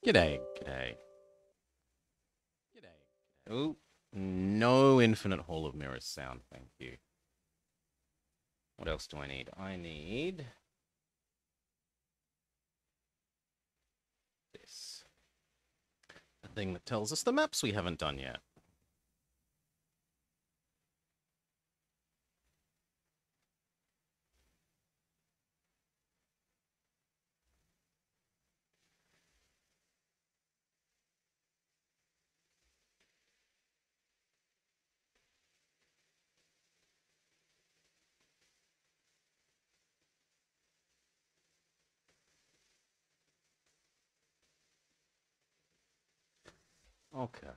G'day, g'day. G'day. Oh, no infinite Hall of Mirrors sound, thank you. What else do I need? I need this. A thing that tells us the maps we haven't done yet. Okay.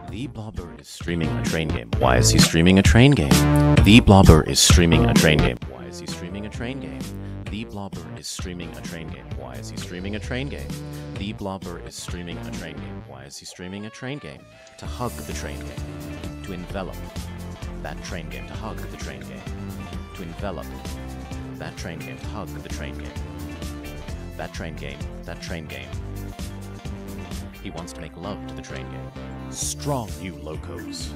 The Blobber is streaming a train game. Why is he streaming a train game? The Blobber is streaming a train game. Why is he streaming a train game? The Blobber is streaming a train game. Why is he streaming a train game? The Blobber is streaming a train game. Why is he streaming a train game? To hug the train game. To envelop that train game. To hug the train game. To envelop that train game. To hug the train game. That train game. That train game. He wants to make love to the train game. Strong new locos.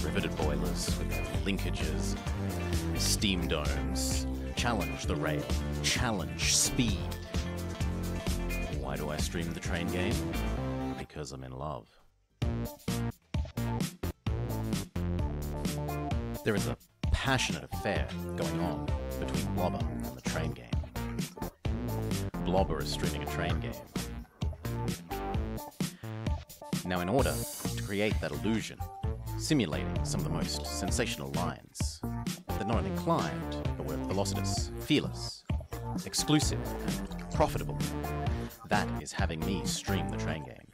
Riveted boilers with linkages. Steam domes. Challenge the rail. Challenge speed. Why do I stream the train game? Because I'm in love. There is a passionate affair going on between Blobber and the train game. Blobber is streaming a train game. Now, in order to create that illusion, simulating some of the most sensational lines that not only climbed, but were velocitous, fearless, exclusive, and profitable, that is having me stream the train game.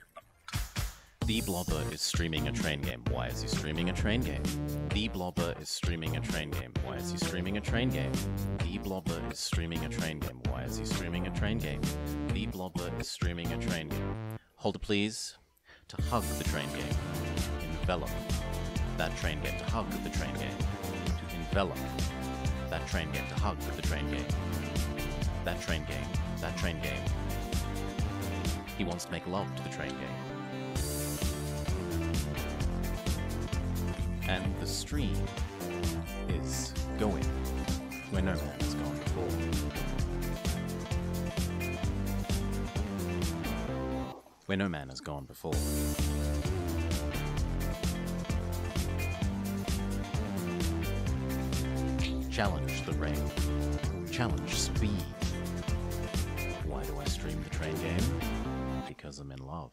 The Blobber is streaming a train game. Why is he streaming a train game? The Blobber is streaming a train game. Why is he streaming a train game? The Blobber is streaming a train game. Why is he streaming a train game? The Blobber is streaming a train game. Hold it, please. To hug the train game. Envelop that train game. To hug the train game. To envelop that train game. To hug the train game. That train game. That train game. He wants to make love to the train game. And the stream is going where no man has gone before. Where no man has gone before. Challenge the rail. Challenge speed. Why do I stream the train game? Because I'm in love.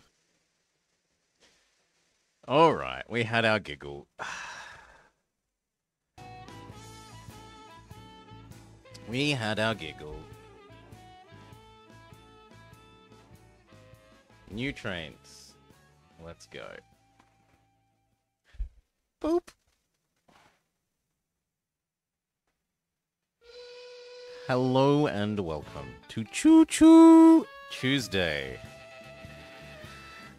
Alright, we had our giggle. We had our giggle. New trains. Let's go. Boop. Hello and welcome to Choo Choo Tuesday.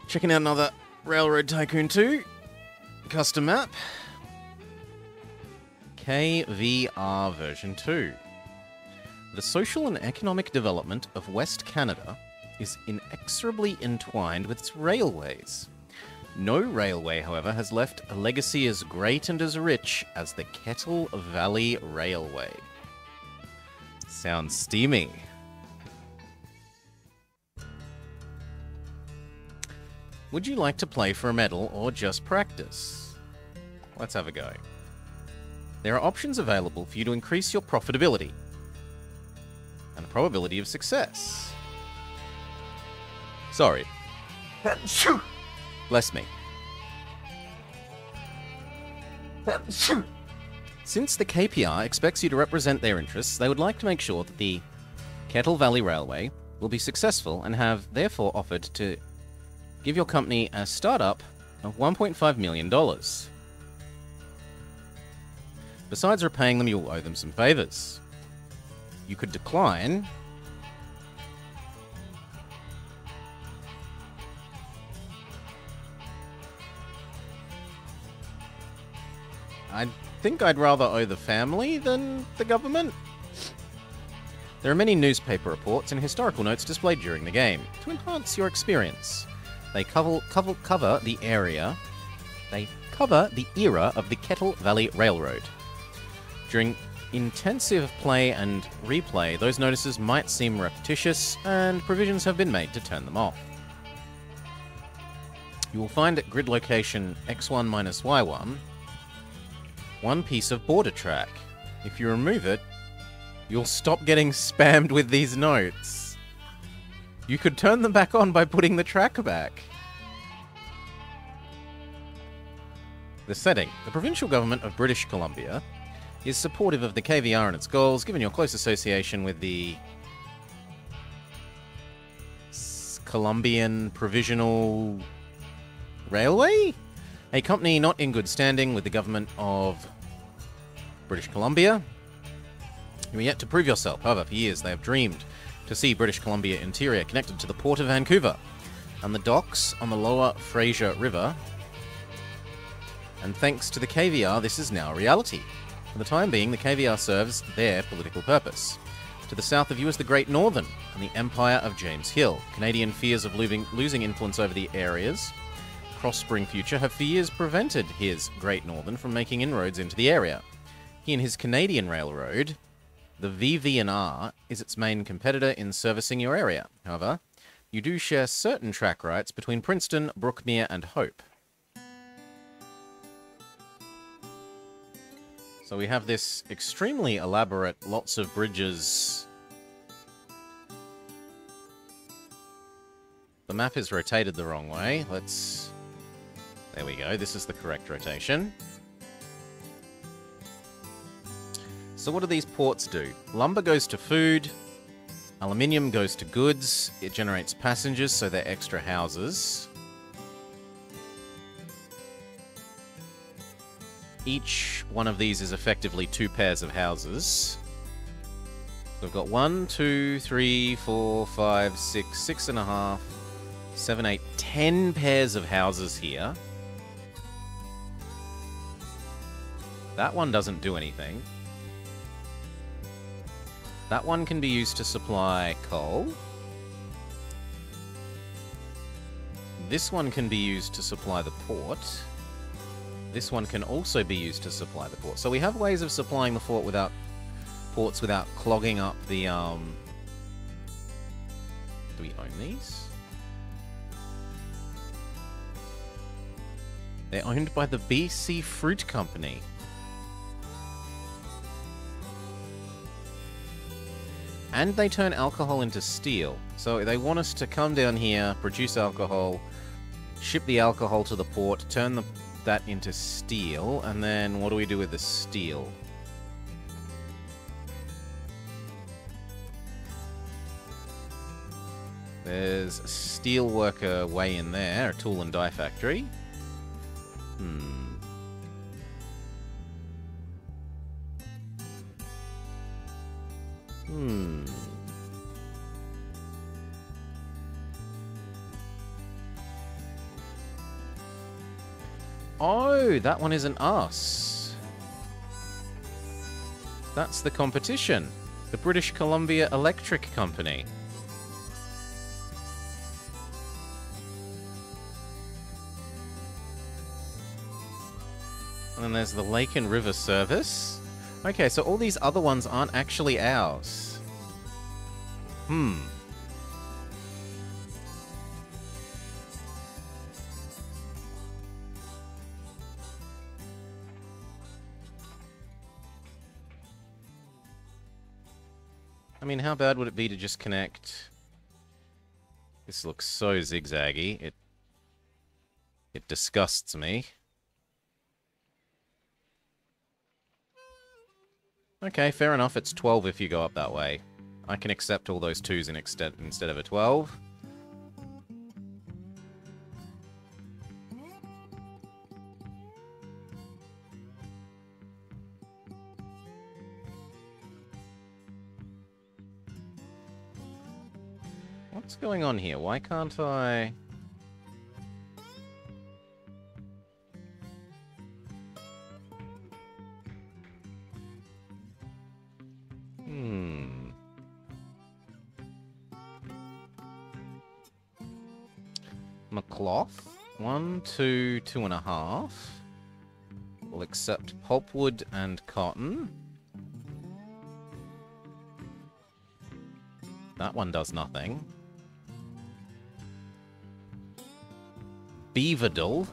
Checking out another Railroad Tycoon 2 custom map. KVR version 2. The social and economic development of West Canada is inexorably entwined with its railways. No railway, however, has left a legacy as great and as rich as the Kettle Valley Railway. Sounds steamy. Would you like to play for a medal or just practice? Let's have a go. There are options available for you to increase your profitability and the probability of success. Sorry. Bless me. Since the KPR expects you to represent their interests, they would like to make sure that the Kettle Valley Railway will be successful and have therefore offered to give your company a startup of $1.5 million. Besides repaying them, you'll owe them some favors. you could decline. I think I'd rather owe the family than the government. There are many newspaper reports and historical notes displayed during the game to enhance your experience. They cover the area. They cover the era of the Kettle Valley Railroad. During intensive play and replay, those notices might seem repetitious, and provisions have been made to turn them off. You will find at grid location X1-Y1 one piece of border track. If you remove it, you'll stop getting spammed with these notes. You could turn them back on by putting the track back. The setting. The provincial government of British Columbia is supportive of the KVR and its goals, given your close association with the Columbian Provisional Railway? A company not in good standing with the government of British Columbia. You are yet to prove yourself. However, for years they have dreamed to see British Columbia interior connected to the Port of Vancouver and the docks on the lower Fraser River. And thanks to the KVR, this is now a reality. For the time being, the KVR serves their political purpose. To the south of you is the Great Northern and the Empire of James Hill. Canadian fears of losing influence over the area's prospering future have for years prevented his Great Northern from making inroads into the area. He and his Canadian Railroad, the VV&R, is its main competitor in servicing your area. However, you do share certain track rights between Princeton, Brookmere, and Hope. So we have this extremely elaborate, lots of bridges. The map is rotated the wrong way. There we go. This is the correct rotation. So what do these ports do? Lumber goes to food. Aluminium goes to goods. It generates passengers, so they're extra houses. Each one of these is effectively 2 pairs of houses. So we've got 1, 2, 3, 4, 5, 6, 6.5, 7, 8, 10 pairs of houses here. That one doesn't do anything. That one can be used to supply coal. This one can be used to supply the port. This one can also be used to supply the port. So we have ways of supplying the ports without clogging up the, Do we own these? They're owned by the BC Fruit Company. And they turn alcohol into steel. So they want us to come down here, produce alcohol, ship the alcohol to the port, turn that into steel, and then what do we do with the steel? There's a steel worker way in there, a tool and die factory. Oh, that one isn't us. That's the competition. The British Columbia Electric Company. And then there's the Lake and River Service. Okay, so all these other ones aren't actually ours. I mean, how bad would it be to just connect? This looks so zigzaggy. It disgusts me. Okay, fair enough. It's 12 if you go up that way. I can accept all those 2s instead of a 12. What's going on here? Why can't I... McCloth? 1, 2, 2.5. We'll accept pulpwood and cotton. That one does nothing. Beaverdale.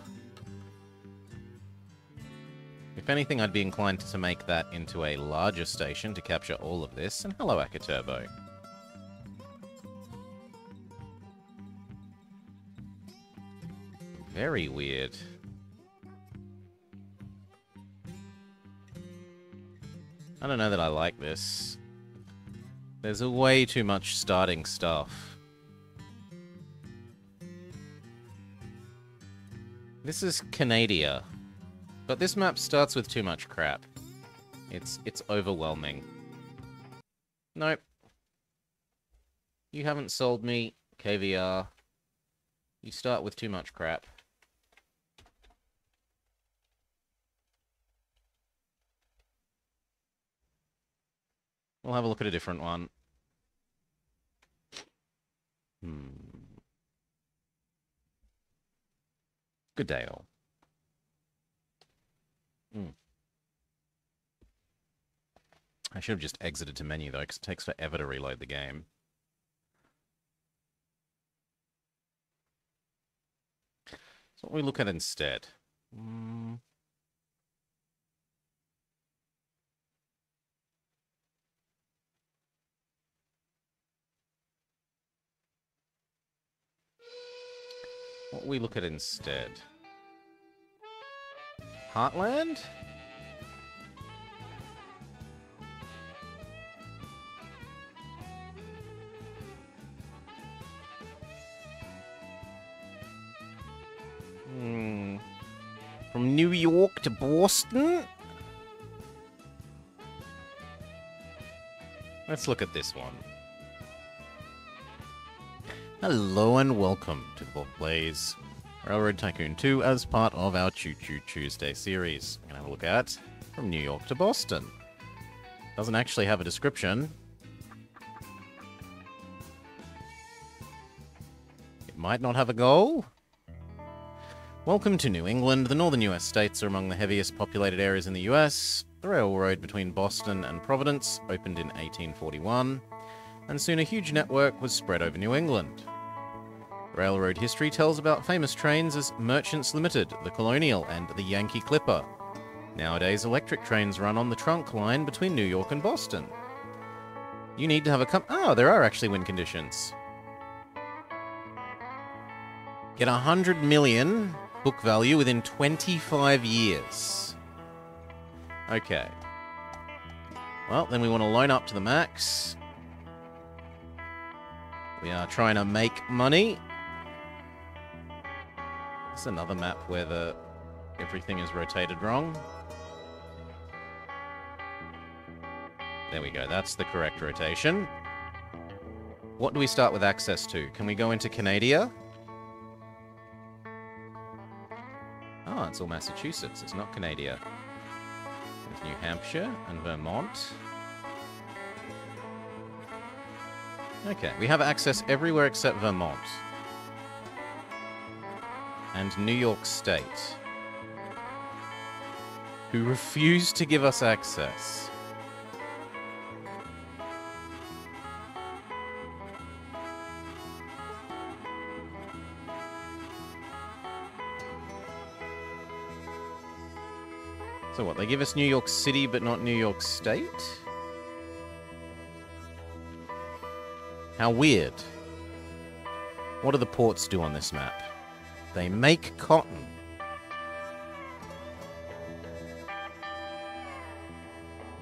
If anything, I'd be inclined to make that into a larger station to capture all of this. And hello, Akaturbo. Very weird. I don't know that I like this. There's way too much starting stuff. This is Canada. But this map starts with too much crap. It's overwhelming. Nope. You haven't sold me, KVR. You start with too much crap. We'll have a look at a different one. Good day, all. I should have just exited to menu, though, because it takes forever to reload the game. So what we look at instead? What we look at instead? Heartland? From New York to Boston? Let's look at this one. Hello and welcome to Bob Plays Railroad Tycoon 2 as part of our Choo Choo Tuesday series. I'm going to have a look at From New York to Boston. Doesn't actually have a description. It might not have a goal. Welcome to New England. The northern US states are among the heaviest populated areas in the US. The railroad between Boston and Providence opened in 1841, and soon a huge network was spread over New England. Railroad history tells about famous trains as Merchants Limited, the Colonial, and the Yankee Clipper. Nowadays, electric trains run on the trunk line between New York and Boston. You need to have a Oh, there are actually wind conditions. Get 100 million book value within 25 years. Okay. Well, then we want to loan up to the max. We are trying to make money. This is another map where everything is rotated wrong. There we go, that's the correct rotation. What do we start with access to? Can we go into Canada? Oh, it's all Massachusetts, it's not Canada. There's New Hampshire and Vermont. Okay, we have access everywhere except Vermont. And New York State, who refuse to give us access. So what, they give us New York City but not New York State? How weird. What do the ports do on this map? They make cotton.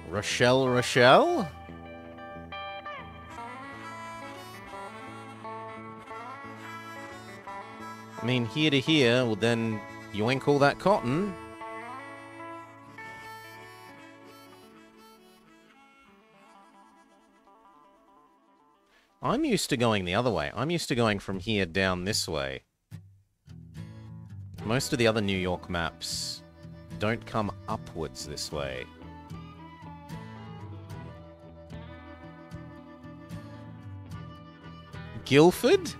Rochelle, Rochelle? I mean, here to here, well then, you ain't call that cotton. I'm used to going the other way. I'm used to going from here down this way. Most of the other New York maps don't come upwards this way. Guildford?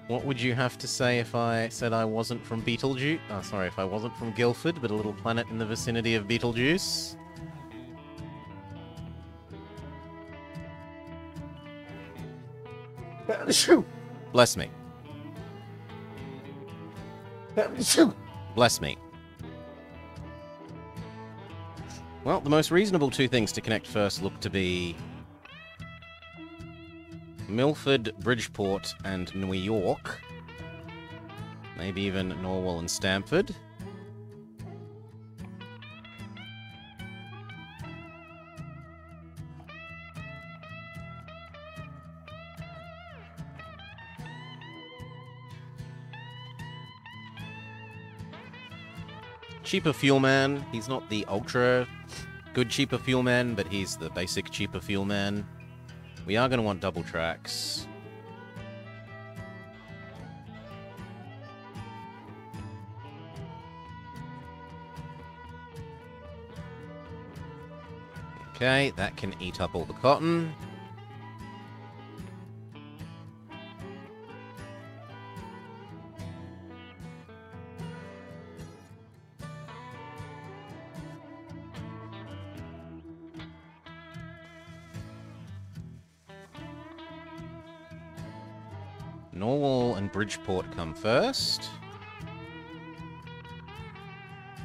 What would you have to say if I said I wasn't from Beetlejuice? Oh, sorry, if I wasn't from Guildford, but a little planet in the vicinity of Beetlejuice? Choo! Bless me. Choo! Bless me. Well, the most reasonable two things to connect first look to be Milford, Bridgeport, and New York. Maybe even Norwell and Stamford. Cheaper Fuel Man. He's not the ultra good Cheaper Fuel Man, but he's the basic Cheaper Fuel Man. We are going to want double tracks. Okay, that can eat up all the cotton. Norwell and Bridgeport come first.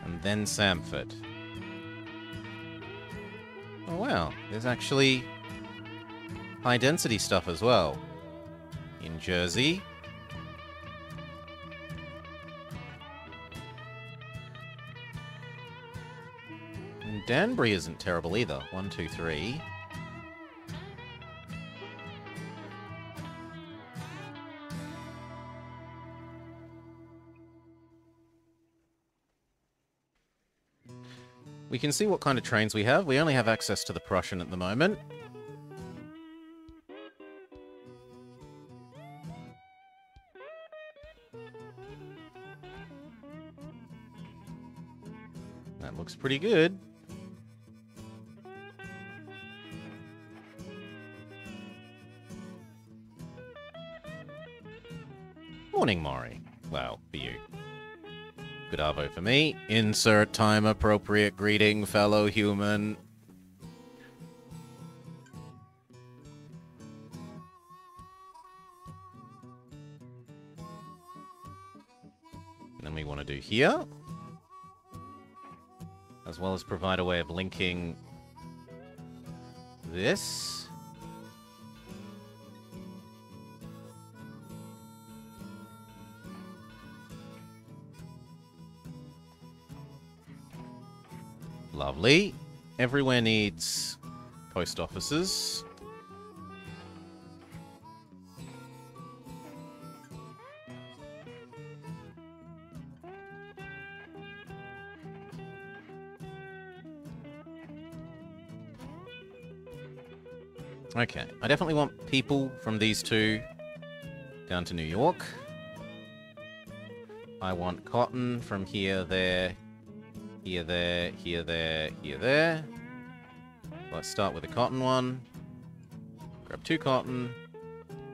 And then Samford. Oh wow, there's actually high density stuff as well. In Jersey. And Danbury isn't terrible either. 1, 2, 3. We can see what kind of trains we have. We only have access to the Prussian at the moment. That looks pretty good. Morning, Maury. Well, for you. Good arvo for me. Insert time-appropriate greeting, fellow human. And then we want to do here. As well as provide a way of linking this. Lovely. Everywhere needs post offices. Okay, I definitely want people from these two down to New York. I want cotton from here, there, here, there, here, there, here, there. Let's start with the cotton one. Grab 2 cotton,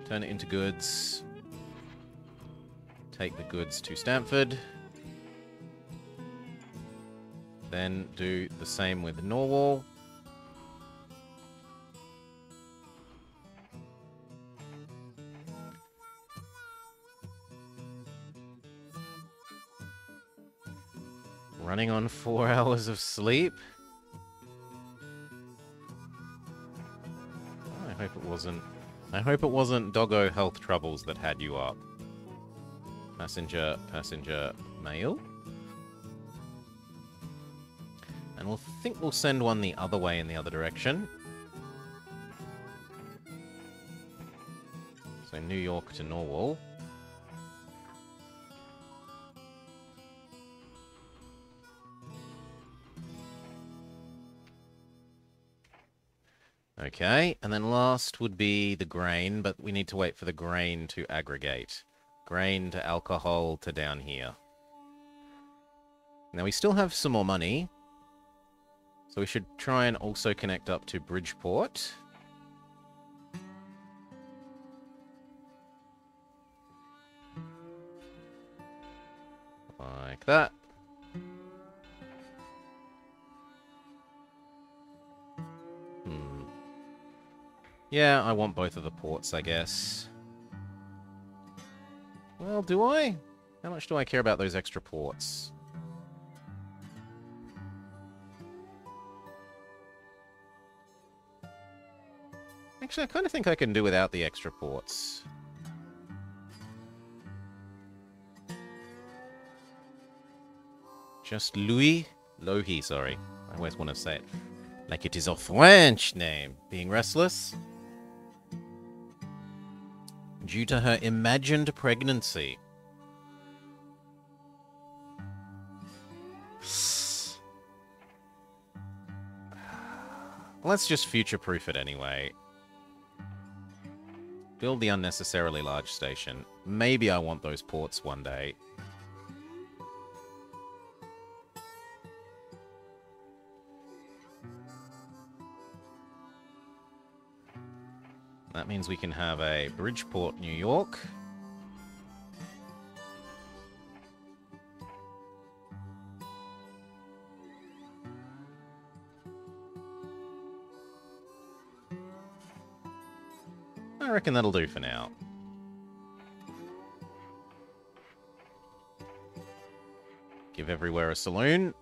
turn it into goods. Take the goods to Stamford. Then do the same with Norwell. Running on 4 hours of sleep. I hope it wasn't. I hope it wasn't doggo health troubles that had you up. Passenger, mail. And we'll think we'll send one the other way in the other direction. So New York to Norwell. Okay, and then last would be the grain, but we need to wait for the grain to aggregate. Grain to alcohol to down here. Now we still have some more money, so we should try and also connect up to Bridgeport. Like that. Yeah, I want both of the ports, I guess. Well, do I? How much do I care about those extra ports? Actually, I kind of think I can do without the extra ports. Just Louis? Lohi, sorry. I always want to say it like it is a French name. Being restless? Due to her imagined pregnancy. Let's just future-proof it anyway. Build the unnecessarily large station. Maybe I want those ports one day. That means we can have a Bridgeport, New York. I reckon that'll do for now. Give everywhere a saloon.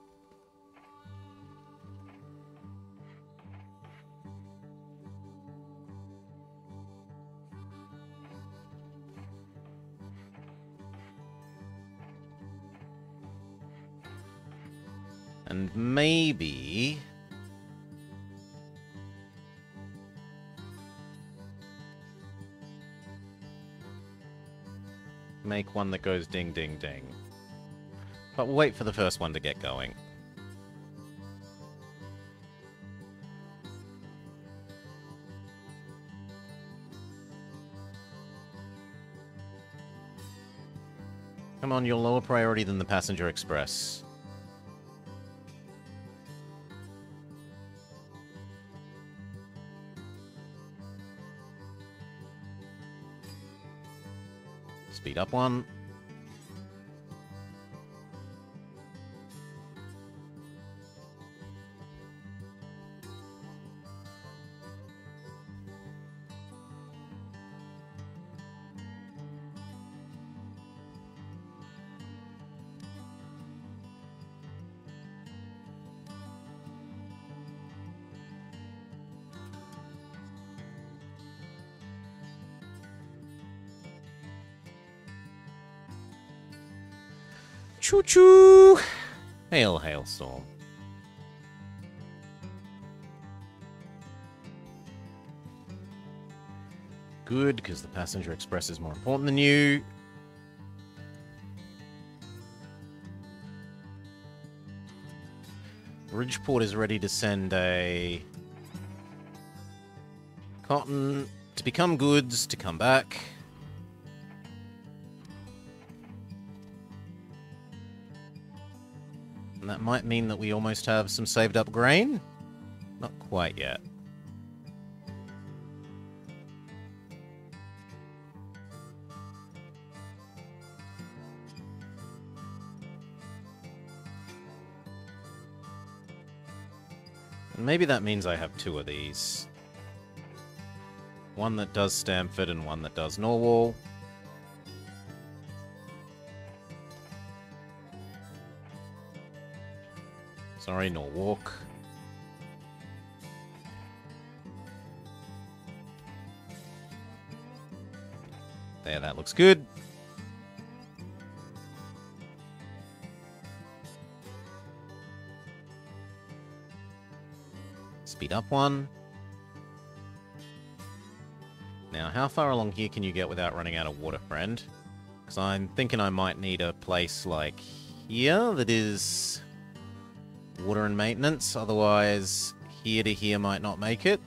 And maybe... make one that goes ding, ding, ding. But we'll wait for the first one to get going. Come on, you're lower priority than the passenger express. Speed up one. Choo-choo! Hail, hailstorm. Good, because the passenger express is more important than you. Bridgeport is ready to send a... cotton to become goods to come back. And that might mean that we almost have some saved up grain? Not quite yet. And maybe that means I have two of these. One that does Stamford and one that does Norwal. Sorry, Norwalk. There, that looks good. Speed up one. Now, how far along here can you get without running out of water, friend? Because I'm thinking I might need a place like here that is water and maintenance. Otherwise, here to here might not make it.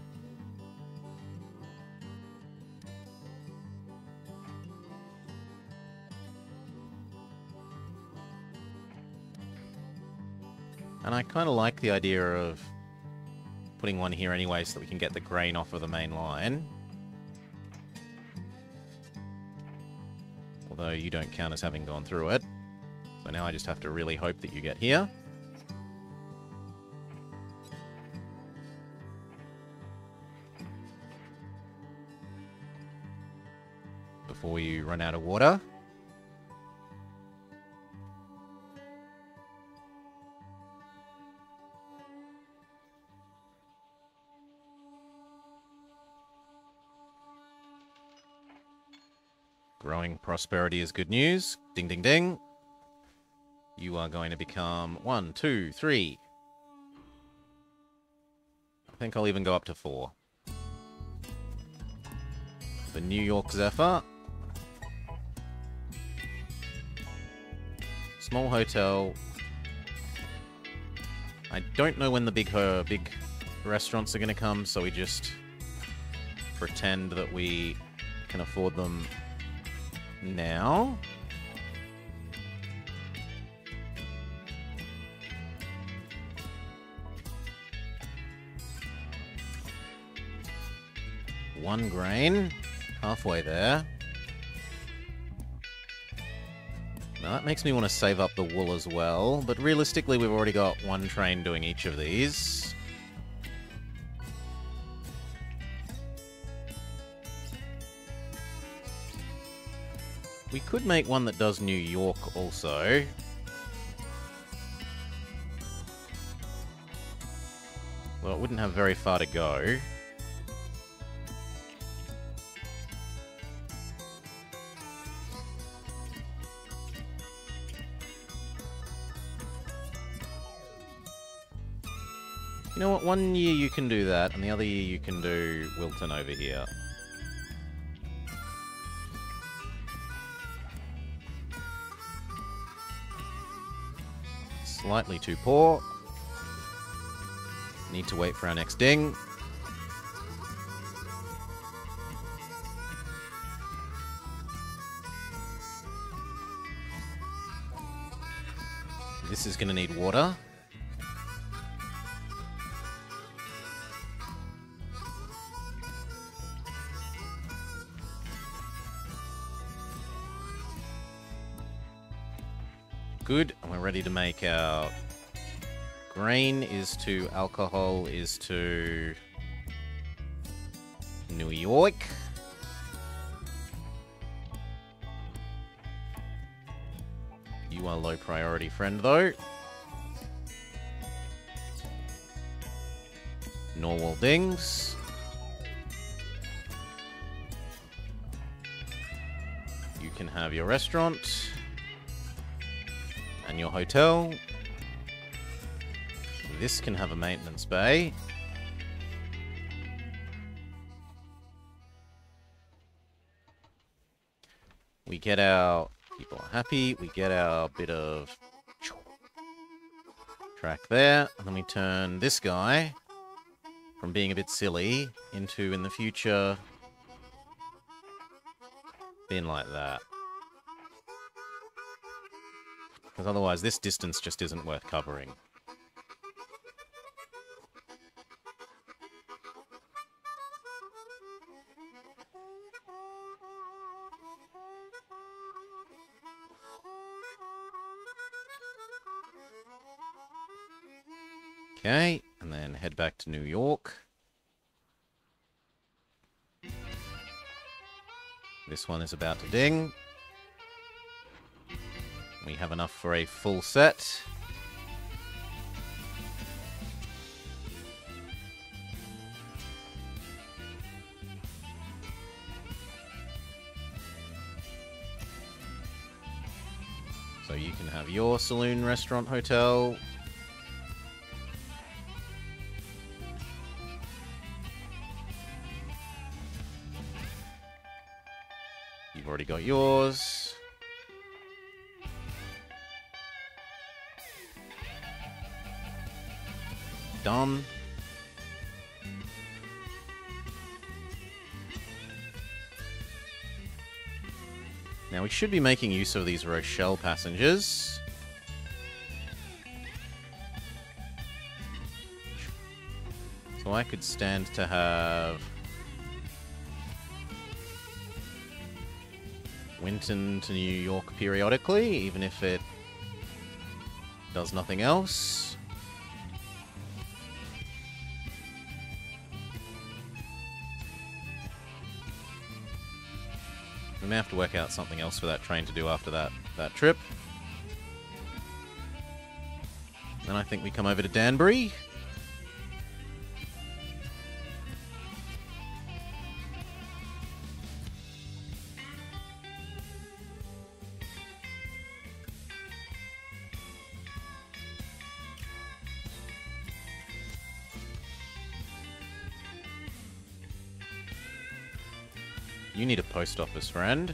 And I kind of like the idea of putting one here anyway so that we can get the grain off of the main line. Although you don't count as having gone through it. So now I just have to really hope that you get here. Before you run out of water. Growing prosperity is good news. Ding, ding, ding. You are going to become 1, 2, 3. I think I'll even go up to 4. The New York Zephyr. Small hotel. I don't know when the big restaurants are going to come, so we just pretend that we can afford them now. One grain. Halfway there. Now that makes me want to save up the wool as well, but realistically we've already got one train doing each of these. We could make one that does New York also. Well, it wouldn't have very far to go. You know what, one year you can do that, and the other year you can do Wilton over here. Slightly too poor. Need to wait for our next ding. This is going to need water. Good, and we're ready to make our grain is to alcohol is to New York. You are low priority friend though. Norwal dings. You can have your restaurant. And your hotel. This can have a maintenance bay. We get our people are happy. We get our bit of track there. And then we turn this guy from being a bit silly into, in the future, being like that. Because otherwise this distance just isn't worth covering. Okay, and then head back to New York. This one is about to ding. We have enough for a full set. So you can have your saloon, restaurant, hotel. You've already got yours. Done. Now we should be making use of these Rochelle passengers. So I could stand to have Winton to New York periodically, even if it does nothing else. We may have to work out something else for that train to do after that trip. Then I think we come over to Danbury. You need a post office, friend.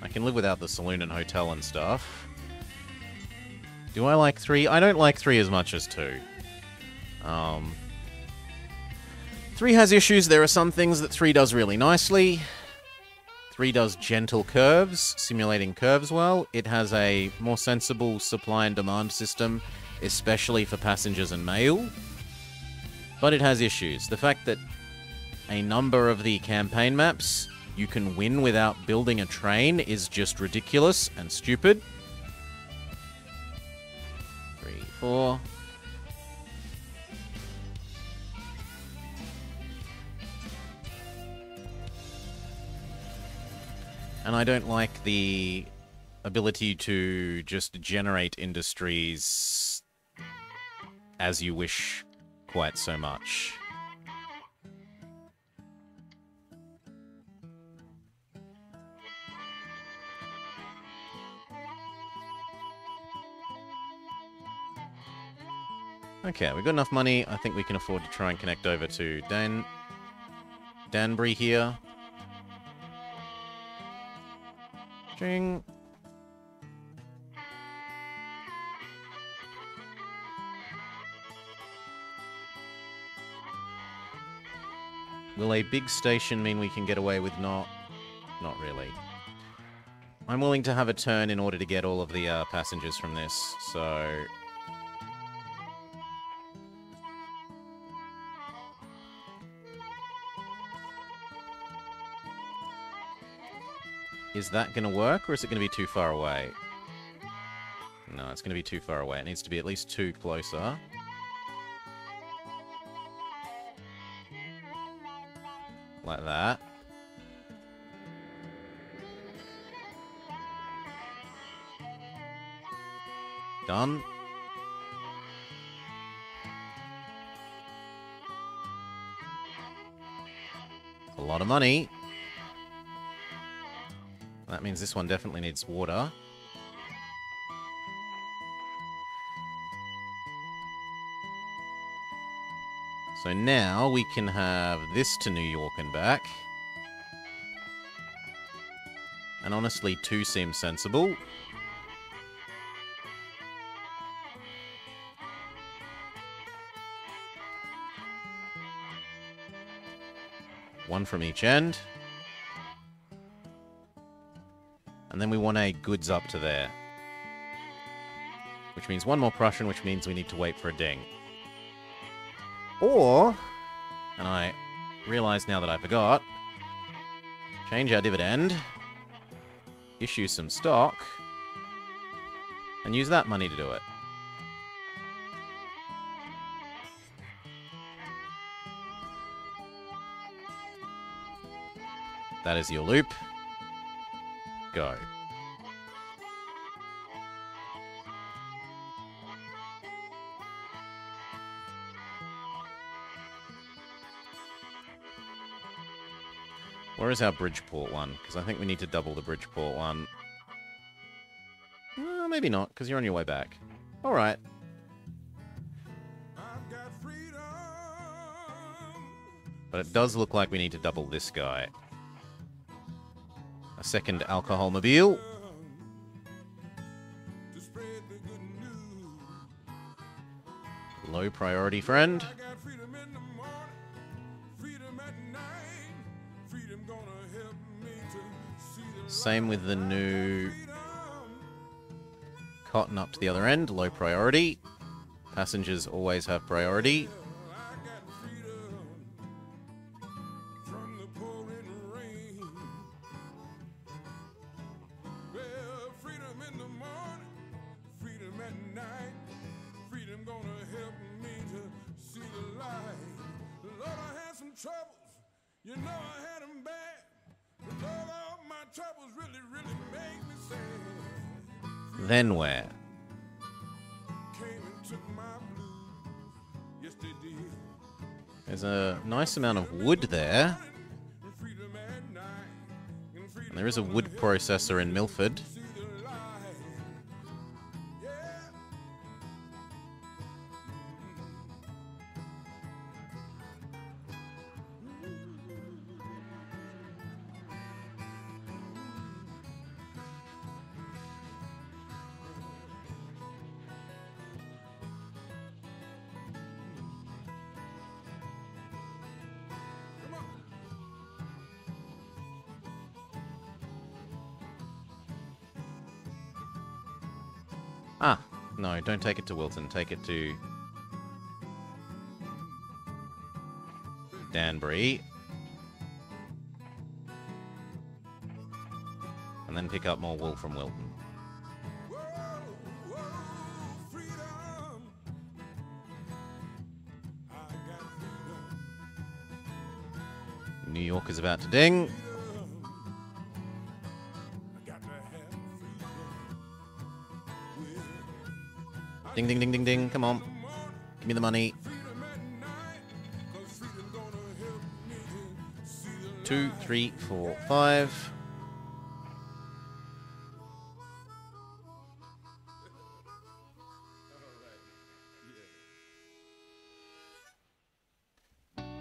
I can live without the saloon and hotel and stuff. Do I like 3? I don't like 3 as much as 2. 3 has issues. There are some things that 3 does really nicely. 3 does gentle curves, simulating curves well. It has a more sensible supply and demand system, especially for passengers and mail. But it has issues. The fact that a number of the campaign maps you can win without building a train is just ridiculous and stupid. 3, 4. And I don't like the ability to just generate industries as you wish quite so much. Okay, we've got enough money. I think we can afford to try and connect over to Danbury here. Ching. Will a big station mean we can get away with not really. I'm willing to have a turn in order to get all of the passengers from this, so... Is that going to work, or is it going to be too far away? No, it's going to be too far away. It needs to be at least 2 closer. Like that. Done. A lot of money. That means this one definitely needs water. So now we can have this to New York and back. And honestly, 2 seems sensible. One from each end. And then we want a goods up to there. Which means 1 more Prussian, which means we need to wait for a ding. Or, and I realize now that I forgot, change our dividend, issue some stock, and use that money to do it. That is your loop. Go. Where is our Bridgeport one? Because I think we need to double the Bridgeport one. Maybe not, because you're on your way back. Alright. But it does look like we need to double this guy. A second alcohol-mobile. Low priority, friend. Same with the new cotton up to the other end. Low priority. Passengers always have priority. You know I had them bad. But all my troubles really, really make me sad. Then where? Came and took my blues. Yes, they did. There's a nice amount of wood there. Freedom at night. And freedom And there is a wood processor in Milford. see the light. Yeah. Come on. Ah, no, don't take it to Wilton. Take it to Danbury. And then pick up more wool from Wilton. Whoa, whoa, freedom. I got freedom. New York is about to ding. I got to have freedom. Ding, ding, ding, ding, ding. Come on. Give me the money. Freedom at night. 'Cause freedom gonna help me to see the 2, 3, 4, 5.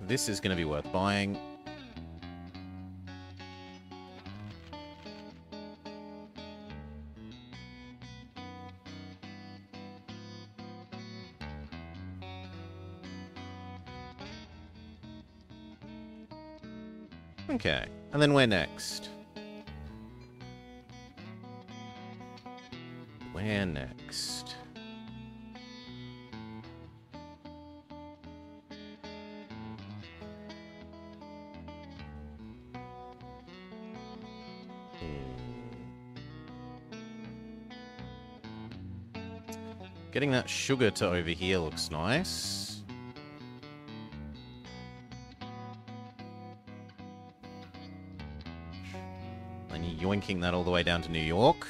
This is going to be worth buying. Okay, and then where next? Where next? Getting that sugar to over here looks nice. And yoinking that all the way down to New York.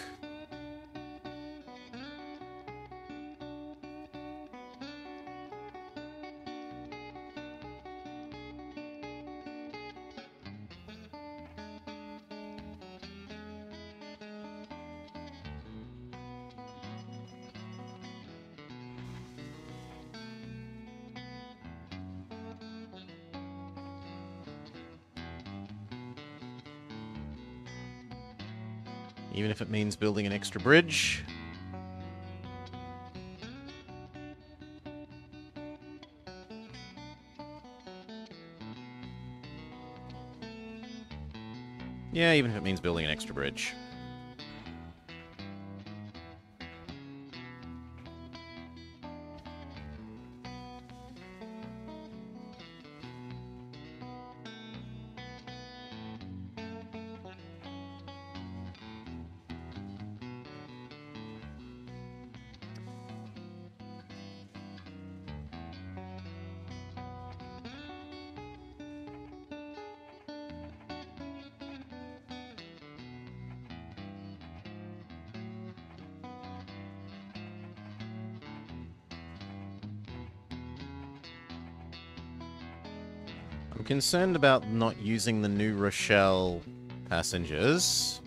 Even if it means building an extra bridge. Yeah, even if it means building an extra bridge. I'm concerned about not using the New Rochelle passengers.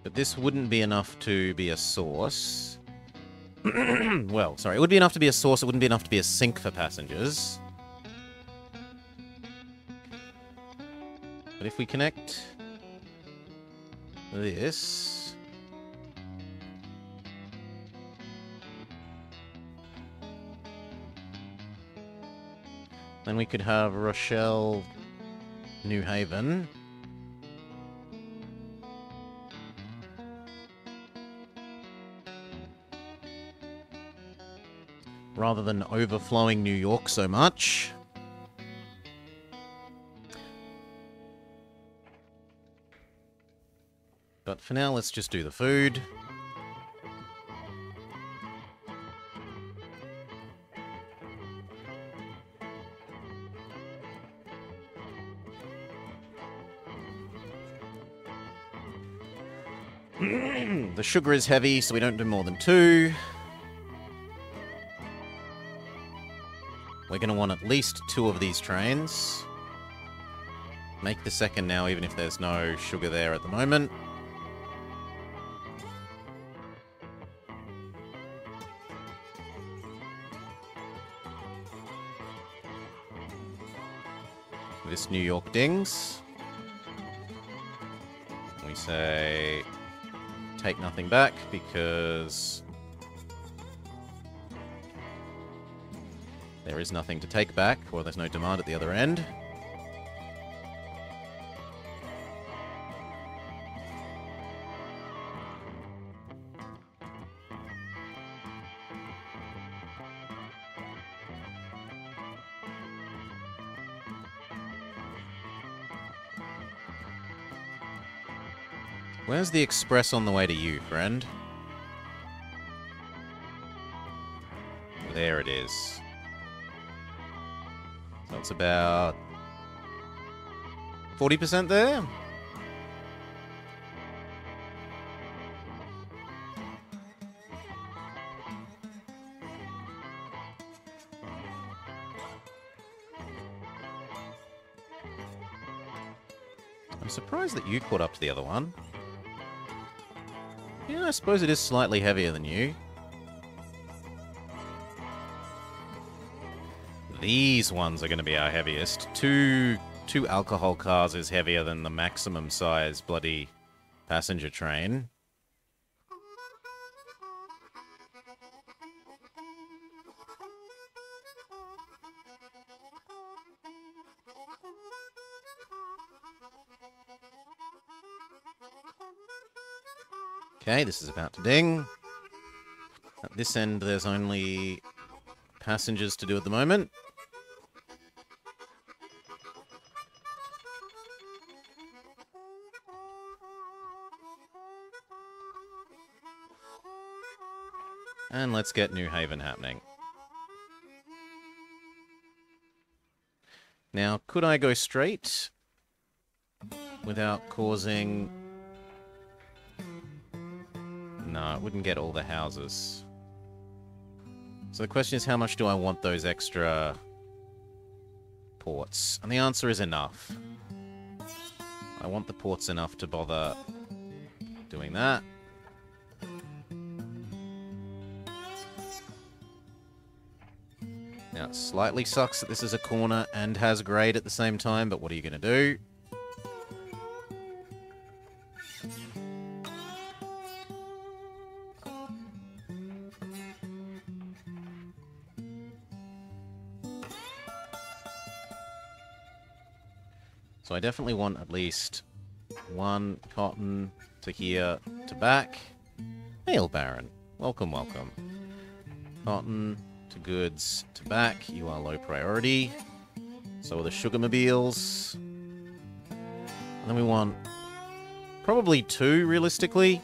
But this wouldn't be enough to be a source. Well, sorry, it would be enough to be a source, it wouldn't be enough to be a sink for passengers. But if we connect this... then we could have Rochelle, New Haven. Rather than overflowing New York so much. But for now, let's just do the food. sugar is heavy, so we don't do more than 2. We're going to want at least 2 of these trains. Make the second now, even if there's no sugar there at the moment. This New York dings. We say take nothing back because there is nothing to take back, or there's no demand at the other end. Where's the express on the way to you, friend? There it is. So it's about 40% there? I'm surprised that you caught up to the other one. Yeah, I suppose it is slightly heavier than you. These ones are going to be our heaviest. Two alcohol cars is heavier than the maximum size bloody passenger train. Okay, this is about to ding. At this end, there's only passengers to do at the moment. And let's get New Haven happening. Now, could I go straight without causing... No, it wouldn't get all the houses. So the question is, how much do I want those extra ports? And the answer is enough. I want the ports enough to bother doing that. Now, it slightly sucks that this is a corner and has grade at the same time, but what are you going to do? So I definitely want at least 1 cotton to here to back. Hail, Baron. Welcome, welcome. Cotton to goods to back. You are low priority. So are the sugarmobiles. And then we want probably 2, realistically,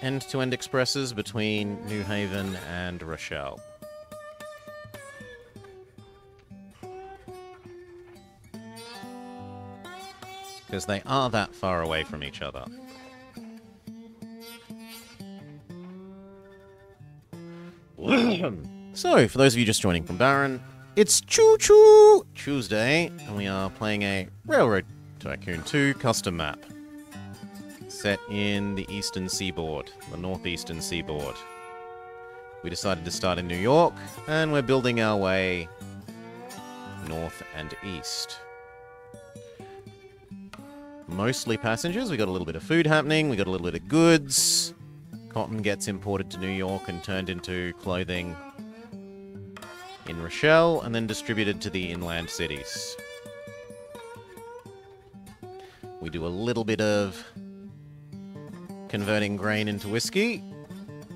end-to-end expresses between New Haven and Rochelle. Because they are that far away from each other. So, for those of you just joining from Baron, it's Choo Choo Tuesday, and we are playing a Railroad Tycoon 2 custom map. Set in the eastern seaboard, the northeastern seaboard. We decided to start in New York, and we're building our way north and east. Mostly passengers. We got a little bit of food happening. We got a little bit of goods. Cotton gets imported to New York and turned into clothing in Rochelle, and then distributed to the inland cities. We do a little bit of converting grain into whiskey,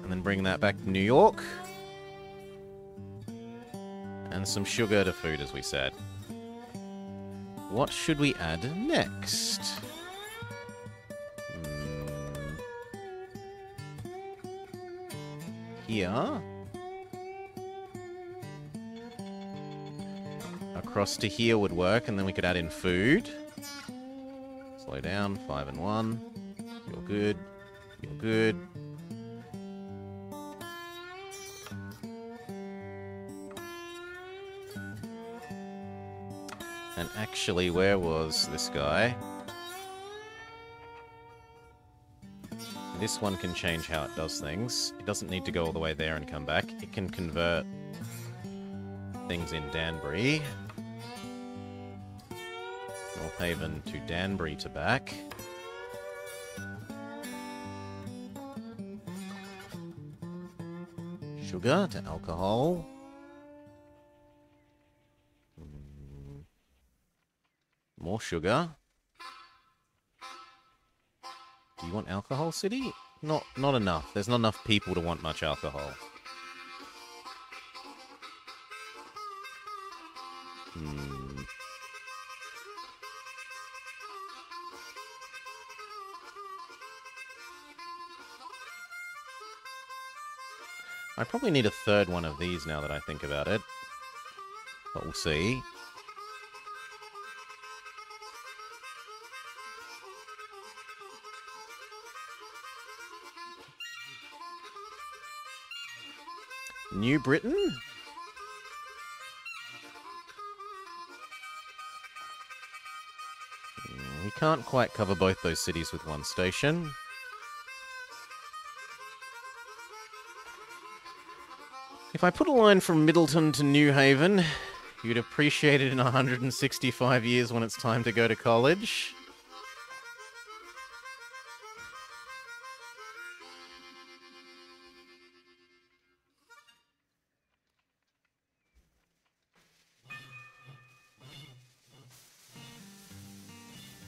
and then bring that back to New York. And some sugar to food, as we said. What should we add next? Here. Across to here would work, and then we could add in food. Slow down, 5 and 1. You're good. You're good. And actually, where was this guy? This one can change how it does things. It doesn't need to go all the way there and come back. It can convert things in Danbury. North Haven to Danbury to back. Sugar to alcohol. More sugar. Do you want alcohol, City? Not enough. There's not enough people to want much alcohol. I probably need a third one of these now that I think about it. But we'll see. New Britain? We can't quite cover both those cities with one station. If I put a line from Middleton to New Haven, you'd appreciate it in 165 years when it's time to go to college.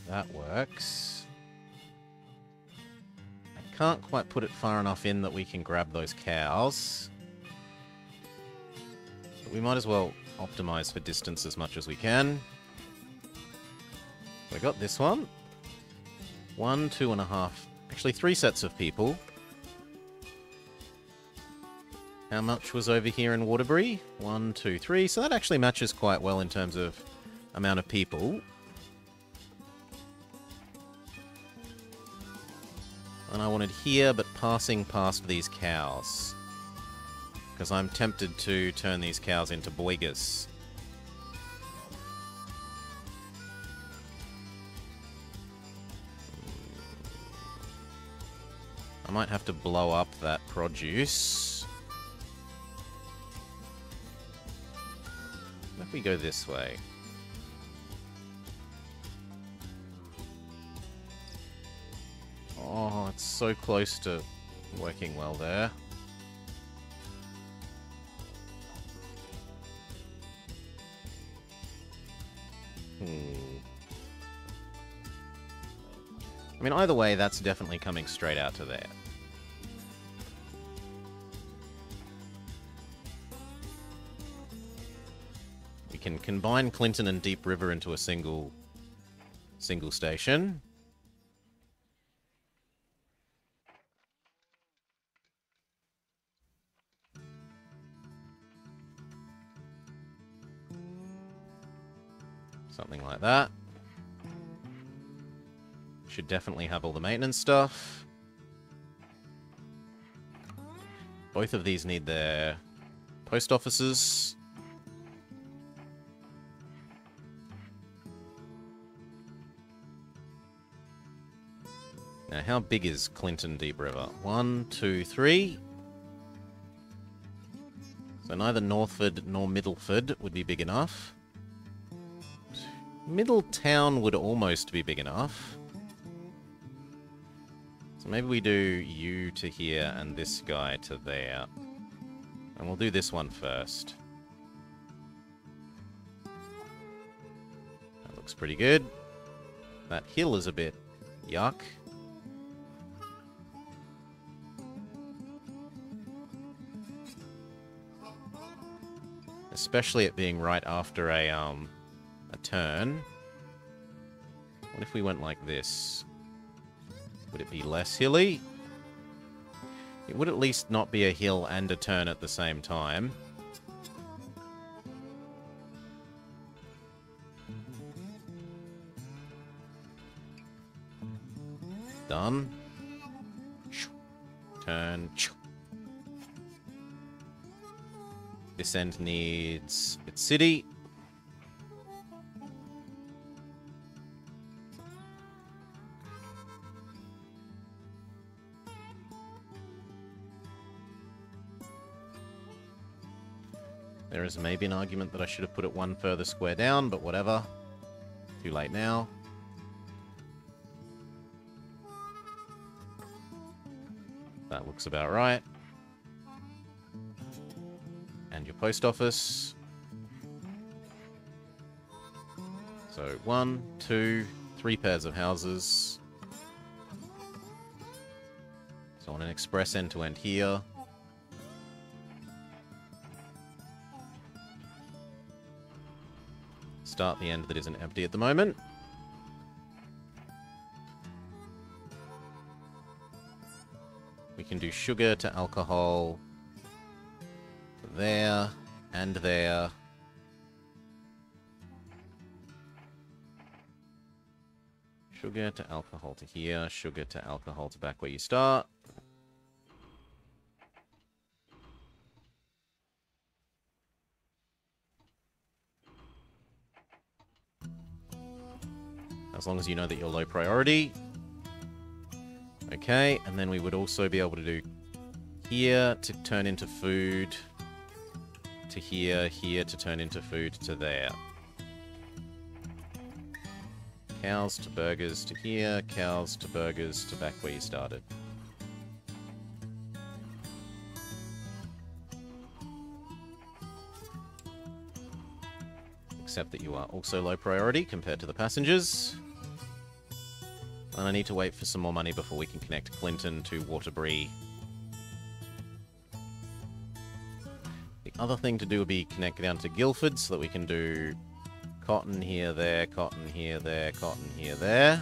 That works. I can't quite put it far enough in that we can grab those cows. But we might as well optimize for distance as much as we can. So I got this one. 1, 2.5. Actually, 3 sets of people. How much was over here in Waterbury? 1, 2, 3. So that actually matches quite well in terms of amount of people. And I wanted here, but passing past these cows. Because I'm tempted to turn these cows into boigas. I might have to blow up that produce. What if we go this way? Oh, it's so close to working well there. I mean, either way, that's definitely coming straight out to there. We can combine Clinton and Deep River into a single station. Something like that. Should definitely have all the maintenance stuff. Both of these need their post offices. Now, how big is Clinton Deep River? 1, 2, 3. So neither Northford nor Middleford would be big enough. Middletown would almost be big enough. So maybe we do you to here and this guy to there. And we'll do this one first. That looks pretty good. That hill is a bit yuck. Especially it being right after a turn. What if we went like this? Would it be less hilly? It would at least not be a hill and a turn at the same time. Done. Turn. This end needs its city. There is maybe an argument that I should have put it one further square down, but whatever. Too late now. That looks about right. And your post office. So 1, 2, 3 pairs of houses. So on an express end to end here. Start the end that isn't empty at the moment. We can do sugar to alcohol there and there. Sugar to alcohol to here, sugar to alcohol to back where you start. As long as you know that you're low priority. Okay, and then we would also be able to do here to turn into food, to here, here to turn into food, to there. Cows to burgers to here, cows to burgers to back where you started. Except that you are also low priority compared to the passengers. And I need to wait for some more money before we can connect Clinton to Waterbury. The other thing to do would be connect down to Guildford so that we can do cotton here, there, cotton here, there, cotton here, there.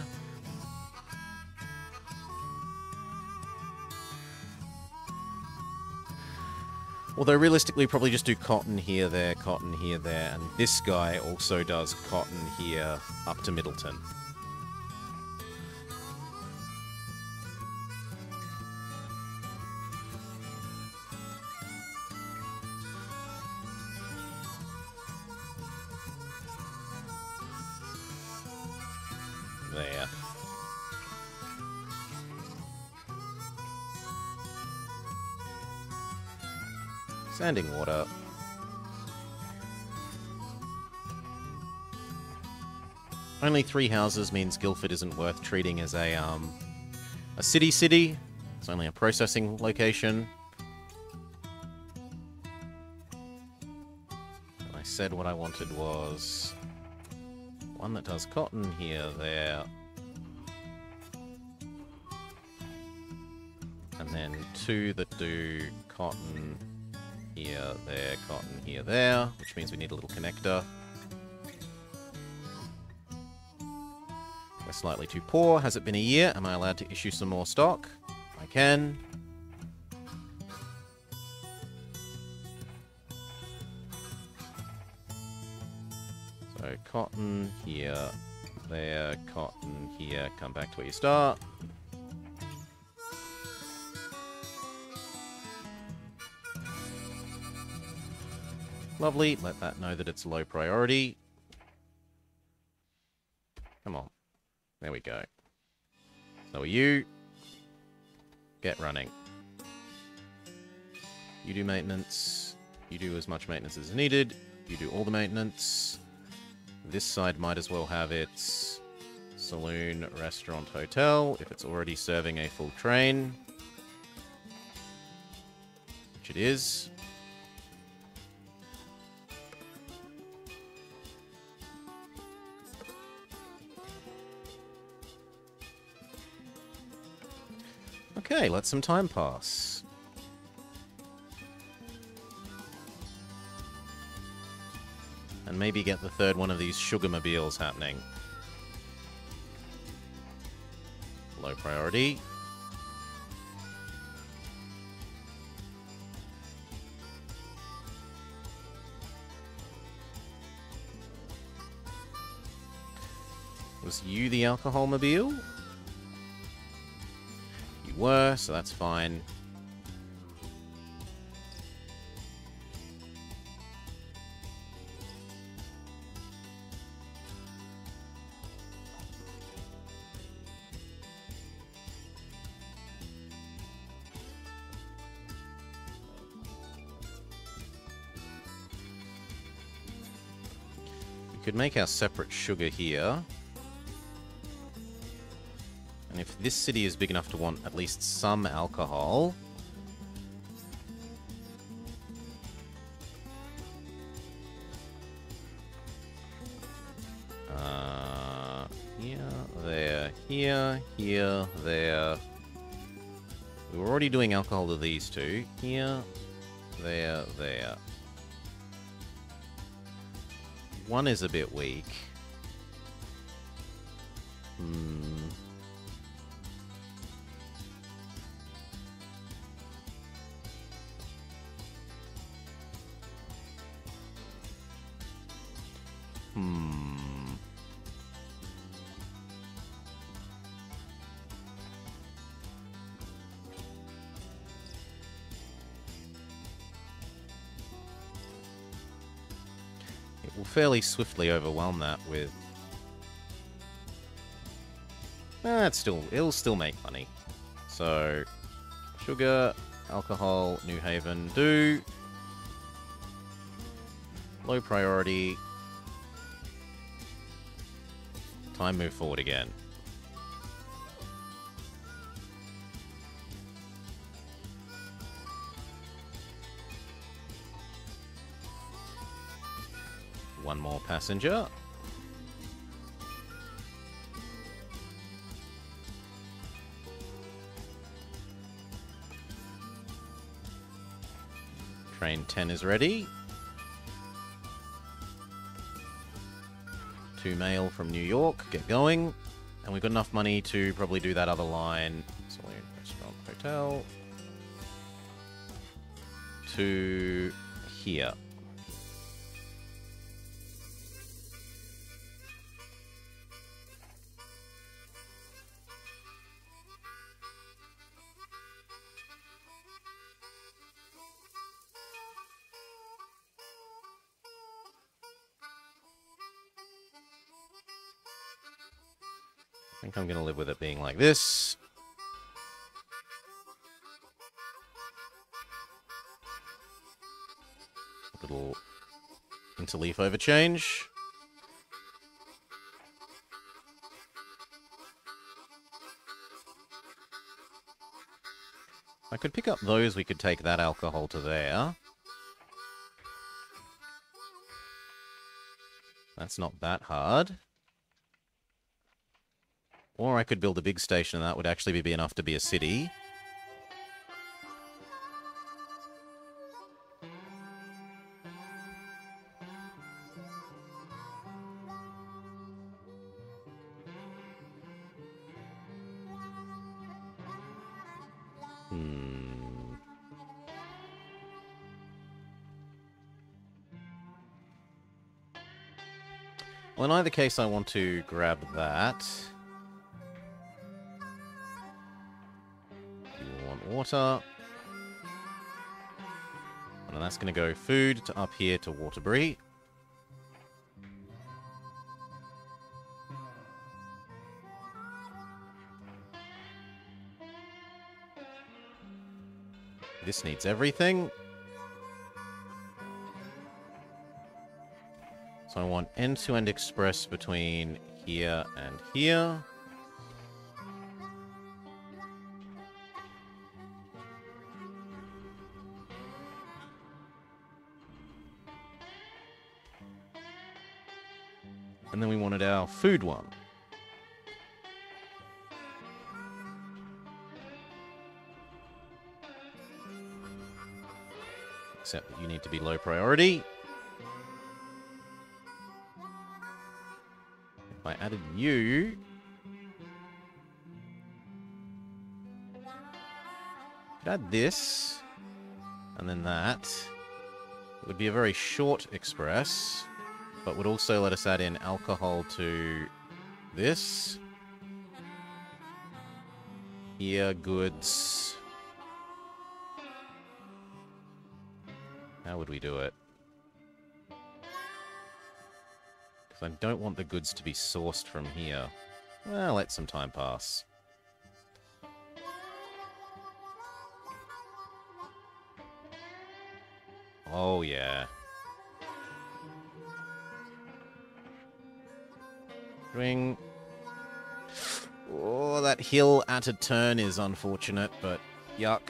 Although realistically, probably just do cotton here, there, and this guy also does cotton here up to Middleton. There. Sanding water. Only 3 houses means Guildford isn't worth treating as a city. It's only a processing location. And I said what I wanted was one that does cotton here, there. And then 2 that do cotton here, there, cotton here, there, which means we need a little connector. We're slightly too poor. Has it been a year? Am I allowed to issue some more stock? I can. So cotton here, there, cotton here, come back to where you start. Lovely, let that know that it's low priority. Come on. There we go. So are you. Get running. You do maintenance. You do as much maintenance as needed. You do all the maintenance. This side might as well have its saloon, restaurant, hotel, if it's already serving a full train. Which it is. Okay, let some time pass. And maybe get the third one of these sugarmobiles happening. Low priority. Was you the alcohol mobile? You were, so that's fine. could make our separate sugar here. And if this city is big enough to want at least some alcohol... here, there. We were already doing alcohol to these two. Here, there. One is a bit weak. We'll fairly swiftly overwhelm that with... it'll still make money. So, sugar, alcohol, New Haven, do. Low priority. Time move forward again. One more passenger. Train 10 is ready. 2 mail from New York. Get going. And we've got enough money to probably do that other line. Saloon, restaurant, hotel. To here. I think I'm going to live with it being like this. A little interleaf overchange. I could pick up those, we could take that alcohol to there. That's not that hard. Or I could build a big station and that would actually be enough to be a city. Well, in either case, I want to grab that. Water. And that's going to go food to up here to Waterbury. This needs everything. So I want end-to-end express between here and here. And then we wanted our food one. Except that you need to be low priority. If I added you... could add this. And then that. It would be a very short express. But would also let us add in alcohol to this. Here, goods. How would we do it? Because I don't want the goods to be sourced from here. Well, let some time pass. Oh, yeah. Swing. Oh, that hill at a turn is unfortunate, but yuck.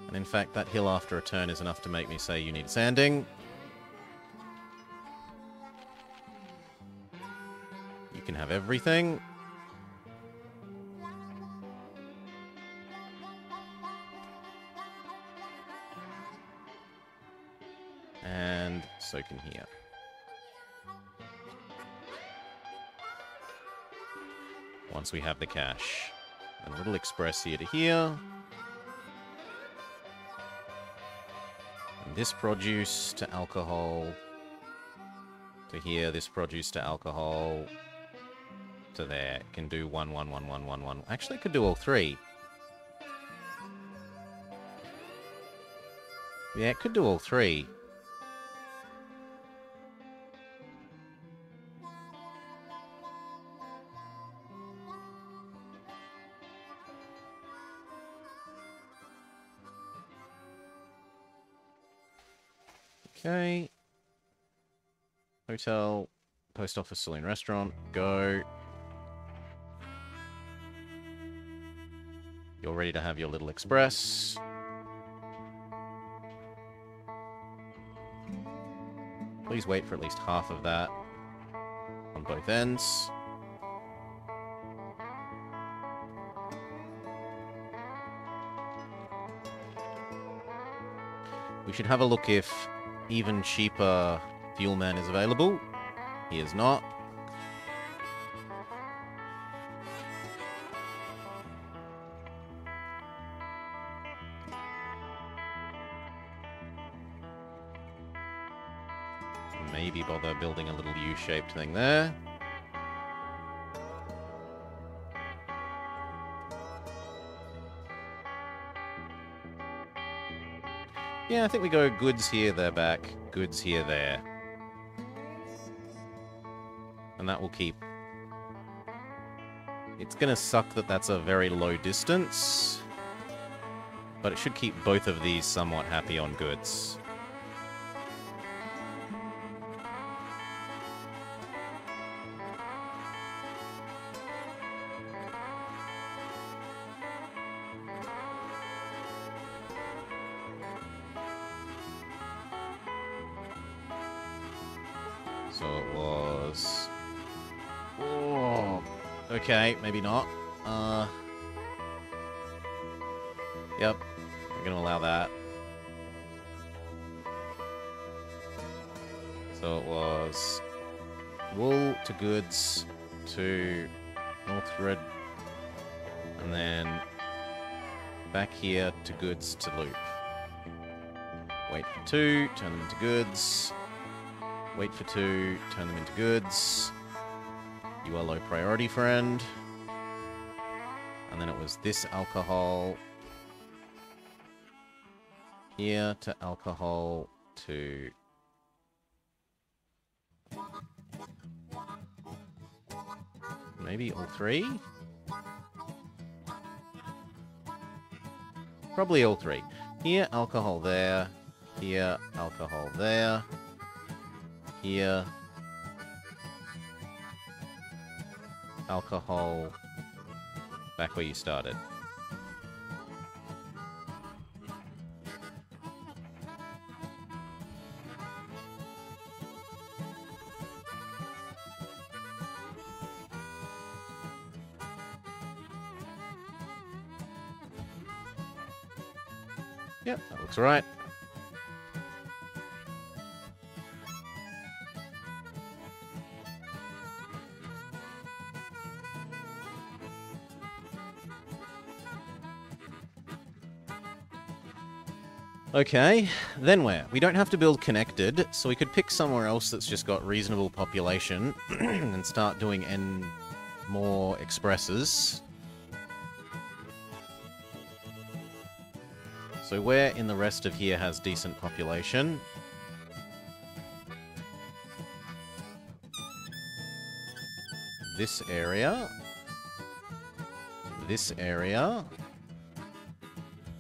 And in fact, that hill after a turn is enough to make me say you need sanding. You can have everything. And so can here. Once we have the cash. A little express here to here. And this produce to alcohol. To here, this produce to alcohol. To there. Can do 1, 1, 1, 1, 1, 1. Actually, could do all three. Yeah, it could do all three. Okay. Hotel, post office, saloon, restaurant. Go. You're ready to have your little express. Please wait for at least half of that on both ends. We should have a look if even cheaper Fuel Man is available. He is not. Maybe bother building a little U-shaped thing there. Yeah, I think we go goods here, there, back. Goods here, there. And that will keep... It's gonna suck that that's a very low distance. But it should keep both of these somewhat happy on goods. So it was... Oh, okay, maybe not. Yep, I'm gonna allow that. So it was wool to goods to North Red, and then back here to goods to loop. Wait for 2, turn them into goods. Wait for 2, turn them into goods. You are low priority, friend. And then it was this alcohol. Here to alcohol to... Maybe all 3? Probably all 3. Here, alcohol there. Here, alcohol there. Here, alcohol, back where you started. Yep, that looks right. Okay, then where? We don't have to build connected, so we could pick somewhere else that's just got reasonable population and start doing more expresses. So where in the rest of here has decent population? This area. This area.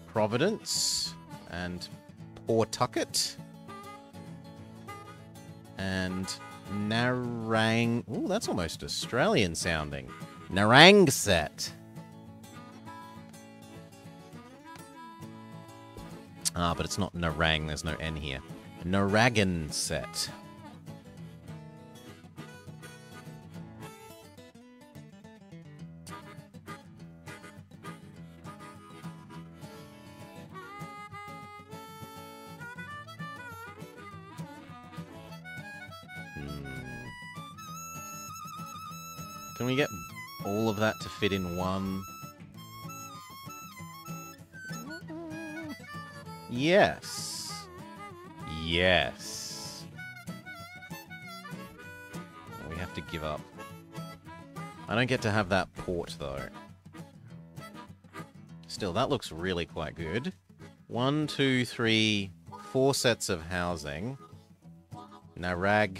Providence. And Pawtucket. And Narang... Ooh, that's almost Australian sounding. Narangset. Ah, but it's not Narang, there's no N here. Narragansett. Can we get all of that to fit in one? Yes. Yes. We have to give up. I don't get to have that port, though. Still, that looks really quite good. 1, 2, 3, 4 sets of housing. Narag...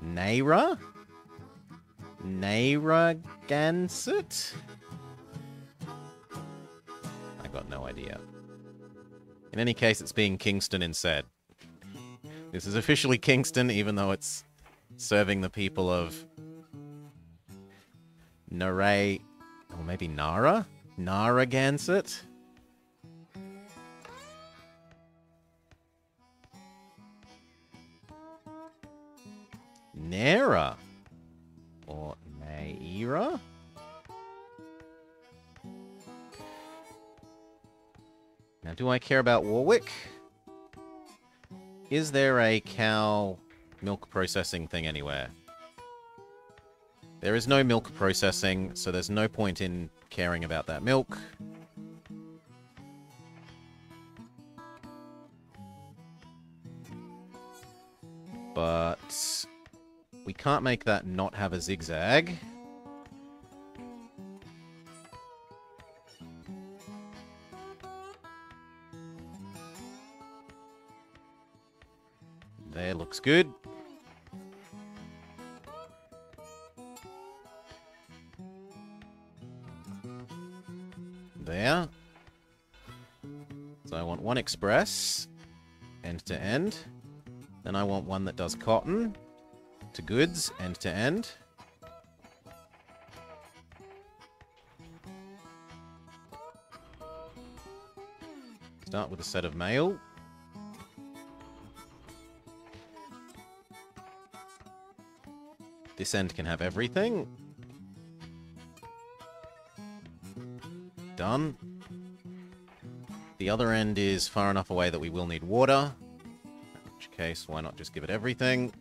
Naira? Narragansett? I got no idea. In any case, it's being Kingston instead. This is officially Kingston, even though it's serving the people of Naray... Or maybe Nara? Narragansett? Nara? Or Naira? Now, do I care about Warwick? Is there a cow milk processing thing anywhere? There is no milk processing, so there's no point in caring about that milk. But we can't make that not have a zigzag. There, looks good. There. So I want one express, end to end. Then I want one that does cotton to goods, end to end. Start with a set of mail. This end can have everything. Done. The other end is far enough away that we will need water. In which case, why not just give it everything?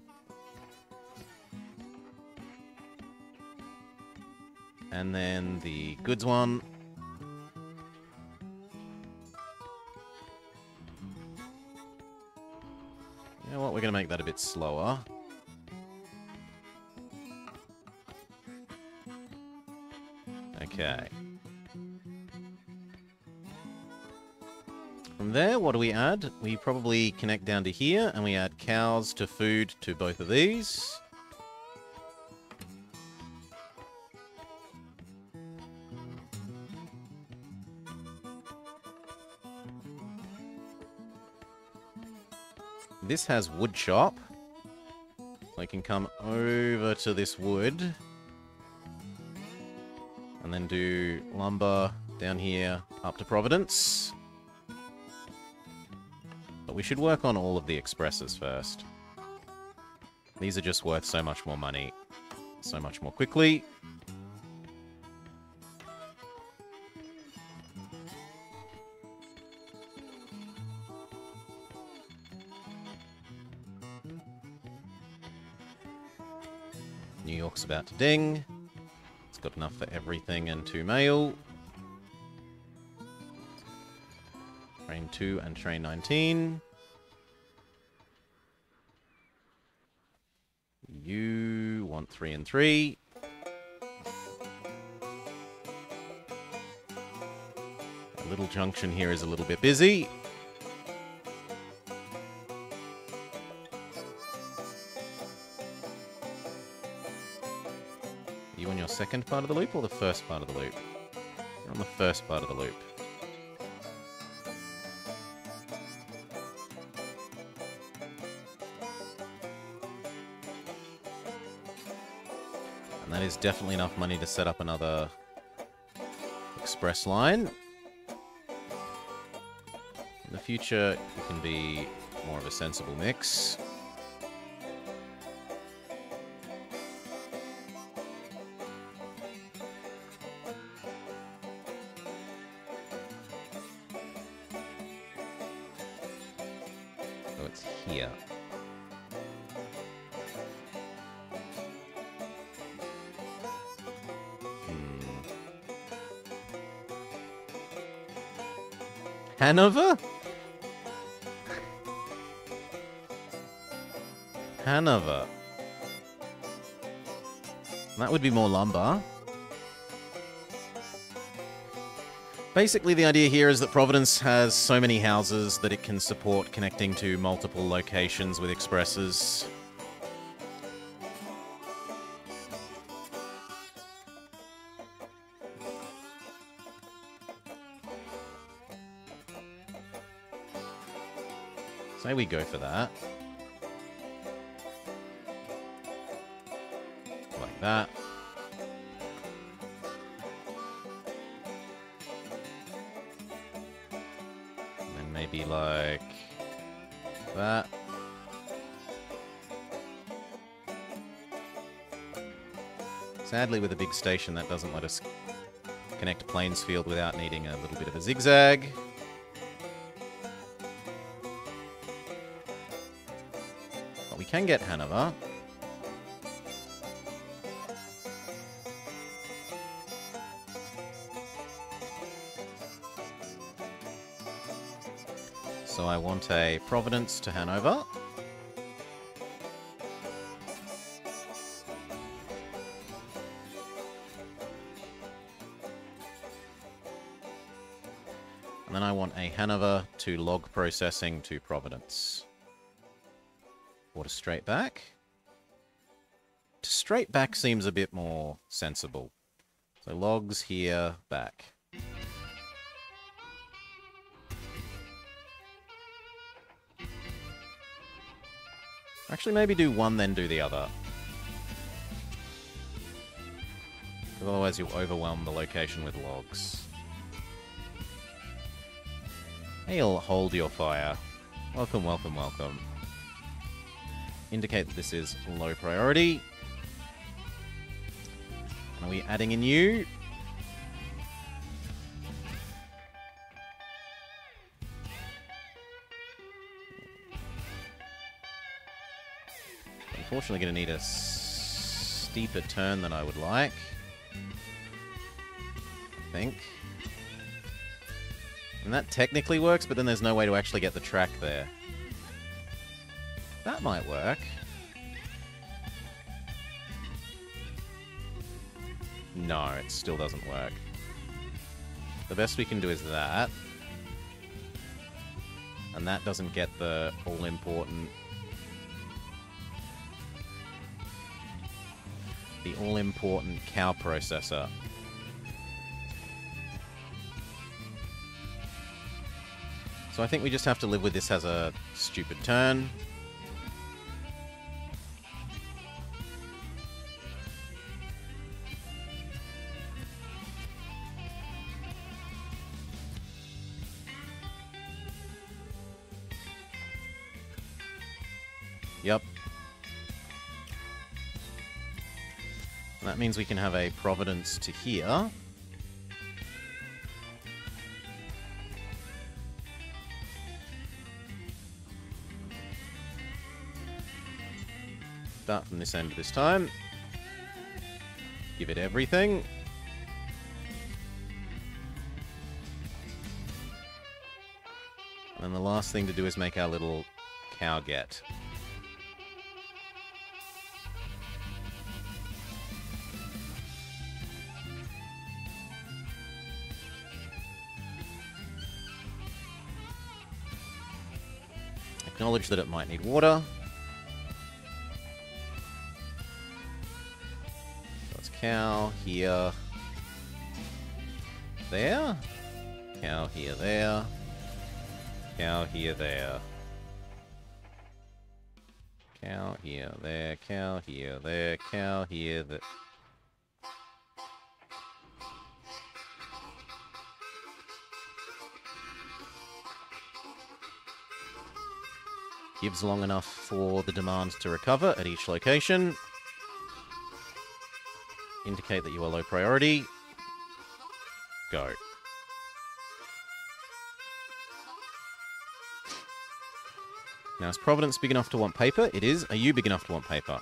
And then the goods one. You know what? We're going to make that a bit slower. Okay. From there, what do we add? We probably connect down to here, and we add cows to food to both of these. This has wood shop. So I can come over to this wood. And then do lumber down here up to Providence. But we should work on all of the expresses first. These are just worth so much more money, so much more quickly. New York's about to ding. It's got enough for everything and 2 mail. Train 2 and train 19. You want 3 and 3. The little junction here is a little bit busy. You on your second part of the loop or the first part of the loop? You're on the first part of the loop. And that is definitely enough money to set up another express line. In the future, it can be more of a sensible mix. So it's here. Hanover? Hanover. That would be more lumber. Basically, the idea here is that Providence has so many houses that it can support connecting to multiple locations with expresses. Say we go for that. Like that. And then maybe like that. Sadly, with a big station, that doesn't let us connect to Plainsfield without needing a little bit of a zigzag. We can get Hanover. So I want a Providence to Hanover. And then I want a Hanover to log processing to Providence. Or to straight back. To straight back seems a bit more sensible. So logs here, back. Actually, maybe do one, then do the other. Because otherwise you'll overwhelm the location with logs. He'll hold your fire. Welcome, welcome, welcome. Indicate that this is low priority. Are we adding a new? Unfortunately, going to need a steeper turn than I would like. I think. And that technically works, but then there's no way to actually get the track there. That might work. No, it still doesn't work. The best we can do is that. And that doesn't get the all-important... the all-important cow processor. So I think we just have to live with this as a stupid turn. Yep. And that means we can have a Providence to here. Start from this end this time. Give it everything. And then the last thing to do is make our little cow get. Acknowledge that it might need water. So it's cow here, there, cow here, there, cow here, there, cow here, there, cow here, there, cow here, there. Gives long enough for the demand to recover at each location. Indicate that you are low priority. Go. Now, is Providence big enough to want paper? It is. Are you big enough to want paper?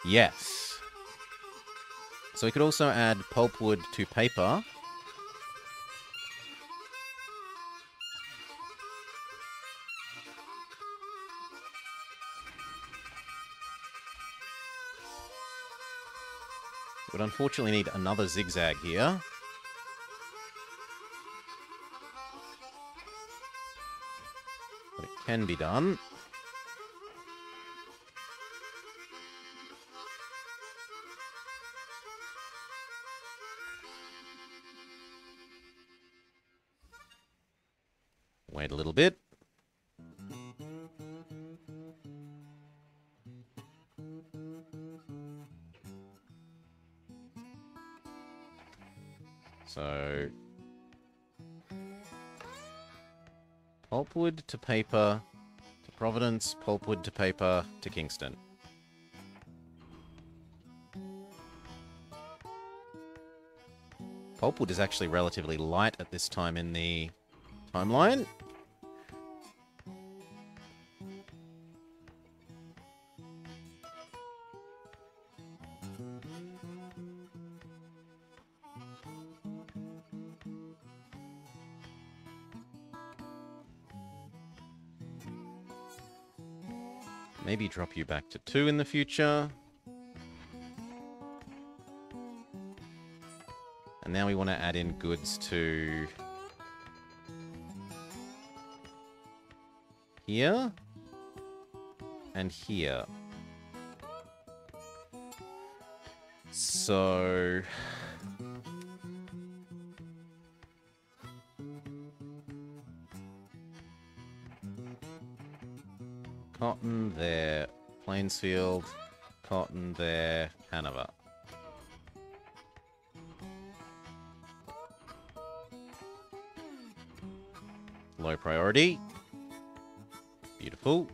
Yes. So we could also add pulpwood to paper. Would unfortunately need another zigzag here. But it can be done. Wait a little bit. So, pulpwood to paper to Providence, pulpwood to paper to Kingston. Pulpwood is actually relatively light at this time in the timeline. Maybe drop you back to 2 in the future. And now we want to add in goods to here and here. So cotton there, Plainsfield, cotton there, Hanover. Low priority. Beautiful.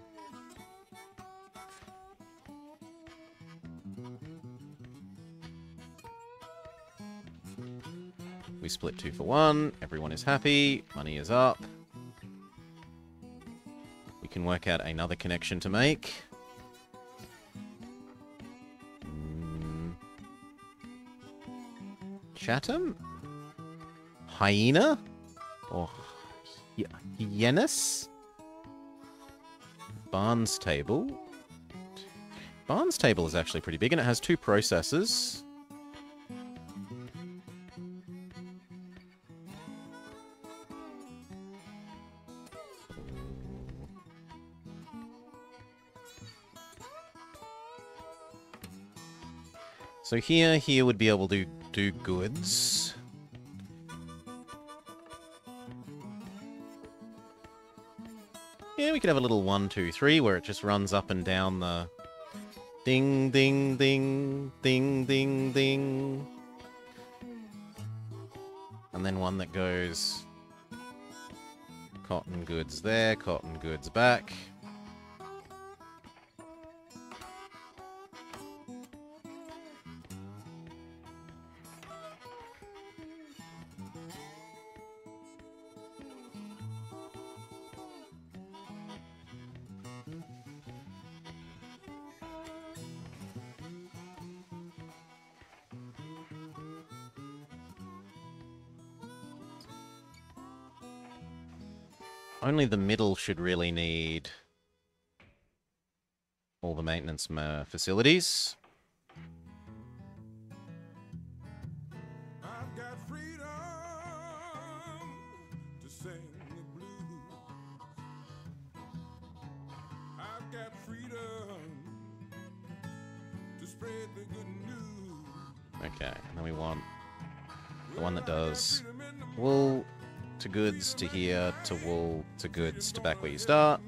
We split 2 for 1. Everyone is happy. Money is up. We can work out another connection to make. Chatham? Hyena? Or Hyenas? Barnstable? Barnstable is actually pretty big, and it has 2 processors. So here would be able to do goods. Yeah, we could have a little 1, 2, 3 where it just runs up and down the ding, ding, ding, ding, ding, ding. And then one that goes cotton goods there, cotton goods back. Only the middle should really need all the maintenance facilities. I've got freedom to sing the blues. I've got freedom to spread the good news. Okay, and then we want the one that does wool to goods to here to wool to goods to back where you start.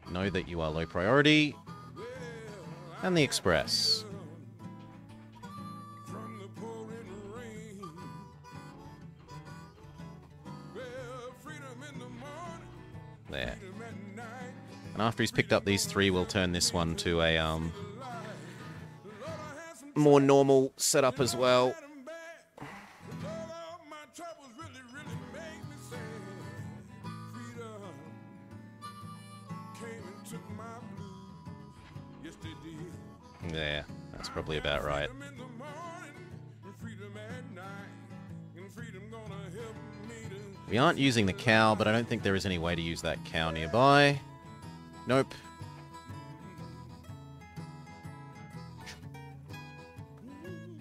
Know that you are low priority. And the express. And after he's picked up these 3, we'll turn this one to a more normal setup as well. Yeah, that's probably about right. We aren't using the cow, but I don't think there is any way to use that cow nearby. Nope.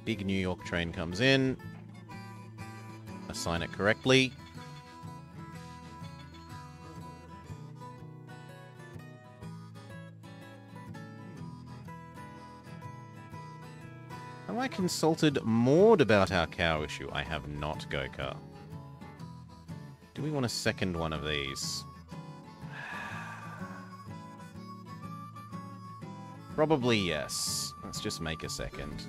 Big New York train comes in. Assign it correctly. Have I consulted Maud about our cow issue? I have not, Gokar. Do we want a second one of these? Probably yes. Let's just make a second.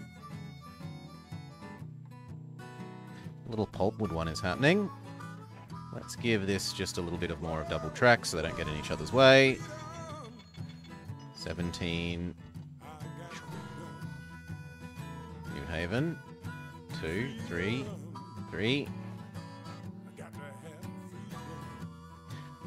Little pulpwood one is happening. Let's give this just a little bit of more of double track so they don't get in each other's way. 17. New Haven. 2, 3, 3.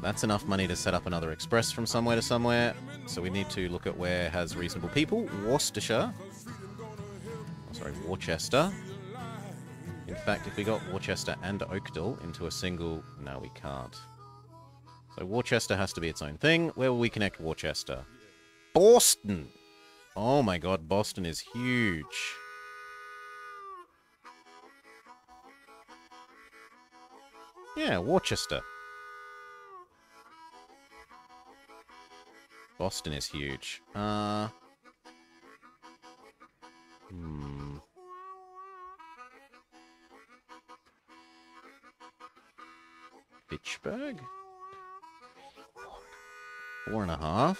That's enough money to set up another express from somewhere to somewhere. So we need to look at where has reasonable people. Worcestershire. Oh, sorry, Worcester. In fact, if we got Worcester and Oakdale into a single... No, we can't. So Worcester has to be its own thing. Where will we connect Worcester? Boston! Oh my god, Boston is huge. Yeah, Worcester. Boston is huge. Fitchburg? 4.5.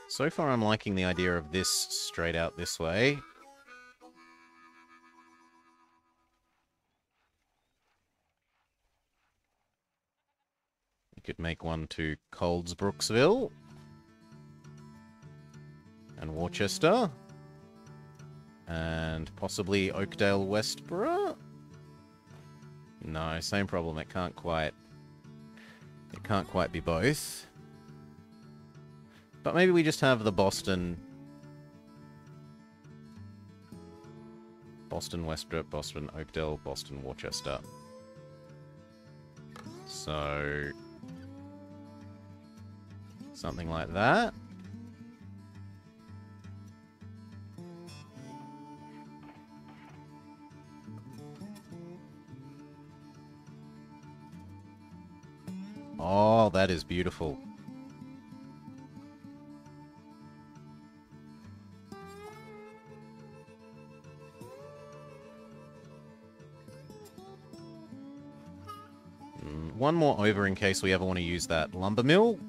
So far I'm liking the idea of this straight out this way. You could make one to Coldsbrooksville. And Worcester. And possibly Oakdale Westboro? No, same problem. It can't quite be both. But maybe we just have the Boston, Westbrook, Boston, Oakdale, Boston, Worcester. So, something like that. Oh, that is beautiful. One more over in case we ever want to use that lumber mill.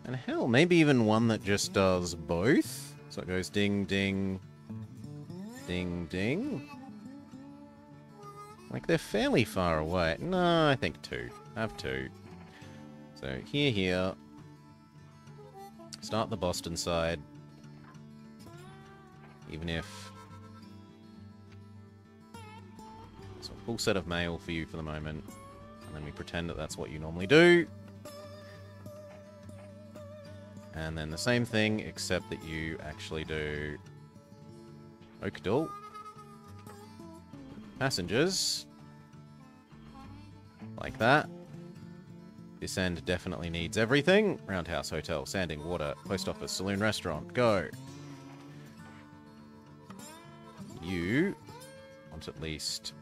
And hell, maybe even one that just does both. So it goes ding, ding, ding, ding. Like, they're fairly far away. No, I think 2. Have 2. So, here. Start the Boston side. Even if... So, a full set of mail for you for the moment. And then we pretend that that's what you normally do. And then the same thing, except that you actually do... Oakdale. Passengers. Like that. This end definitely needs everything. Roundhouse, hotel, sanding, water, post office, saloon, restaurant. Go. You want at least...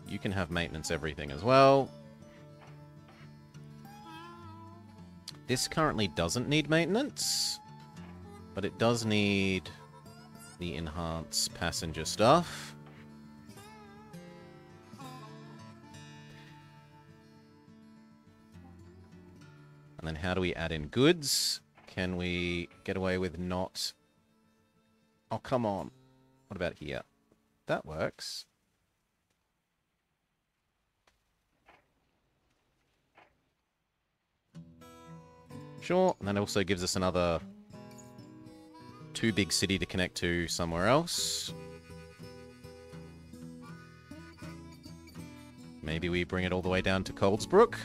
You can have maintenance everything as well. This currently doesn't need maintenance, but it does need the enhanced passenger stuff. And then how do we add in goods? Can we get away with not... Oh, come on. What about here? That works. Sure, and that also gives us another too big city to connect to somewhere else. Maybe we bring it all the way down to Coldsbrook.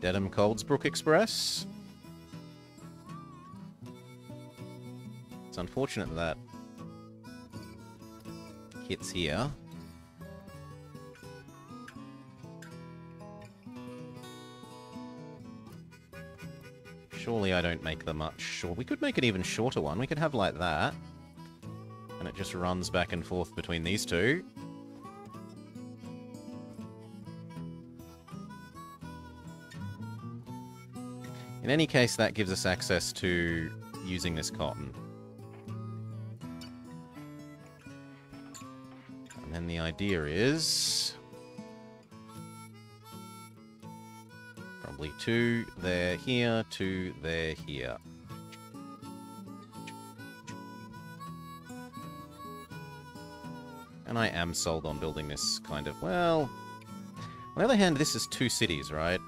Dedham Coldsbrook Express. It's unfortunate that hits here. Surely I don't make them much short. We could make an even shorter one. We could have like that. And it just runs back and forth between these two. In any case, that gives us access to using this cotton. And then the idea is... probably 2 there, here, 2 there, here. And I am sold on building this kind of... well... on the other hand, this is 2 cities, right?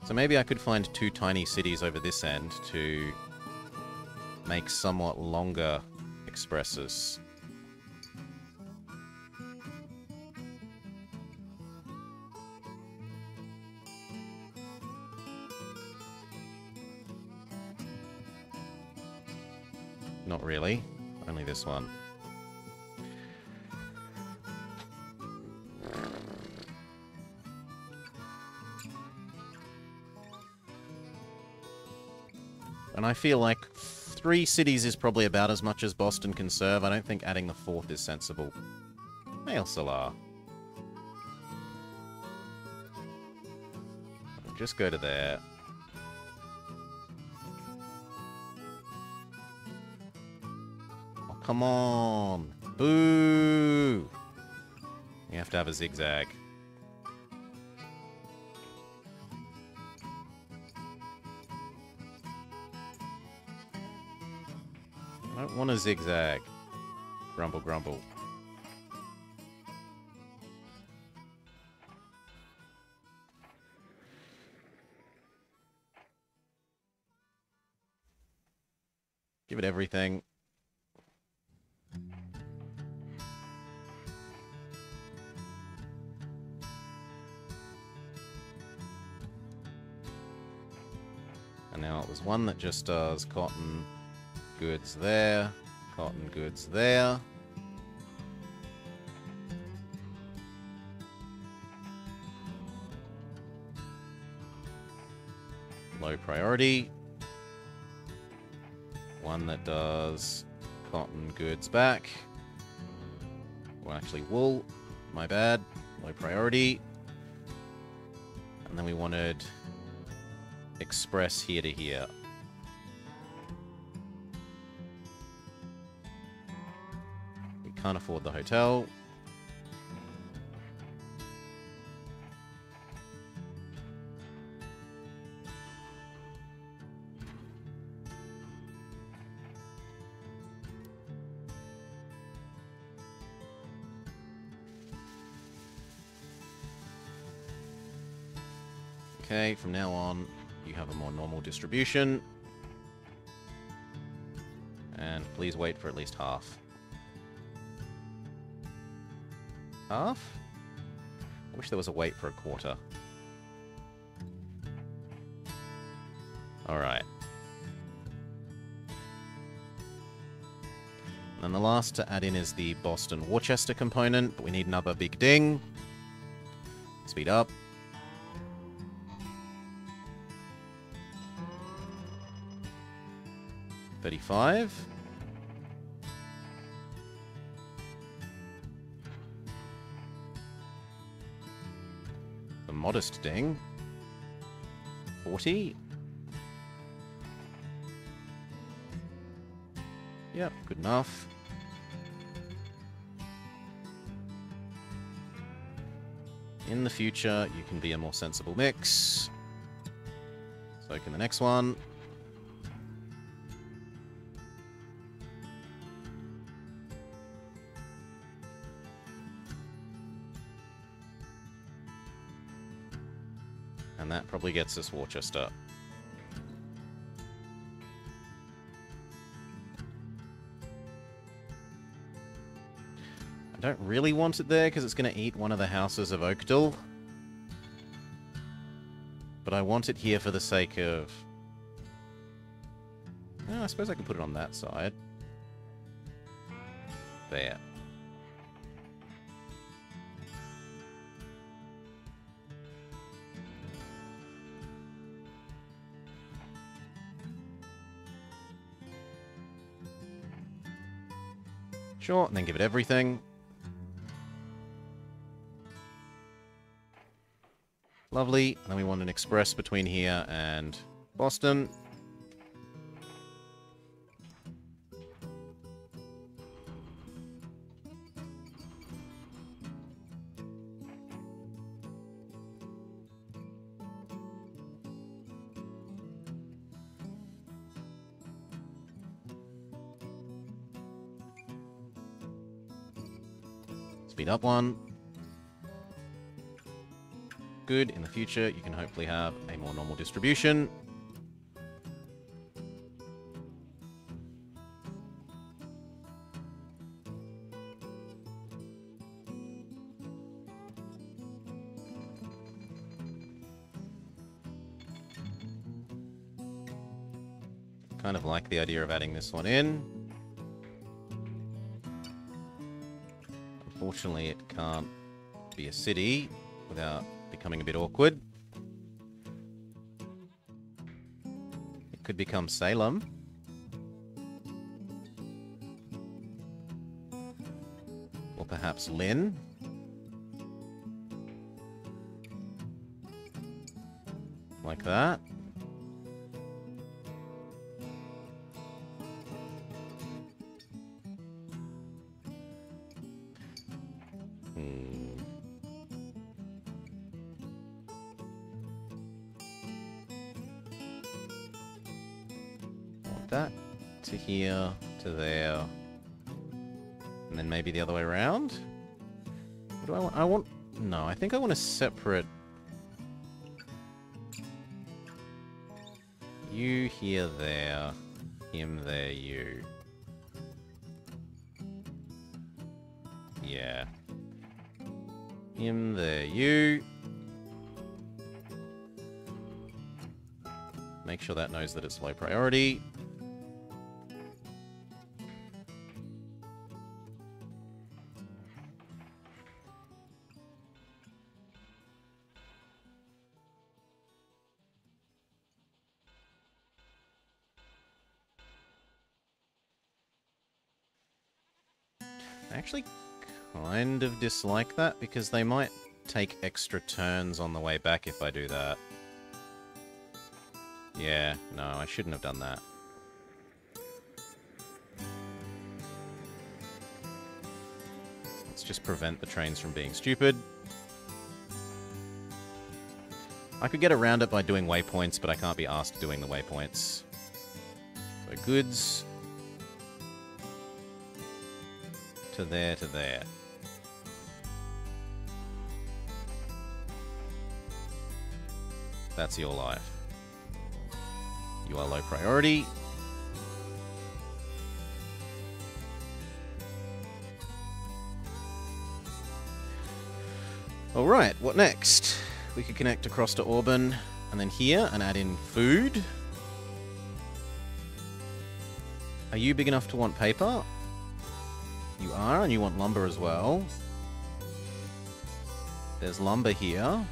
So maybe I could find 2 tiny cities over this end to make somewhat longer expresses. Not really. Only this one. And I feel like 3 cities is probably about as much as Boston can serve. I don't think adding the 4th is sensible. Mail Salar. We'll just go to there. Oh, come on. Boo! You have to have a zigzag. I don't want a zigzag. Grumble, grumble. Give it everything. And now it was one that just does cotton goods there, cotton goods there. Low priority. One that does cotton goods back. Well, actually wool. My bad. Low priority. And then we wanted express here to here. We can't afford the hotel. Okay, from now on, you have a more normal distribution. And please wait for at least half. Half? I wish there was a wait for a quarter. Alright. And the last to add in is the Boston-Worcester component, but we need another big ding. Speed up. $35. The modest ding. 40? Yep, good enough. In the future, you can be a more sensible mix. So can the next one. And that probably gets us Worcester. I don't really want it there because it's going to eat one of the houses of Oakdale. But I want it here for the sake of... Oh, I suppose I can put it on that side. There. Sure, and then give it everything. Lovely. And then we want an express between here and Boston. Speed up one. Good. In the future, you can hopefully have a more normal distribution. Kind of like the idea of adding this one in. Unfortunately, it can't be a city without becoming a bit awkward. It could become Salem. Or perhaps Lynn. Like that. That to here, to there, and then maybe the other way around. What do I want? No, I think I want a separate. You here, there, him there, you. Yeah. Him there, you. Make sure that knows that it's low priority. I actually kind of dislike that because they might take extra turns on the way back if I do that. Yeah, no, I shouldn't have done that. Let's just prevent the trains from being stupid. I could get around it by doing waypoints, but I can't be asked doing the waypoints. So goods... to there, to there. That's your life. You are low priority. Alright, what next? We could connect across to Auburn and then here and add in food. Are you big enough to want paper? You are, and you want lumber as well. There's lumber here.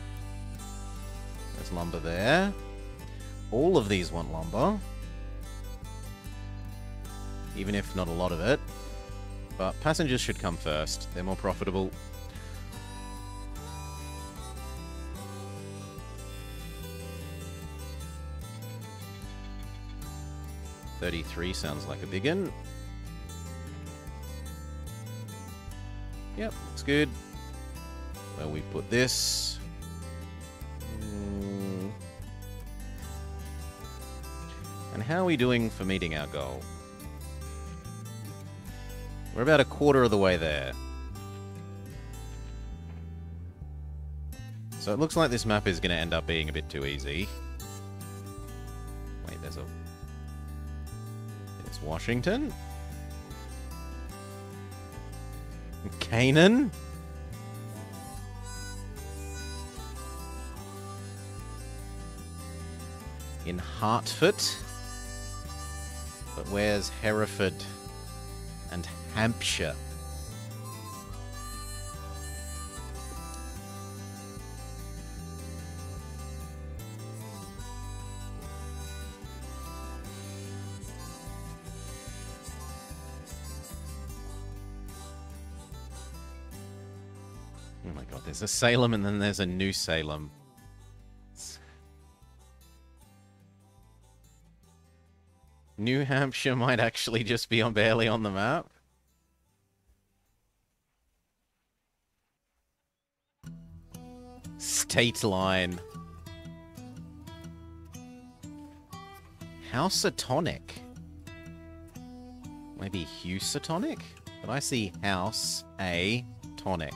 There's lumber there. All of these want lumber. Even if not a lot of it. But passengers should come first. They're more profitable. 33 sounds like a big one. Yep, looks good. Where we put this. And how are we doing for meeting our goal? We're about a quarter of the way there. So it looks like this map is going to end up being a bit too easy. Wait, there's Washington? Canaan? In Hartford? But where's Hereford and Hampshire? Oh my god, there's a Salem and then there's a New Salem. New Hampshire might actually just be barely on the map. State line. Housatonic. Maybe Housatonic? But I see House A Tonic.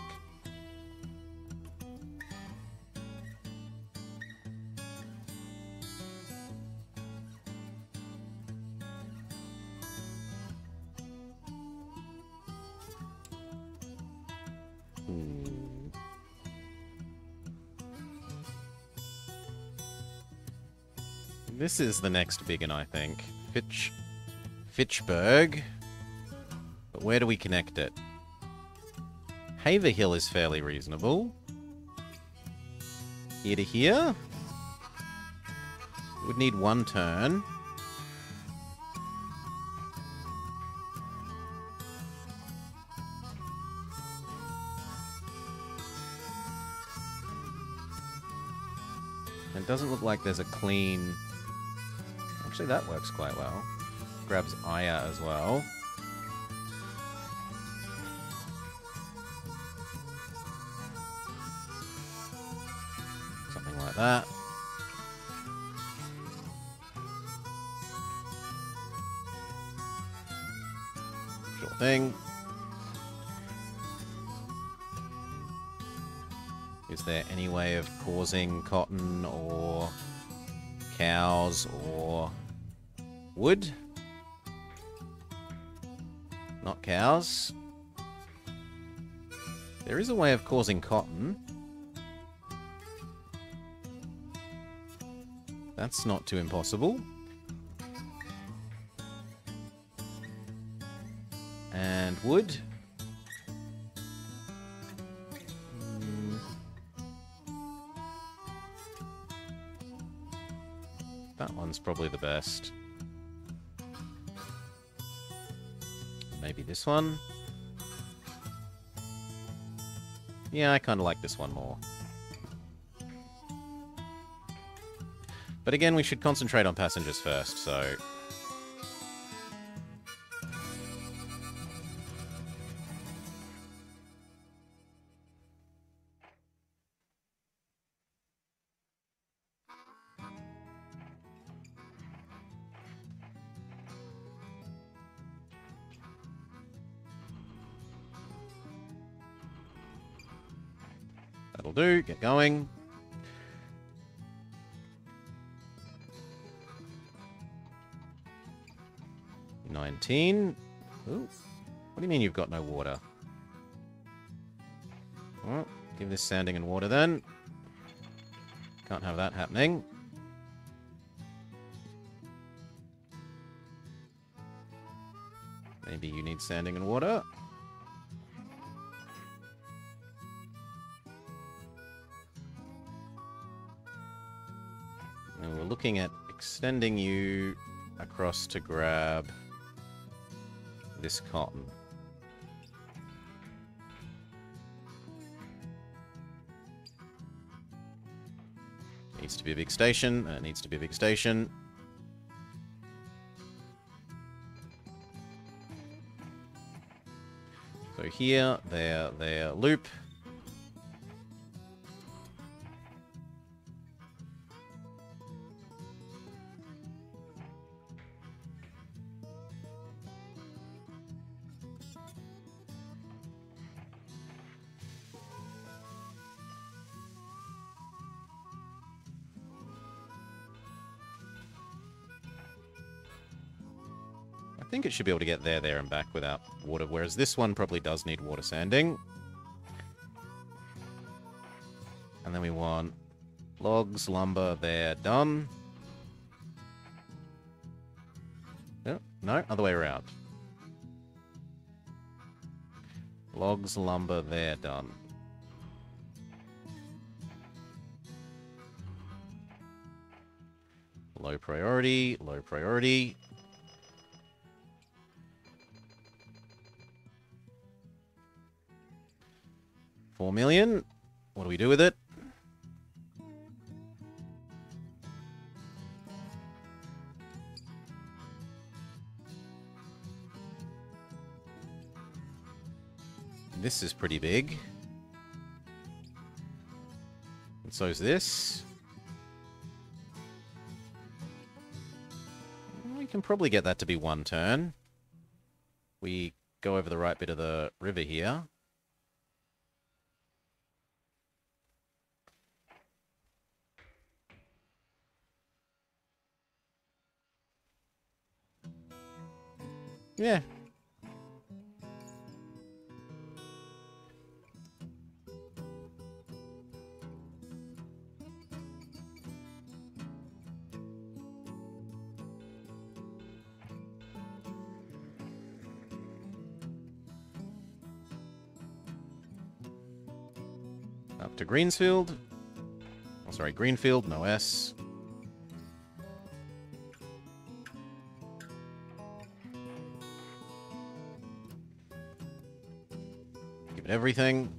This is the next big one, I think. Fitchburg. But where do we connect it? Haverhill is fairly reasonable. Here to here. Would need one turn. It doesn't look like there's a clean... Actually, that works quite well. Grabs Aya as well. Something like that. Sure thing. Is there any way of causing cotton or cows or wood? Not cows. There is a way of causing cotton. That's not too impossible. And wood. That one's probably the best. Maybe this one. Yeah, I kind of like this one more. But again, we should concentrate on passengers first, so... That'll do. Get going. $19. Ooh. What do you mean you've got no water? Well, give this sanding and water then. Can't have that happening. Maybe you need sanding and water. And we're looking at extending you across to grab this cotton. Needs to be a big station, and it needs to be a big station. So here, there, loop. I think it should be able to get there, and back without water, whereas this one probably does need water sanding. And then we want logs, lumber, there, done. Oh, no, other way around. Logs, lumber, there, done. Low priority, low priority. $4 million. What do we do with it? This is pretty big. And so is this. We can probably get that to be one turn. We go over the right bit of the river here. Yeah. Up to Greensfield. Oh, sorry, Greenfield, no S. Give it everything.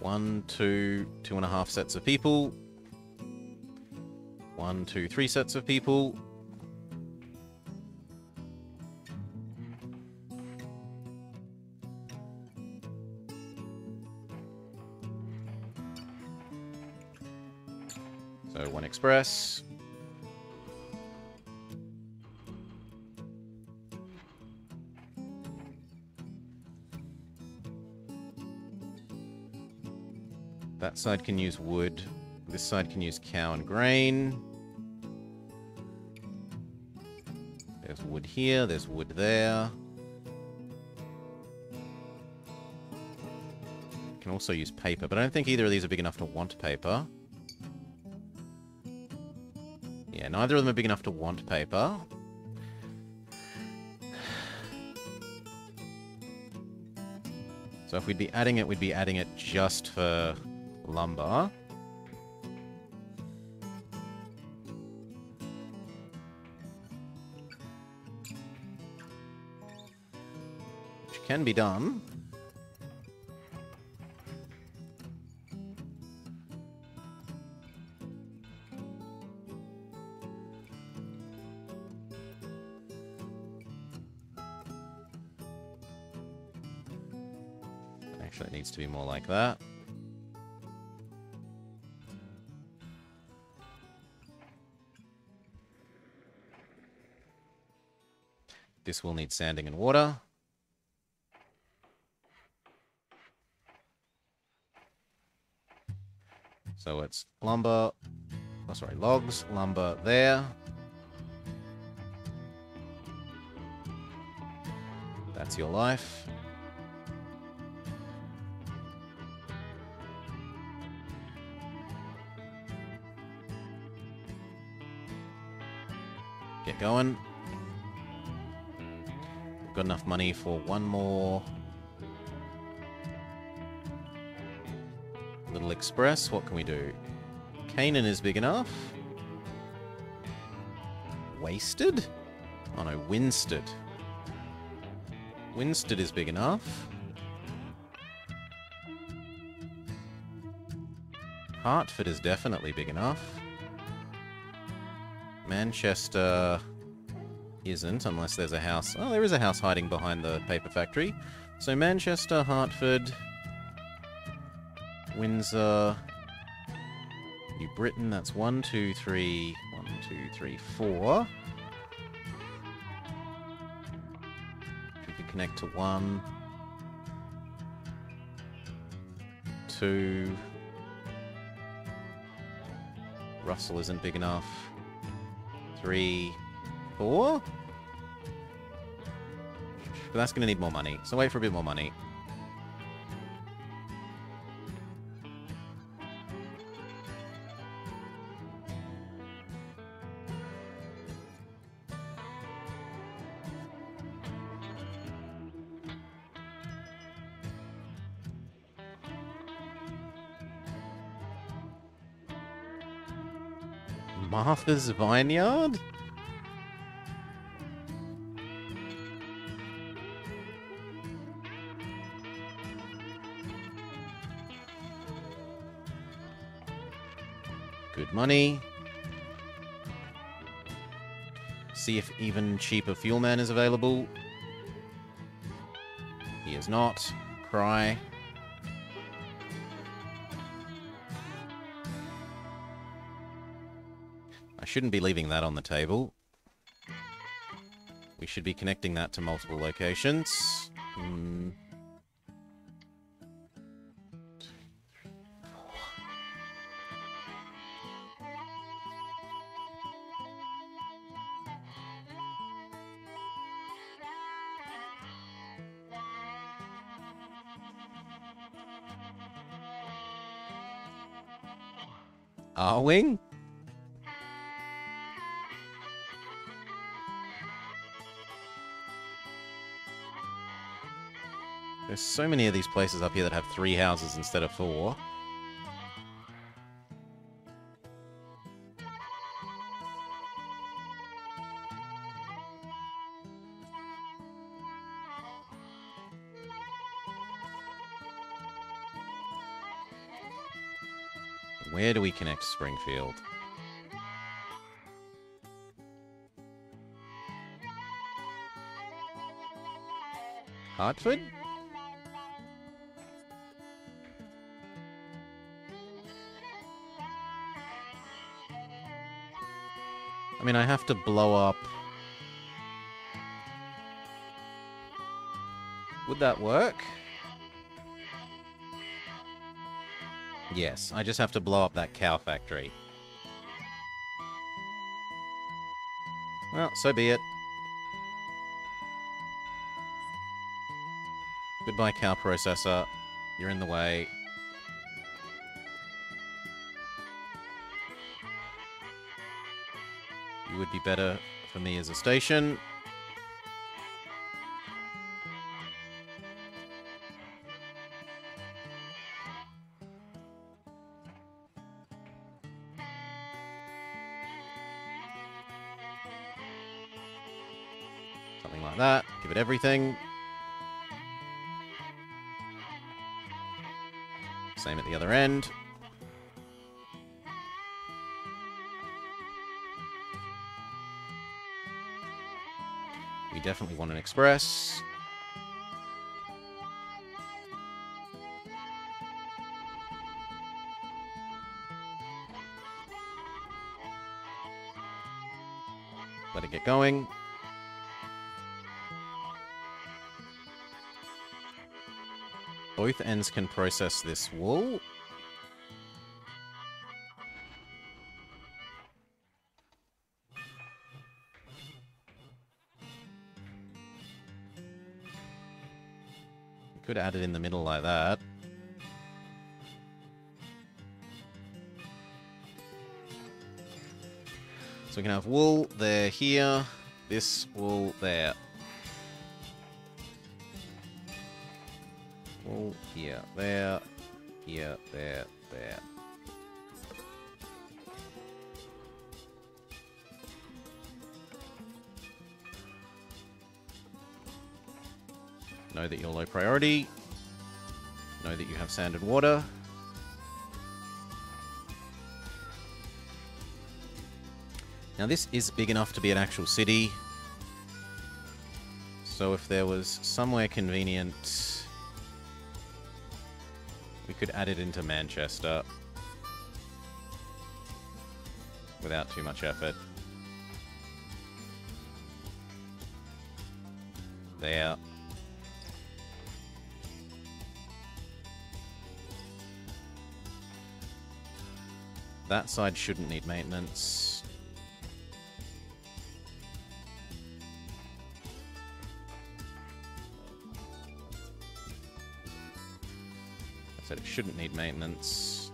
1, 2, 2.5 sets of people. 1, 2, 3 sets of people. So 1 express. That side can use wood. This side can use cow and grain. There's wood here, there's wood there. Can also use paper, but I don't think either of these are big enough to want paper. Yeah, neither of them are big enough to want paper. So if we'd be adding it, we'd be adding it just for lumber. Which can be done. Actually, it needs to be more like that. This will need sanding and water. So it's lumber, oh sorry, logs, lumber there. That's your life. Get going. We've got enough money for one more little express. What can we do? Canaan is big enough. Wasted? Oh no, Winstead. Winstead is big enough. Hartford is definitely big enough. Manchester isn't, unless there's a house. Oh, there is a house hiding behind the paper factory. So Manchester, Hertford, Windsor, New Britain, that's 1, 2, 3, 1, 2, 3, 4. We can connect to 1, 2. Russell isn't big enough. 3, 4. But that's going to need more money, so wait for a bit more money. Martha's Vineyard? Good money. See if even cheaper fuel man is available. He is not. Cry. I shouldn't be leaving that on the table. We should be connecting that to multiple locations. R-Wing? There's so many of these places up here that have 3 houses instead of 4. Where do we connect Springfield? Hartford? I mean, I have to blow up... Would that work? Yes, I just have to blow up that cow factory. Well, so be it. Goodbye, cow processor. You're in the way. You would be better for me as a station. Something like that. Give it everything. Same at the other end. We definitely want an express. Let it get going. Both ends can process this wool. Could add it in the middle like that. So we can have wool there, here, this wool there. Wool here, there, there. Know that you're low priority. Know that you have sand and water. Now this is big enough to be an actual city. So if there was somewhere convenient, we could add it into Manchester without too much effort. There. That side shouldn't need maintenance. I said it shouldn't need maintenance.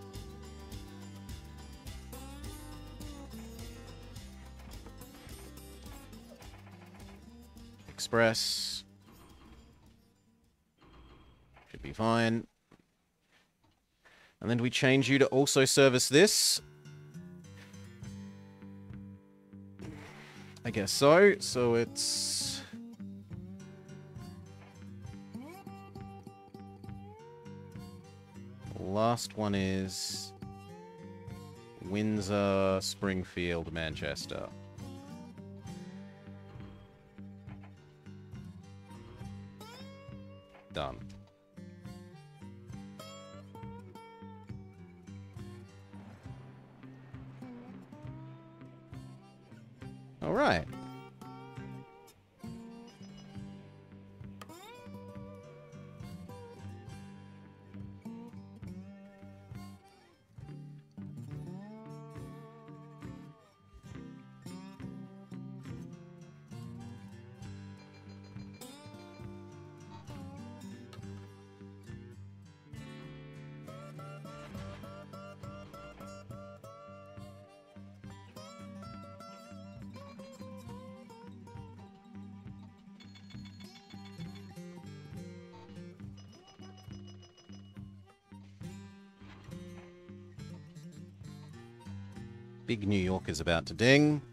Express. Should be fine. And then do we change you to also service this? I guess so. So it's... last one is... Windsor, Springfield, Manchester. Done. All right. Big New York is about to ding.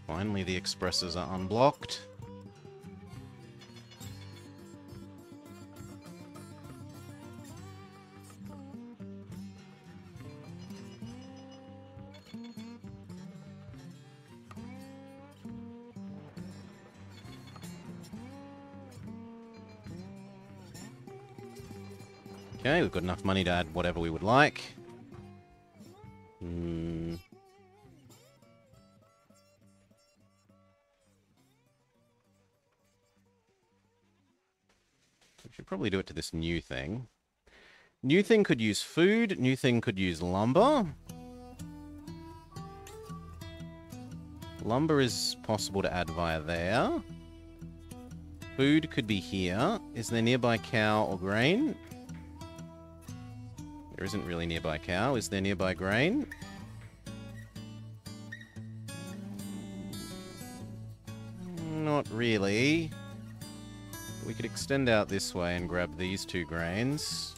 Finally, the expresses are unblocked. Okay, we've got enough money to add whatever we would like. We should probably do it to this new thing. New thing could use food. New thing could use lumber. Lumber is possible to add via there. Food could be here. Is there nearby cow or grain? There isn't really nearby cow. Is there nearby grain? Not really. We could extend out this way and grab these two grains.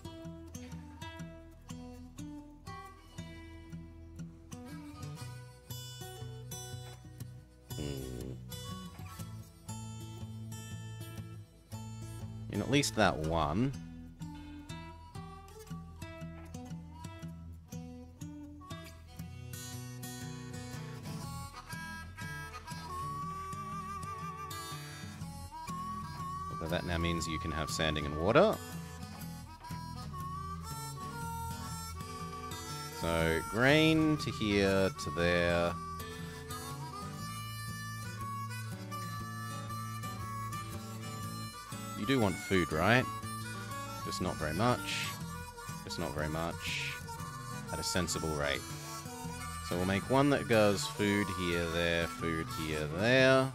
In at least that one. That now means you can have sanding and water. So, grain to here, to there. You do want food, right? Just not very much. Just not very much. At a sensible rate. So we'll make one that goes food here, there, food here, there.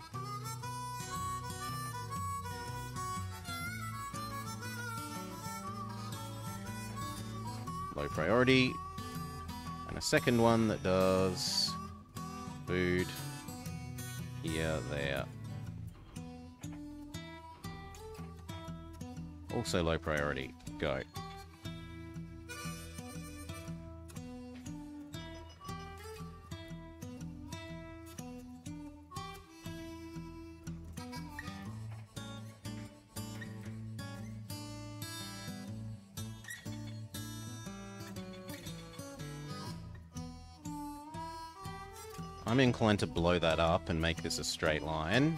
low priority. And a second one that does food here, there. Also low priority. Go. I'm inclined to blow that up and make this a straight line.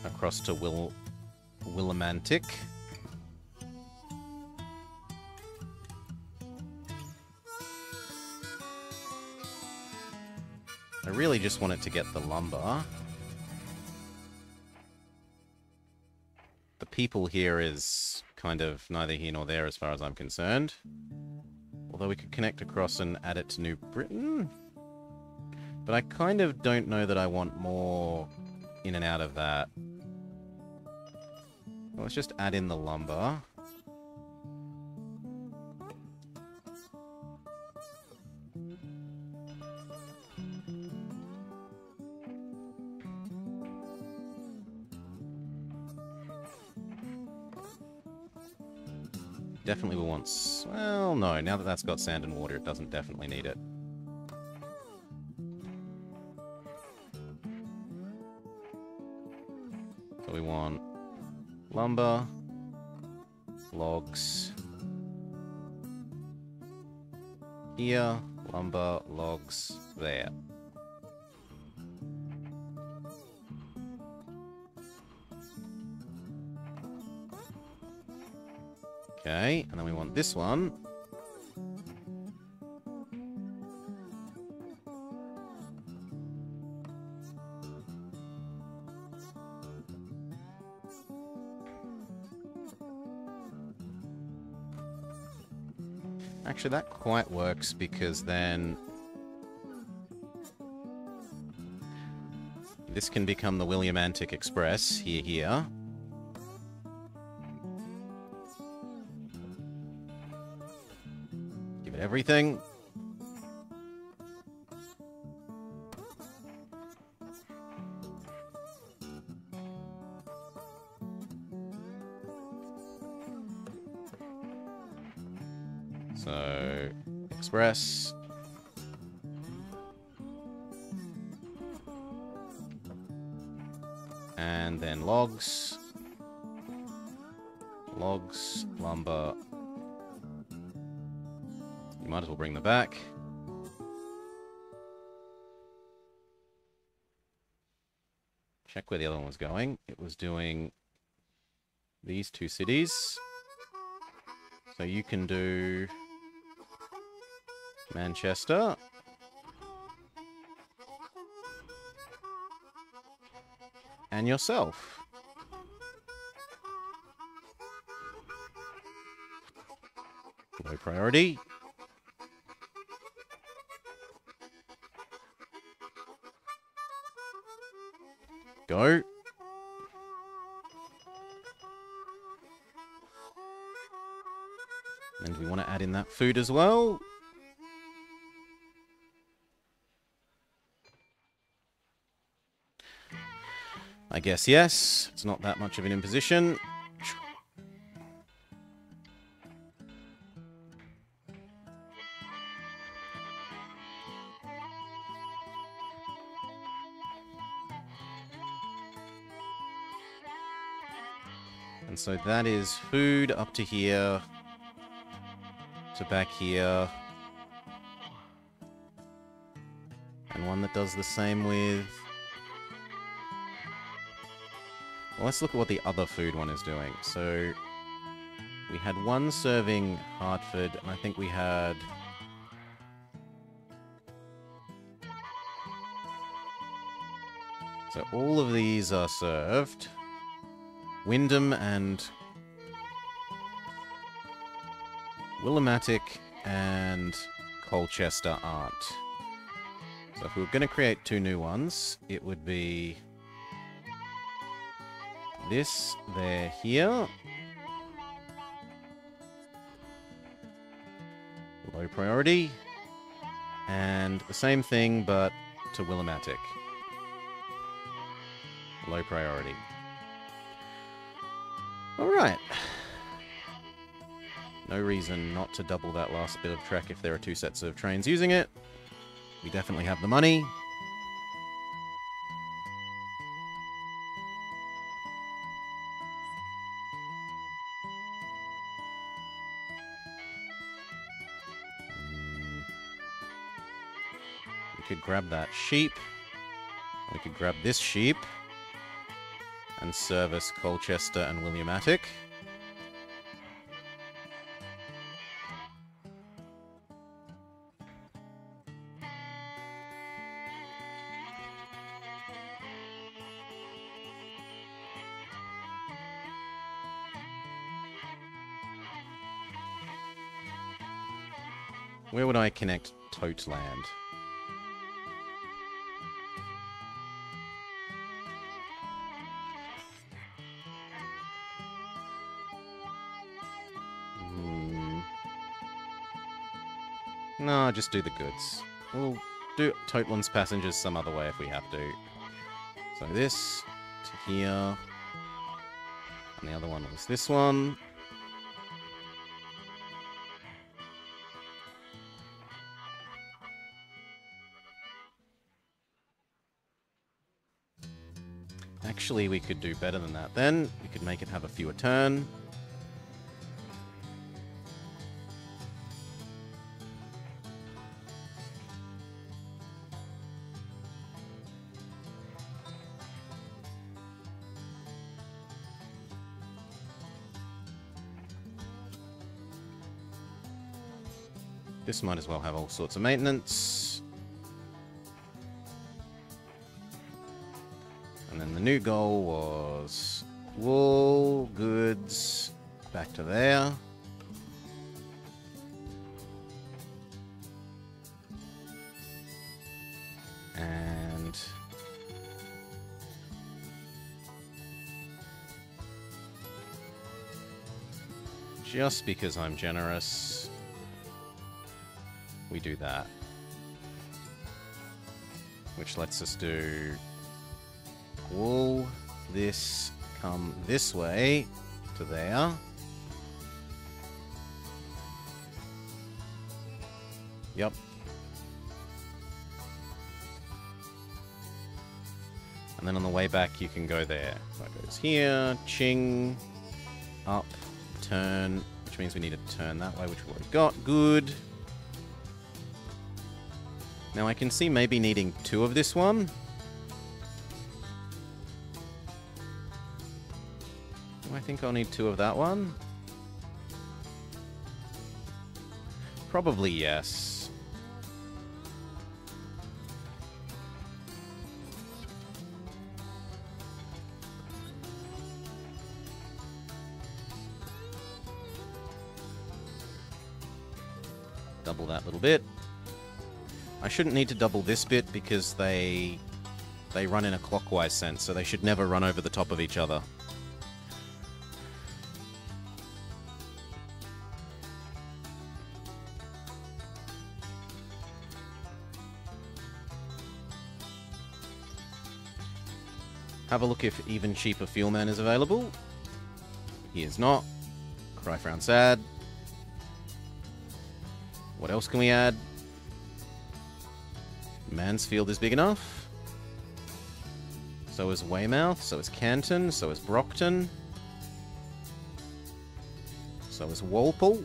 Across to Willimantic. I really just want it to get the lumber. The people here is kind of neither here nor there as far as I'm concerned. Although we could connect across and add it to New Britain. But I kind of don't know that I want more in and out of that. Well, let's just add in the lumber. Definitely will want... Well, no. Now that that's got sand and water, it doesn't definitely need it. So we want lumber, logs, here, lumber, logs, there. Okay, and then we want this one. Actually, that quite works because then this can become the Willimantic Express here. Give it everything. So, Express. And then logs. Logs, lumber. You might as well bring them back. Check where the other one was going. It was doing these two cities. So you can do Manchester. And yourself. Low priority. Go. And we want to add in that food as well. I guess yes. It's not that much of an imposition. And so that is food up to here. To back here. And one that does the same with... Well, let's look at what the other food one is doing. So, we had one serving Hartford, and I think we had... So all of these are served. Wyndham and... Willimantic and Colchester aren't. So if we were going to create two new ones, it would be... this there here. Low priority. And the same thing, but to Willimatic. Low priority. Alright. No reason not to double that last bit of track if there are 2 sets of trains using it. We definitely have the money. We could grab that sheep. We could grab this sheep. And service Colchester and Williamatic. Where would I connect Toteland? No, just do the goods. We'll do Toteland's passengers some other way if we have to. So this to here. And the other one was this one. Actually, we could do better than that then. We could make it have a fewer turn. This might as well have all sorts of maintenance. And then the new goal was wool, goods, back to there. And just because I'm generous, we do that. Which lets us do wool, this, come this way to there. Yep. And then on the way back you can go there. So it goes here, ching, up, turn, which means we need to turn that way, which we've already got. Good. Now I can see maybe needing 2 of this one. I think I'll need 2 of that one. Probably yes. Double that little bit. I shouldn't need to double this bit because they run in a clockwise sense, so they should never run over the top of each other. Have a look if even cheaper Fuelman is available. He is not. Cry, frown, sad. What else can we add? Mansfield is big enough. So is Weymouth, so is Canton, so is Brockton. So is Walpole.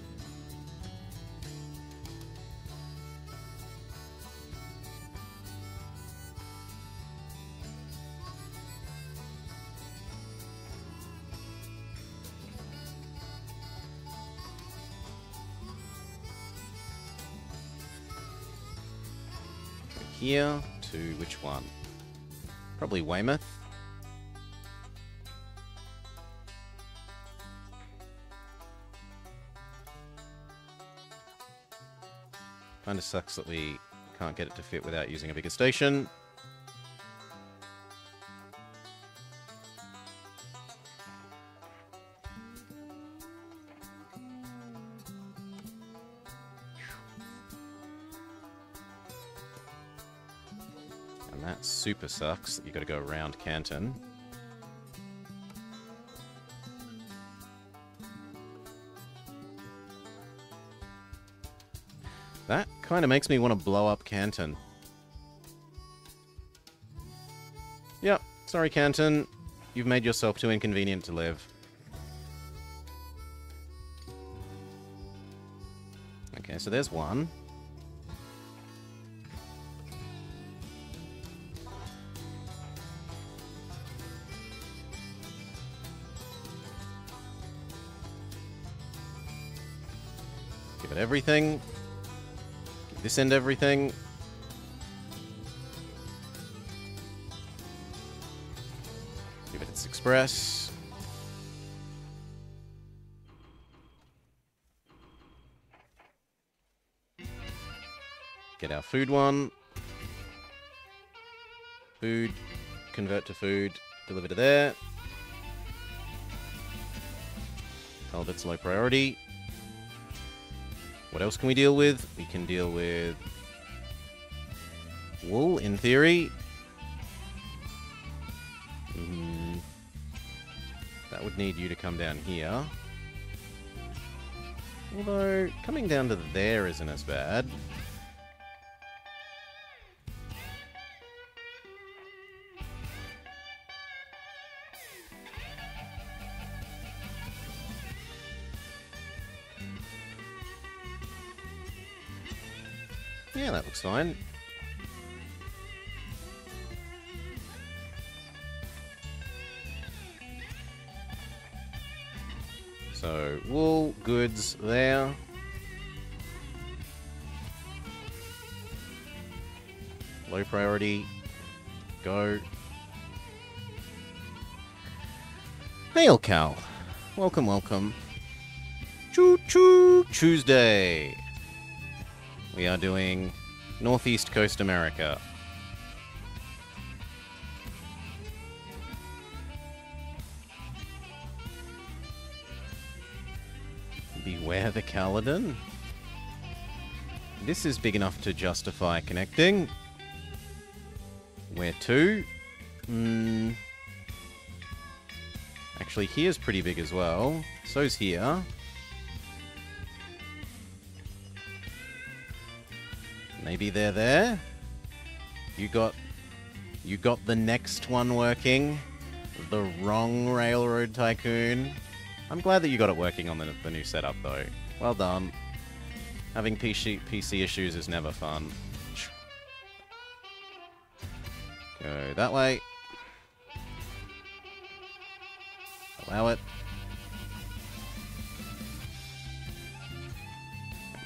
Here to which one? Probably Weymouth. Kinda sucks that we can't get it to fit without using a bigger station. That super sucks that you gotta go around Canton. That kind of makes me want to blow up Canton. Yep, sorry Canton. You've made yourself too inconvenient to live. Okay, so there's one. Give it everything. Give this end everything. Give it its express. Get our food one. Food. Convert to food. Deliver to there. Talbot's low priority. What else can we deal with? We can deal with wool, in theory. That would need you to come down here. Although, coming down to there isn't as bad. Yeah, that looks fine. So, wool, goods there. Low priority. Go. Hail, Cal. Welcome, welcome. Choo Choo Tuesday. We are doing Northeast Coast America. Beware the Caledon. This is big enough to justify connecting. Where to? Actually, here's pretty big as well. So's here. Maybe they're there. You got the next one working. The wrong Railroad Tycoon. I'm glad that you got it working on the new setup, though. Well done. Having PC issues is never fun. Go that way. Allow it.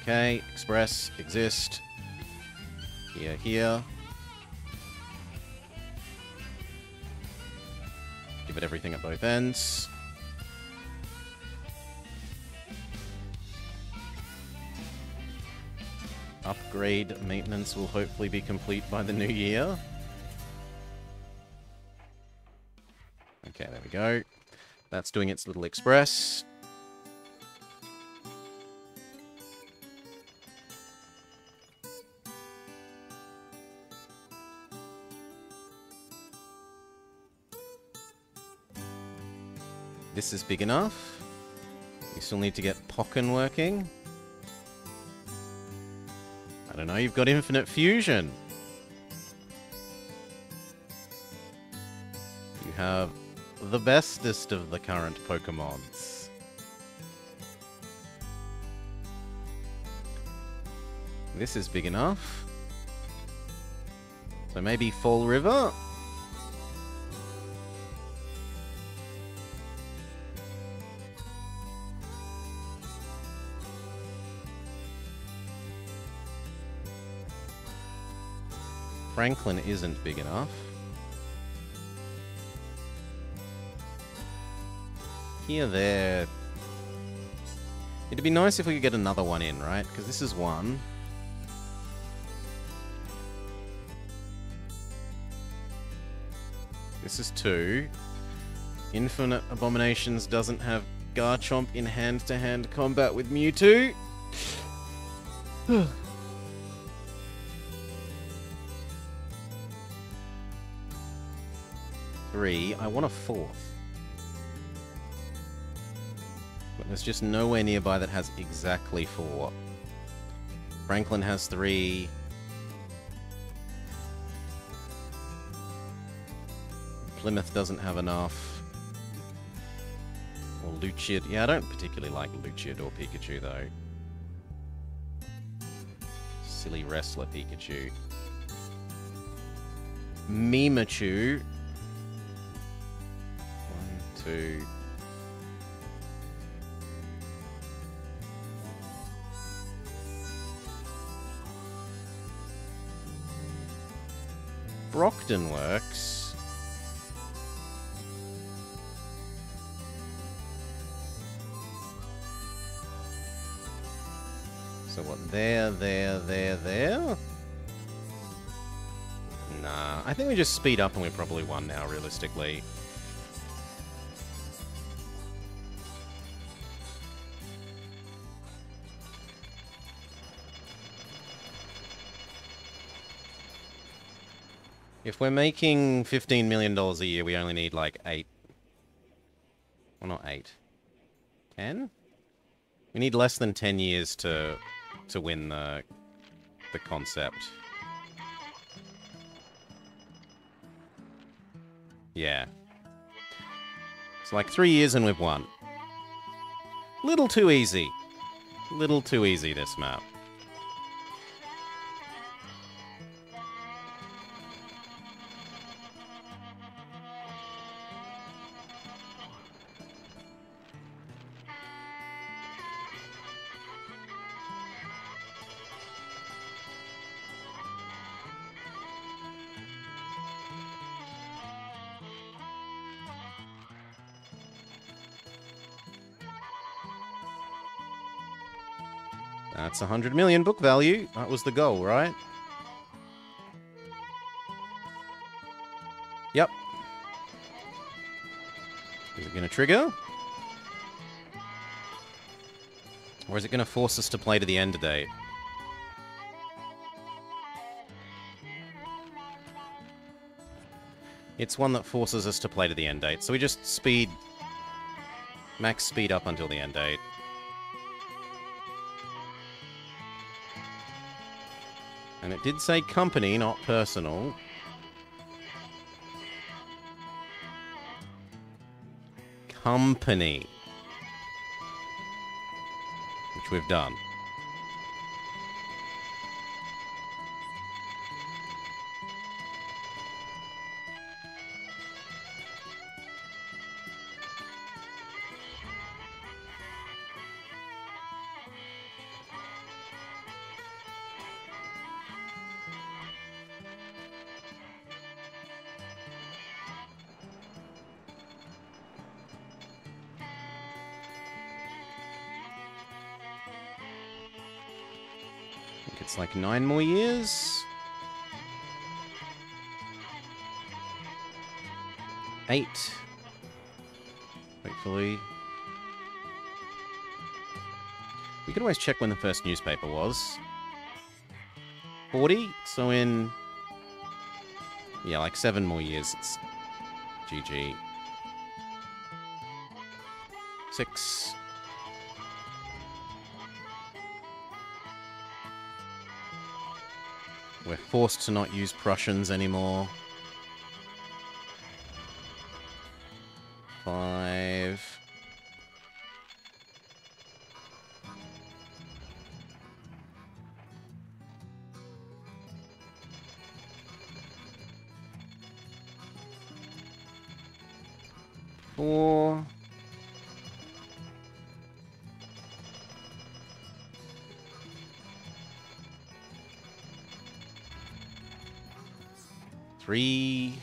Okay, express, exist. Here, here. Give it everything at both ends. Upgrade maintenance will hopefully be complete by the new year. Okay, there we go. That's doing its little express. This is big enough. We still need to get Pokken working. I don't know, you've got infinite fusion. You have the bestest of the current Pokemons. This is big enough. So maybe Fall River? Franklin isn't big enough. Here, there. It'd be nice if we could get another one in, right? Because this is one. This is two. Infinite Abominations doesn't have Garchomp in hand-to-hand combat with Mewtwo. 3. I want a 4th. But there's just nowhere nearby that has exactly 4. Franklin has 3. Plymouth doesn't have enough. Or Luciad. Yeah, I don't particularly like Luciad or Pikachu, though. Silly wrestler Pikachu. Mimichu. 1, 2... Brockton works. So what, there. Nah, I think we just speed up and we probably won now, realistically. If we're making $15 million a year, we only need like 8. Well, not 8. 10? We need less than 10 years to win the concept. Yeah. It's like 3 years and we've won. Little too easy. Little too easy, this map. That's 100 million book value. That was the goal, right? Yep. Is it going to trigger? Or is it going to force us to play to the end date? It's one that forces us to play to the end date. So we just speed... max speed up until the end date. And it did say company, not personal. Company. Which we've done. It's like 9 more years. 8. Hopefully. We could always check when the first newspaper was. 40? So in... yeah, like 7 more years, it's GG. 6. We're forced to not use Prussians anymore. 5. Four. 3.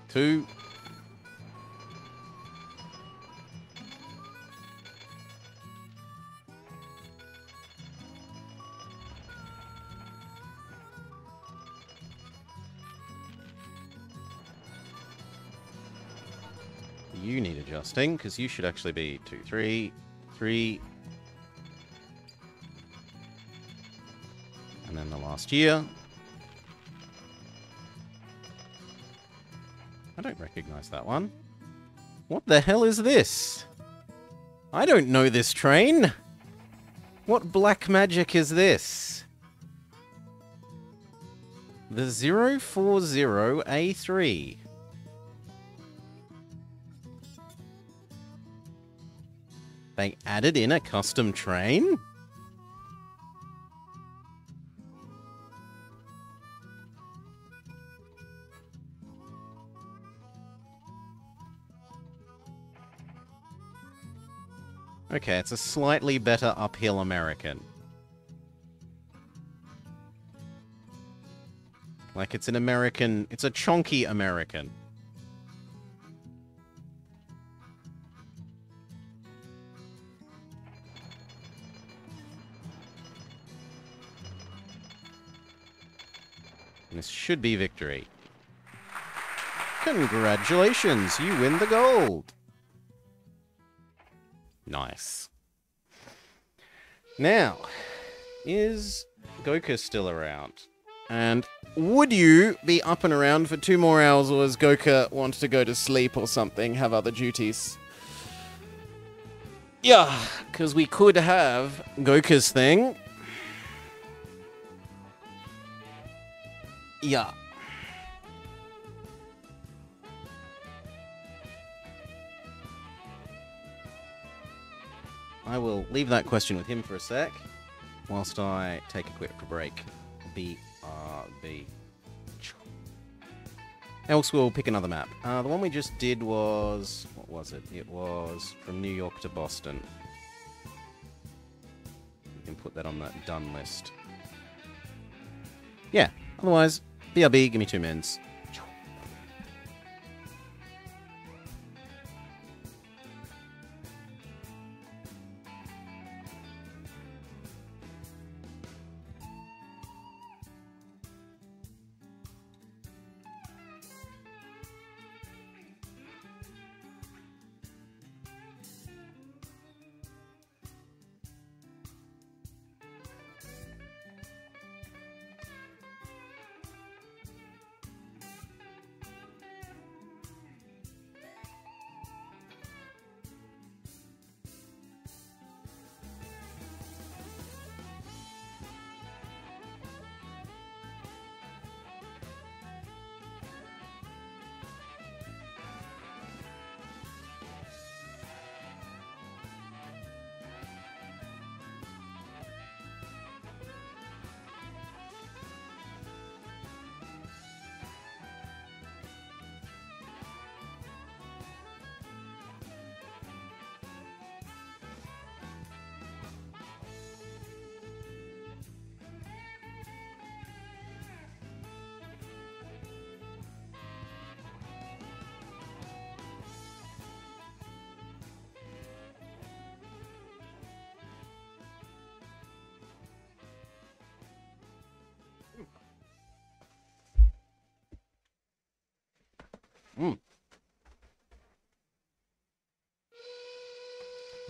2. 1. You need adjusting, because you should actually be 2, 3, 3. And then the last year. I don't recognize that one. What the hell is this? I don't know this train. What black magic is this? The 040A3. They added in a custom train? Okay, it's a slightly better uphill American. Like, it's an American... It's a chonky American. And this should be victory. Congratulations, you win the gold! Nice. Now, is Goka still around? And would you be up and around for 2 more hours, or does Goka want to go to sleep or something, have other duties? Yeah, because we could have Goka's thing. Yeah. I will leave that question with him for a sec, whilst I take a quick break. BRB. Else we'll pick another map. The one we just did was... What was it? It was from New York to Boston. You can put that on that done list. Yeah, otherwise, BRB, give me 2 mins.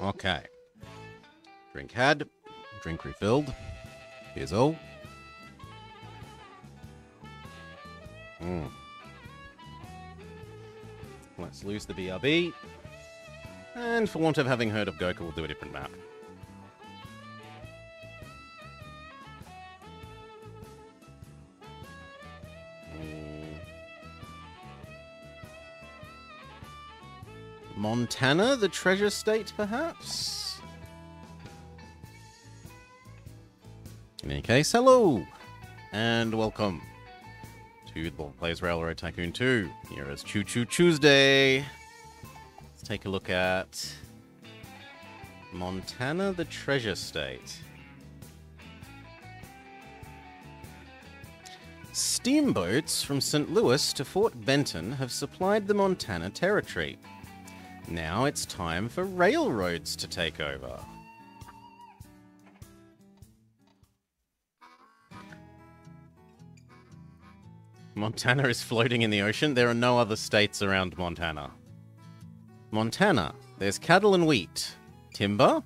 Okay. Drink had. Drink refilled. Here's all. Let's lose the BRB. And for want of having heard of Goka, we'll do a different map. Montana, the treasure state, perhaps? In any case, hello! And welcome to the Ball Plays Railroad Tycoon 2. Here is Choo Choo Tuesday. Let's take a look at Montana, the treasure state. Steamboats from St. Louis to Fort Benton have supplied the Montana Territory. Now it's time for railroads to take over. Montana is floating in the ocean. There are no other states around Montana. Montana. There's cattle and wheat. Timber,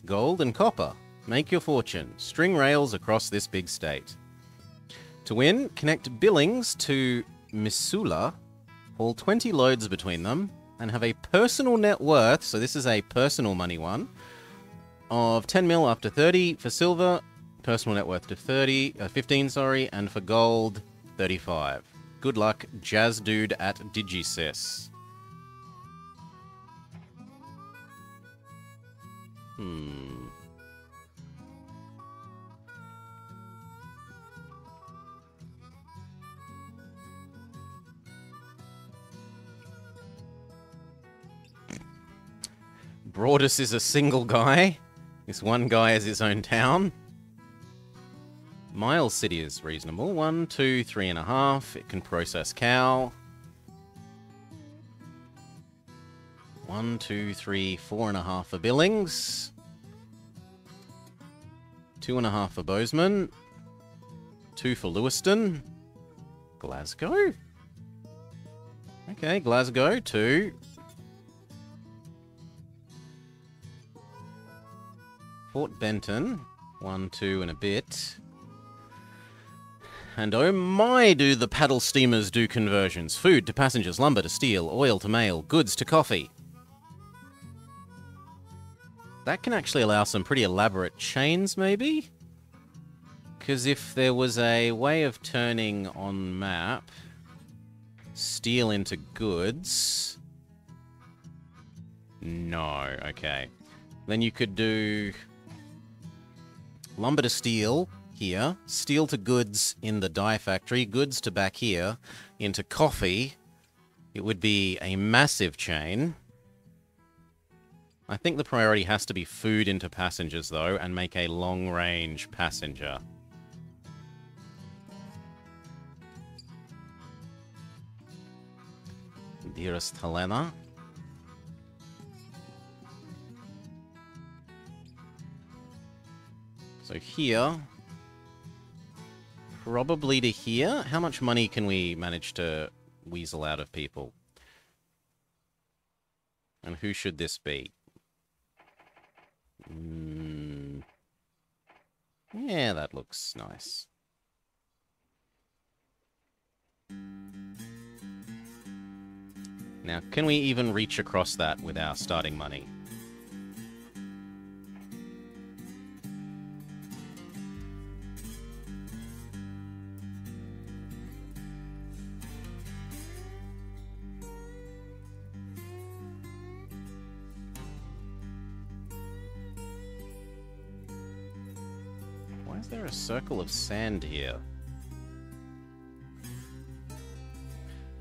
gold and copper. Make your fortune. String rails across this big state. To win, connect Billings to Missoula, haul 20 loads between them, and have a personal net worth, so this is a personal money one, of 10 mil up to 30 for silver, personal net worth to 15, sorry, and for gold, 35. Good luck, Jazz Dude at Digisys. Broadus is a single guy. This one guy has his own town. Miles City is reasonable. 1, 2, 3.5. It can process cow. 1, 2, 3, 4.5 for Billings. 2.5 for Bozeman. 2 for Lewiston. Glasgow? Okay, Glasgow, 2. Fort Benton, 1, 2 and a bit. And oh my, do the paddle steamers do conversions. Food to passengers, lumber to steel, oil to mail, goods to coffee. That can actually allow some pretty elaborate chains, maybe? Because if there was a way of turning on map steel into goods... No, okay. Then you could do lumber to steel here, steel to goods in the dye factory, goods to back here, into coffee. It would be a massive chain. I think the priority has to be food into passengers, though, and make a long-range passenger. Dearest Helena. So here, probably to here. How much money can we manage to weasel out of people? And who should this be? Yeah, that looks nice. Now, can we even reach across that with our starting money? Why is there a circle of sand here?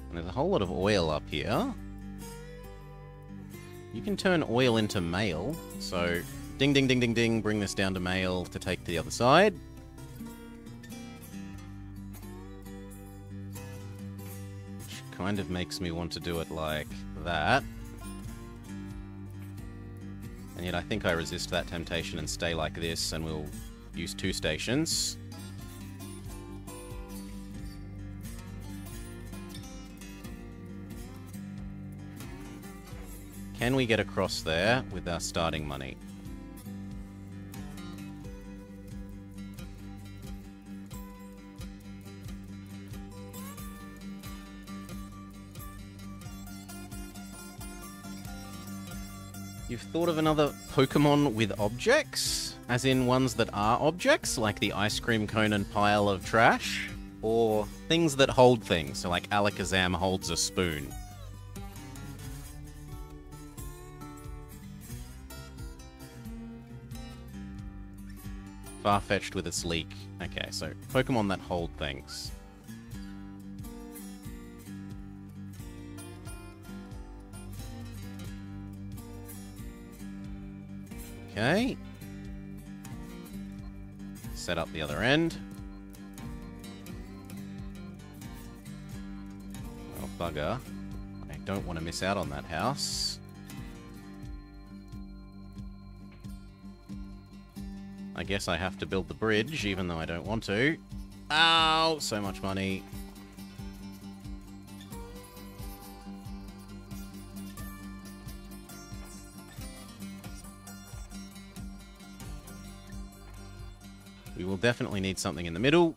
And there's a whole lot of oil up here. You can turn oil into mail, so ding, ding, ding, ding, ding, bring this down to mail to take to the other side. Which kind of makes me want to do it like that. And yet I think I resist that temptation and stay like this, and we'll use 2 stations. Can we get across there with our starting money? You've thought of another Pokemon with objects? As in ones that are objects, like the ice cream cone and pile of trash? Or things that hold things, so like Alakazam holds a spoon? Far-fetched with its leak. Okay, so Pokemon that hold things. Okay. Set up the other end. Oh, bugger. I don't want to miss out on that house. I guess I have to build the bridge, even though I don't want to. Ow! So much money. We will definitely need something in the middle.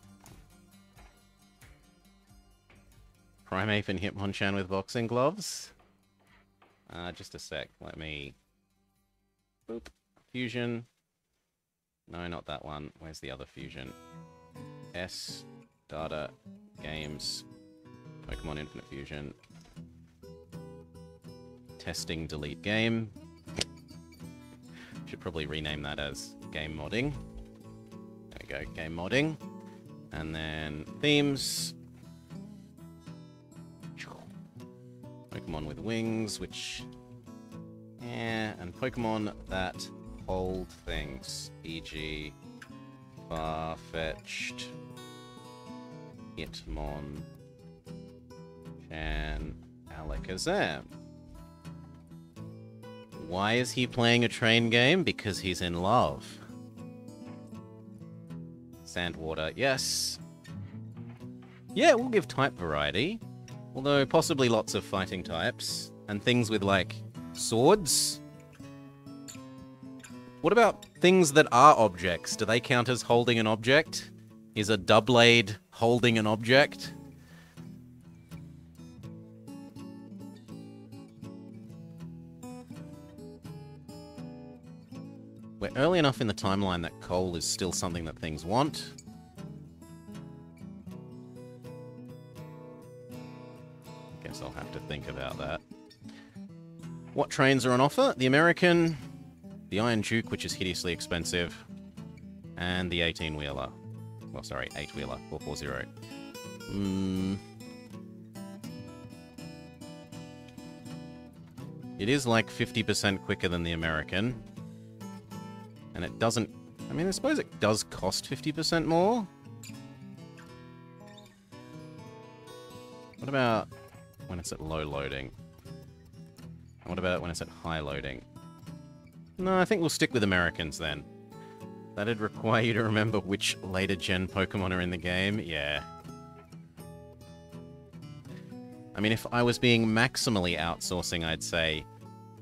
Primeape and Hitmonchan with boxing gloves. Just a sec. Let me... Boop. Fusion. No, not that one. Where's the other fusion? S. Data. Games. Pokemon Infinite Fusion. Testing delete game. Should probably rename that as game modding. There we go, game modding. And then themes. Pokemon with wings, which... yeah, and Pokemon that hold things. E.g. Far-fetched. Hitmon. Chan. Alakazam. Why is he playing a train game? Because he's in love. Sandwater, yes. Yeah, we'll give type variety. Although possibly lots of fighting types. And things with, like, swords. What about things that are objects? Do they count as holding an object? Is a Doublade holding an object? We're early enough in the timeline that coal is still something that things want. Guess I'll have to think about that. What trains are on offer? The American, the Iron Duke, which is hideously expensive, and the 18-wheeler. Well, sorry, 8-wheeler, 440. It is like 50% quicker than the American. And it doesn't... I mean, I suppose it does cost 50% more. What about when it's at low loading? And what about when it's at high loading? No, I think we'll stick with Americans then. That'd require you to remember which later gen Pokemon are in the game. Yeah. I mean, if I was being maximally outsourcing, I'd say,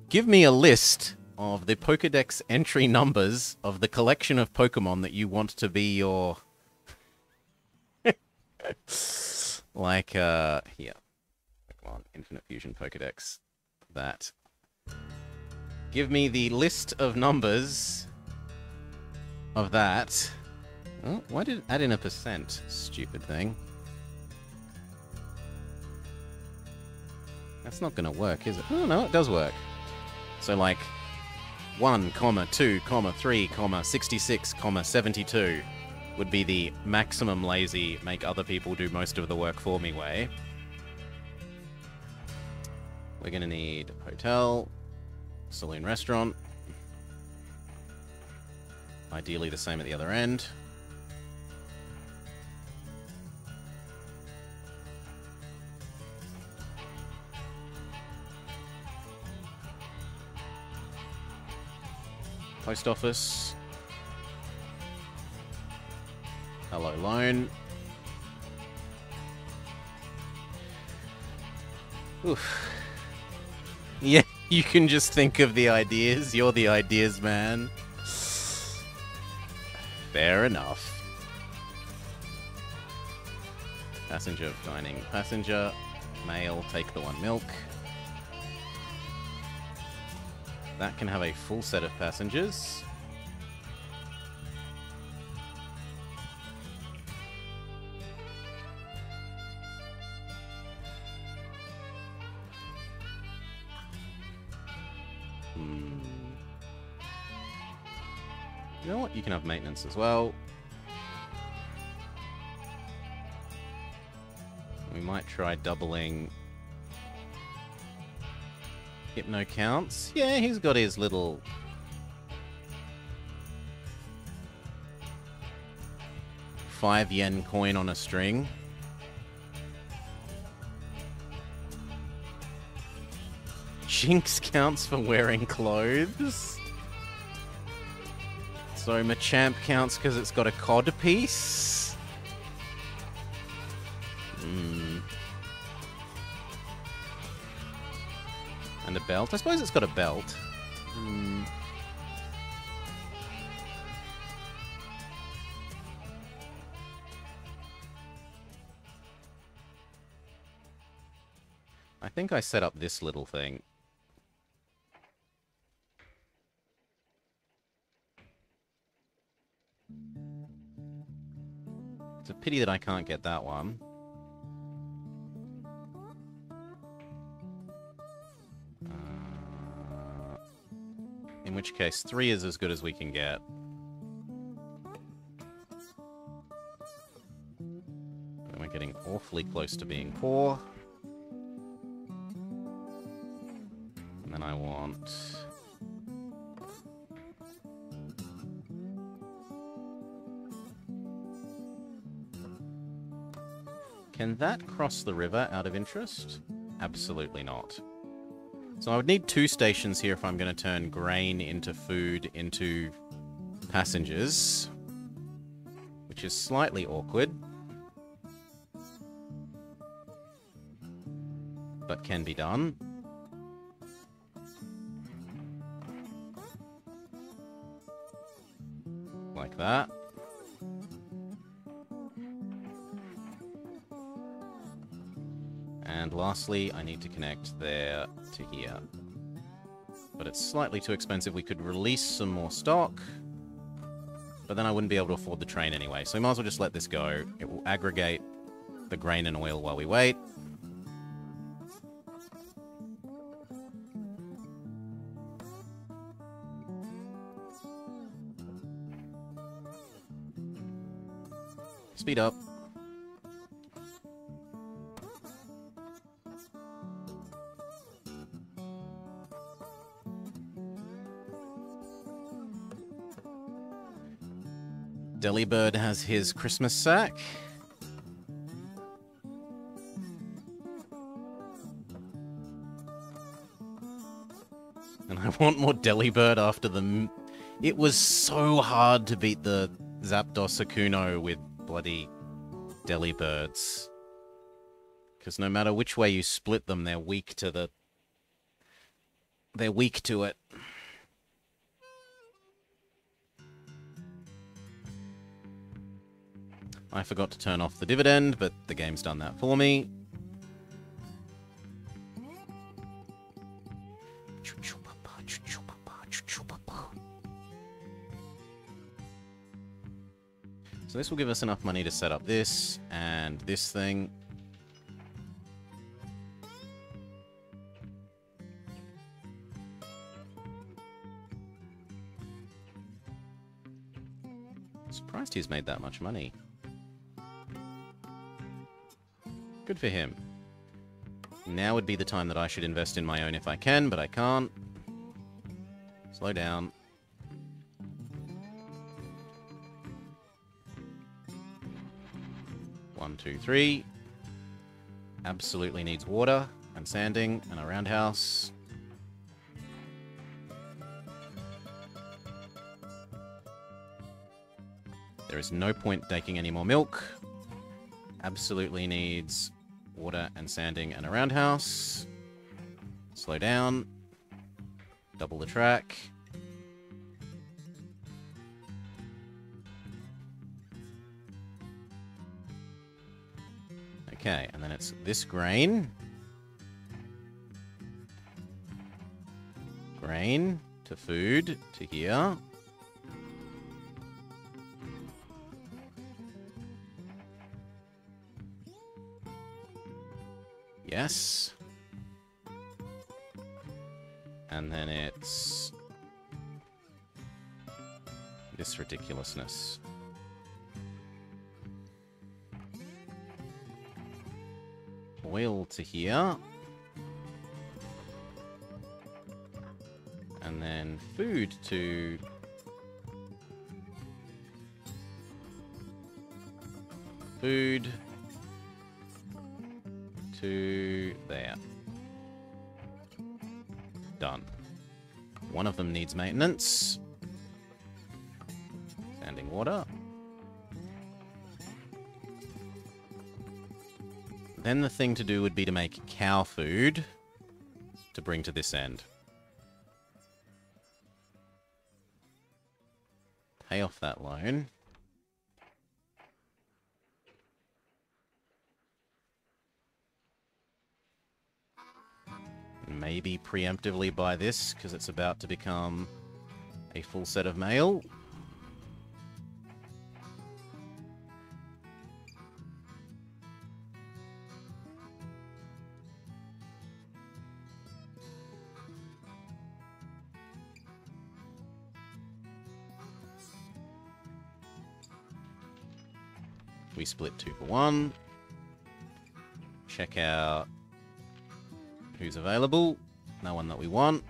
give me a list of the Pokedex entry numbers of the collection of Pokemon that you want to be your... like, here. Pokemon Infinite Fusion Pokedex. That. Give me the list of numbers of that. Oh, why did it add in a percent? Stupid thing. That's not gonna work, is it? Oh, no, it does work. So, like... 1, 2, 3, 66, 72 would be the maximum lazy, make other people do most of the work for me way. We're gonna need hotel, saloon restaurant. Ideally the same at the other end. Post office. Hello, loan. Oof. Yeah, you can just think of the ideas. You're the ideas man. Fair enough. Passenger dining. Passenger. Mail. Take the 1 milk. That can have a full set of passengers. You know what? You can have maintenance as well. We might try doubling Hypno counts. Yeah, he's got his little... yen coin on a string. Jinx counts for wearing clothes. So Machamp counts because it's got a cod piece. And a belt. I suppose it's got a belt. I think I set up this little thing. It's a pity that I can't get that one. In which case, 3 is as good as we can get. And we're getting awfully close to being poor. And then I want... Can that cross the river out of interest? Absolutely not. So I would need 2 stations here if I'm going to turn grain into food into passengers, which is slightly awkward, but can be done. Like that. And lastly, I need to connect there to here. But it's slightly too expensive. We could release some more stock, but then I wouldn't be able to afford the train anyway. So we might as well just let this go. It will aggregate the grain and oil while we wait. Speed up. Delibird has his Christmas sack. And I want more Delibird after the... It was so hard to beat the Zapdos Akuno with bloody Delibirds. Because no matter which way you split them, they're weak to the... They're weak to it. I forgot to turn off the dividend, but the game's done that for me. So this will give us enough money to set up this and this thing. Surprised he's made that much money. Good for him. Now would be the time that I should invest in my own if I can, but I can't. Slow down. One, two, three. Absolutely needs water and sanding and a roundhouse. There is no point taking any more milk. Absolutely needs water and sanding and a roundhouse. Slow down. Double the track. Okay, and then it's this grain. Grain to food to here. Yes. And then it's this ridiculousness. Oil to here. And then food to... Food to there. Done. One of them needs maintenance. Standing water. Then the thing to do would be to make cow food to bring to this end. Pay off that loan. Maybe preemptively buy this, because it's about to become a full set of mail. We split 2 for 1. Check out who's available. No one that we want.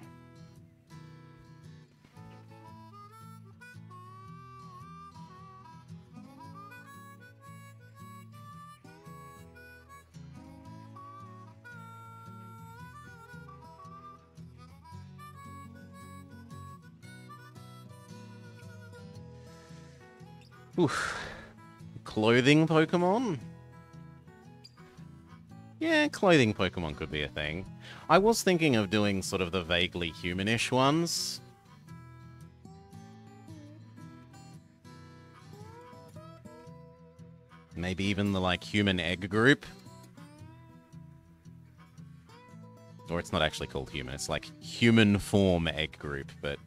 Oof. Clothing Pokemon? Yeah, clothing Pokemon could be a thing. I was thinking of doing sort of the vaguely humanish ones. Maybe even the, like, human egg group. Or it's not actually called human, it's like human form egg group, but...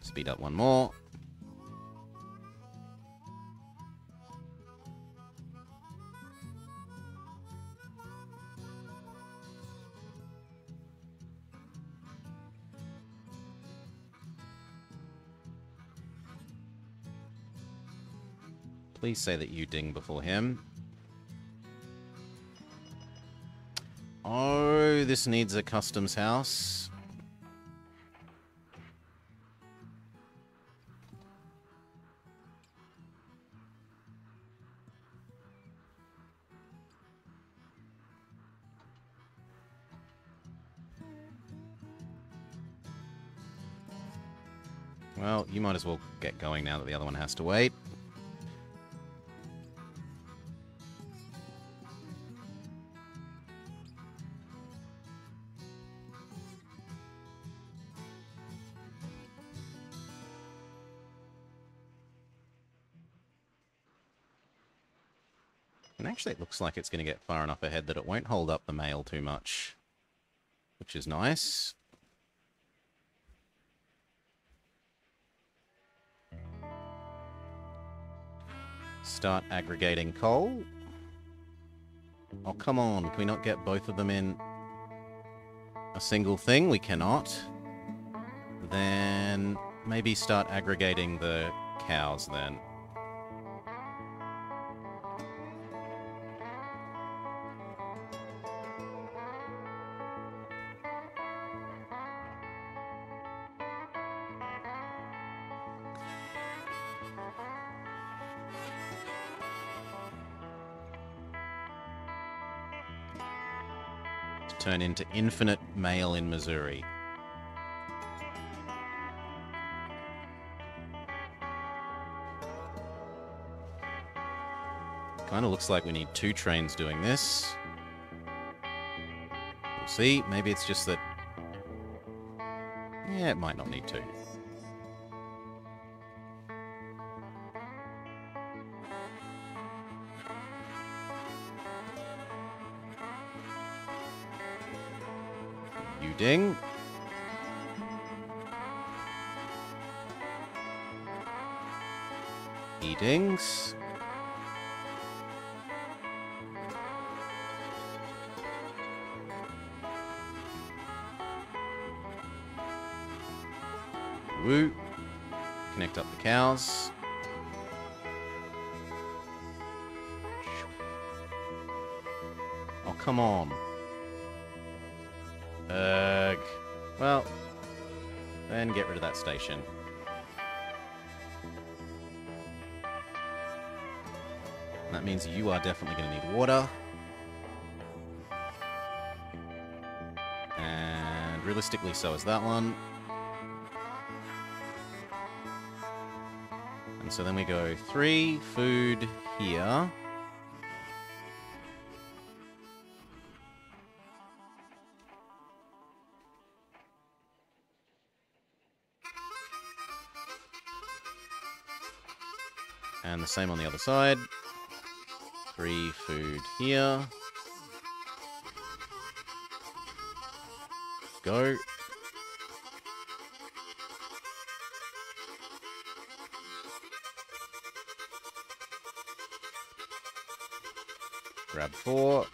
Speed up one more. Please say that you ding before him. Oh, this needs a customs house. Well, you might as well get going now that the other one has to wait. And actually it looks like it's going to get far enough ahead that it won't hold up the mail too much, which is nice. Start aggregating coal. Oh, come on. Can we not get both of them in a single thing? We cannot. Then maybe start aggregating the cows then. Turn into infinite mail in Missouri. Kind of looks like we need 2 trains doing this. We'll see. Maybe it's just that... Yeah, it might not need 2. You ding. He dings. Woo. Connect up the cows. Oh, come on. Ugh. Well, then get rid of that station. That means you are definitely going to need water. And realistically, so is that one. And so then we go 3 food here. And the same on the other side. 3 food here. Go. Grab 4.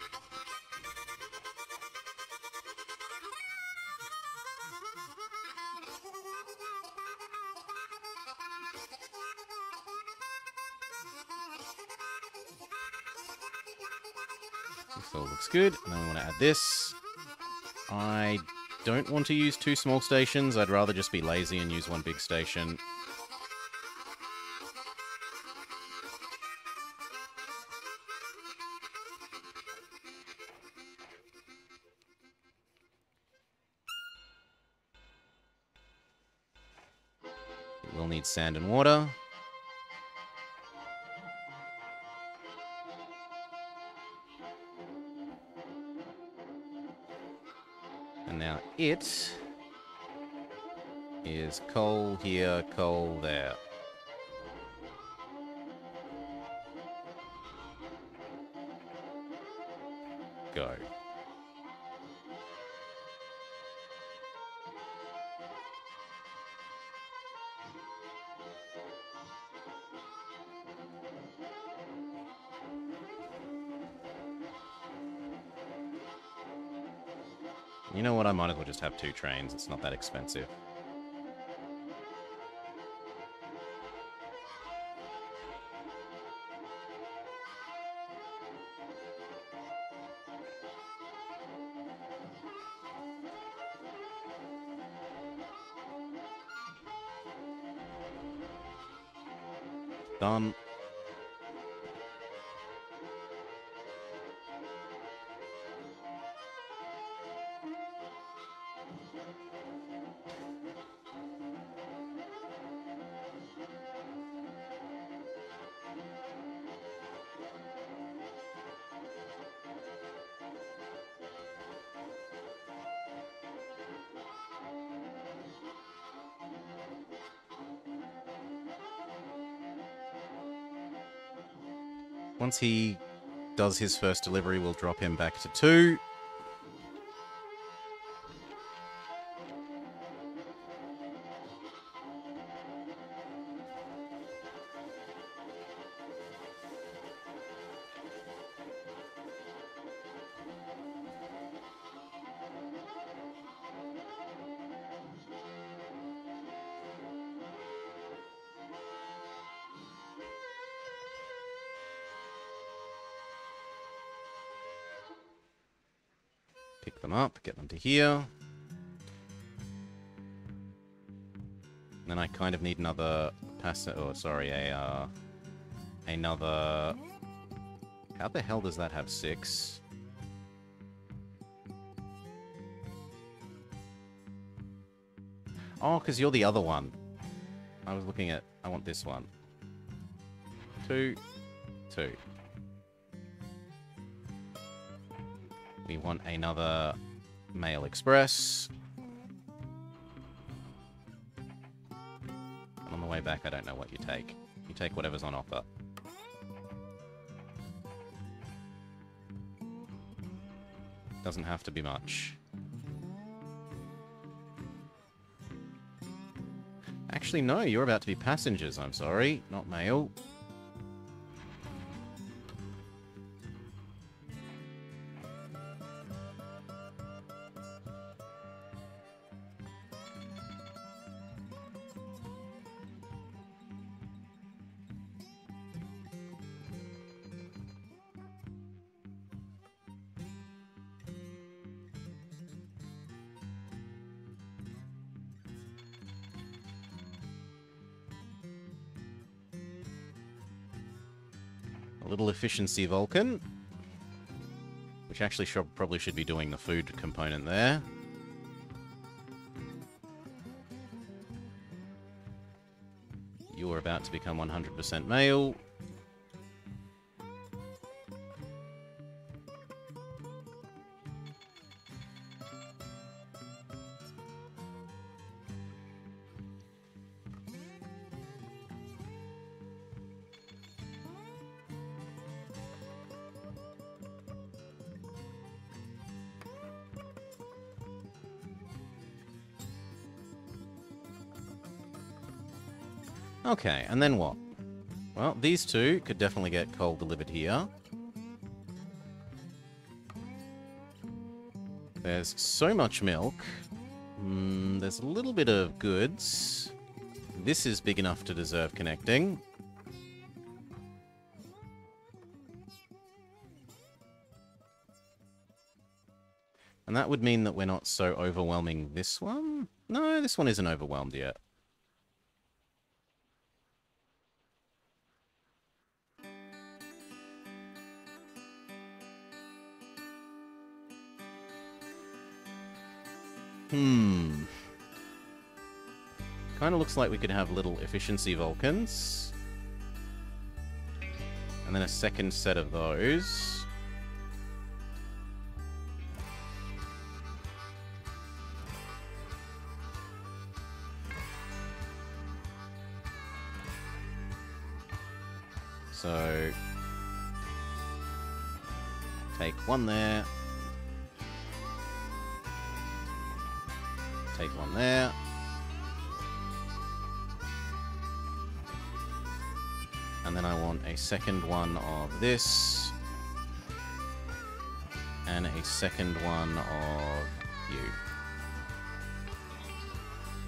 This all looks good. And then we want to add this. I don't want to use 2 small stations. I'd rather just be lazy and use 1 big station. We'll need sand and water. And now it is coal here, coal there. Go. You know what? I might as well just have 2 trains. It's not that expensive. Done. Once he does his first delivery, we'll drop him back to 2. Pick them up, get them to here. And then I kind of need another another... How the hell does that have 6? Oh, because you're the other one. I was looking at... I want this one. 2, 2. We want another Mail Express. And on the way back, I don't know what you take. You take whatever's on offer. Doesn't have to be much. Actually, no, you're about to be passengers, I'm sorry. Not mail. Little efficiency Vulcan, which actually probably should be doing the food component there. You are about to become 100% male. Okay, and then what? Well, these two could definitely get coal delivered here. There's so much milk. There's a little bit of goods. This is big enough to deserve connecting. And that would mean that we're not so overwhelming this one? No, this one isn't overwhelmed yet. Kind of looks like we could have little efficiency Vulcans. And then a second set of those. So, take one there. Take one there. And then I want a second one of this. And a second one of you.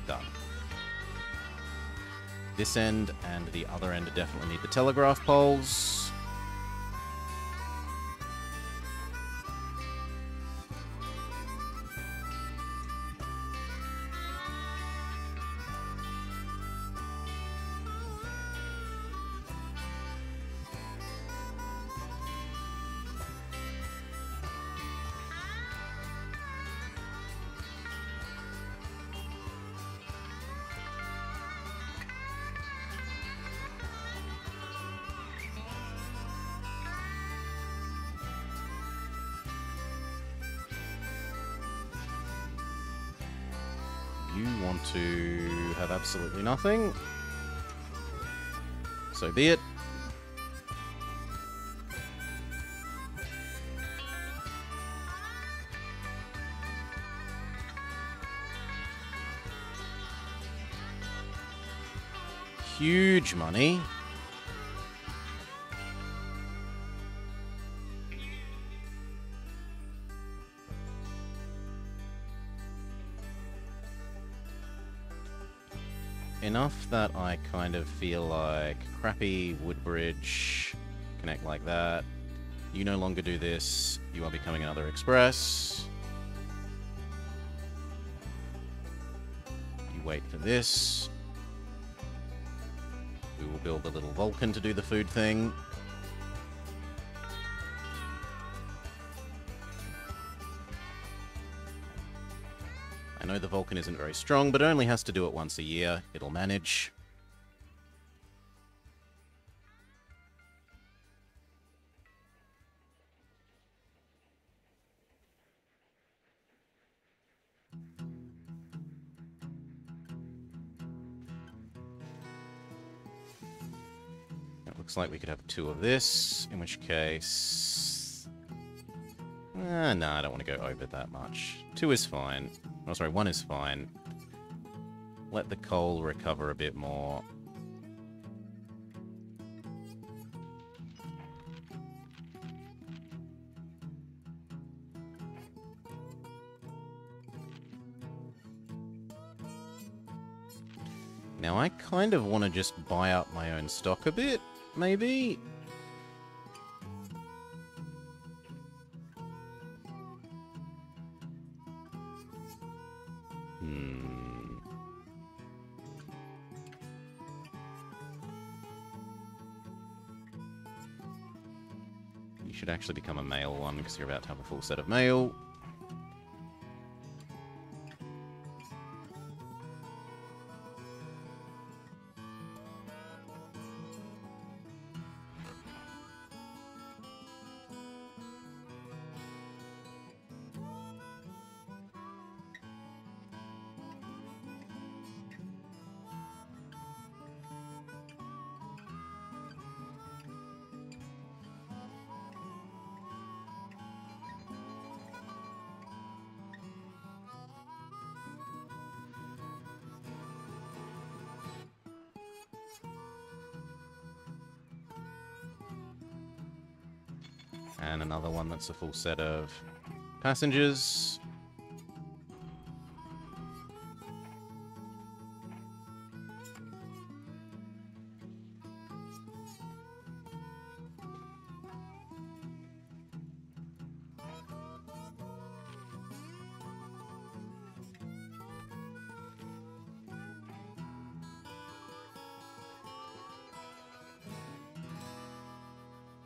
Done. This end and the other end definitely need the telegraph poles. You want to have absolutely nothing. So be it. Huge money. Enough that I kind of feel like crappy Woodbridge, connect like that. You no longer do this. You are becoming another express. You wait for this. We will build a little Vulcan to do the food thing. I know the Vulcan isn't very strong, but it only has to do it once a year. It'll manage. It looks like we could have 2 of this, in which case... no, I don't want to go over that much. 2 is fine. Oh, sorry, 1 is fine. Let the coal recover a bit more. Now, I kind of want to just buy up my own stock a bit, maybe? You should actually become a male one, because you're about to have a full set of mail. And another one that's a full set of passengers.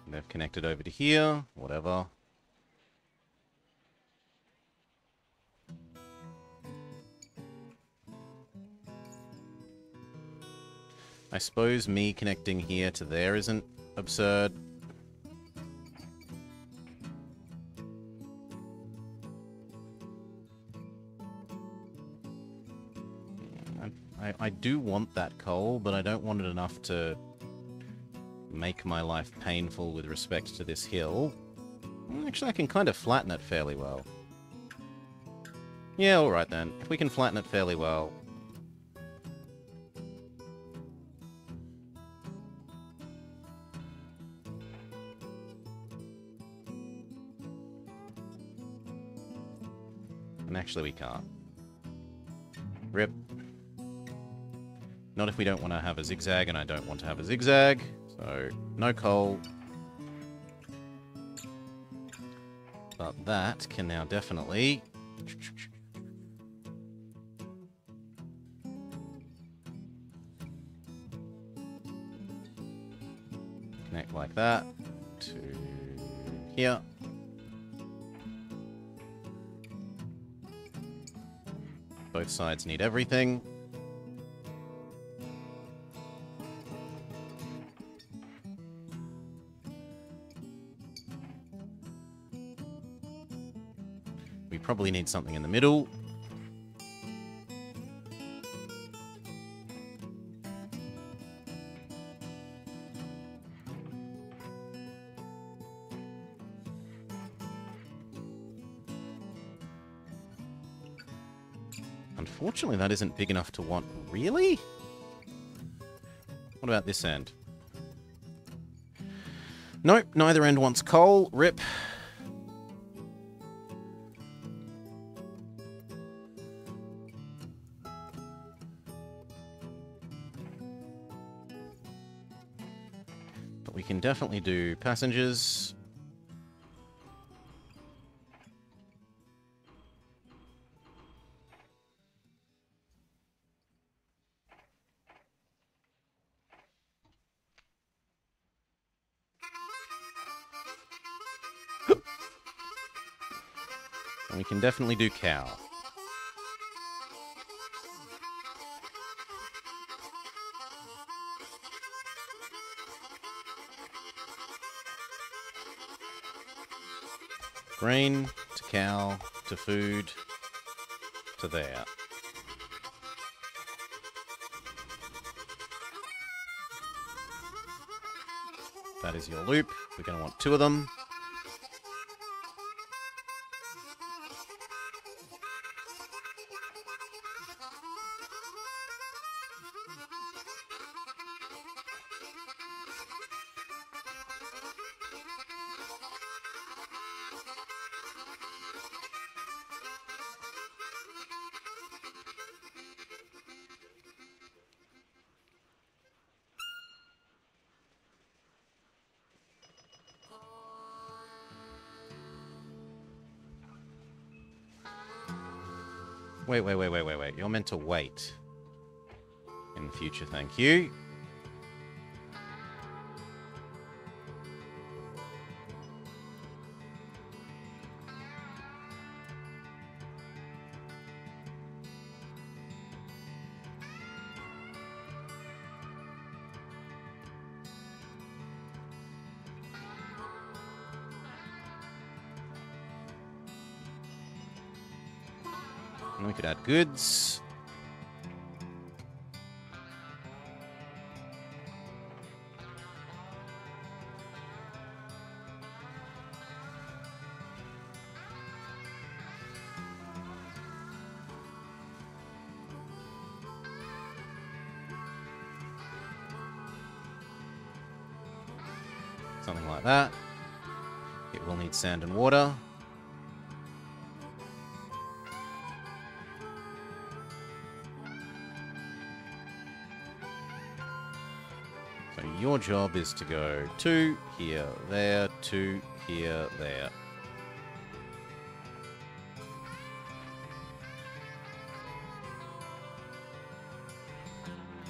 They've connected over to here, whatever. I suppose me connecting here to there isn't absurd. I do want that coal, but I don't want it enough to make my life painful with respect to this hill. Actually, I can kind of flatten it fairly well. Yeah, alright then. If we can flatten it fairly well. And actually we can't. Rip. Not if we don't want to have a zigzag, and I don't want to have a zigzag. So, no coal. But that can now definitely... connect like that to here. Both sides need everything. We probably need something in the middle. Unfortunately, that isn't big enough to want... Really? What about this end? Nope, neither end wants coal. Rip. But we can definitely do passengers. And we can definitely do cow. Grain to cow to food to there. That is your loop. We're going to want 2 of them. Wait. You're meant to wait. In future, thank you. And we could add goods. Something like that. It will need sand and water. So your job is to go 2 here, there, 2 here, there.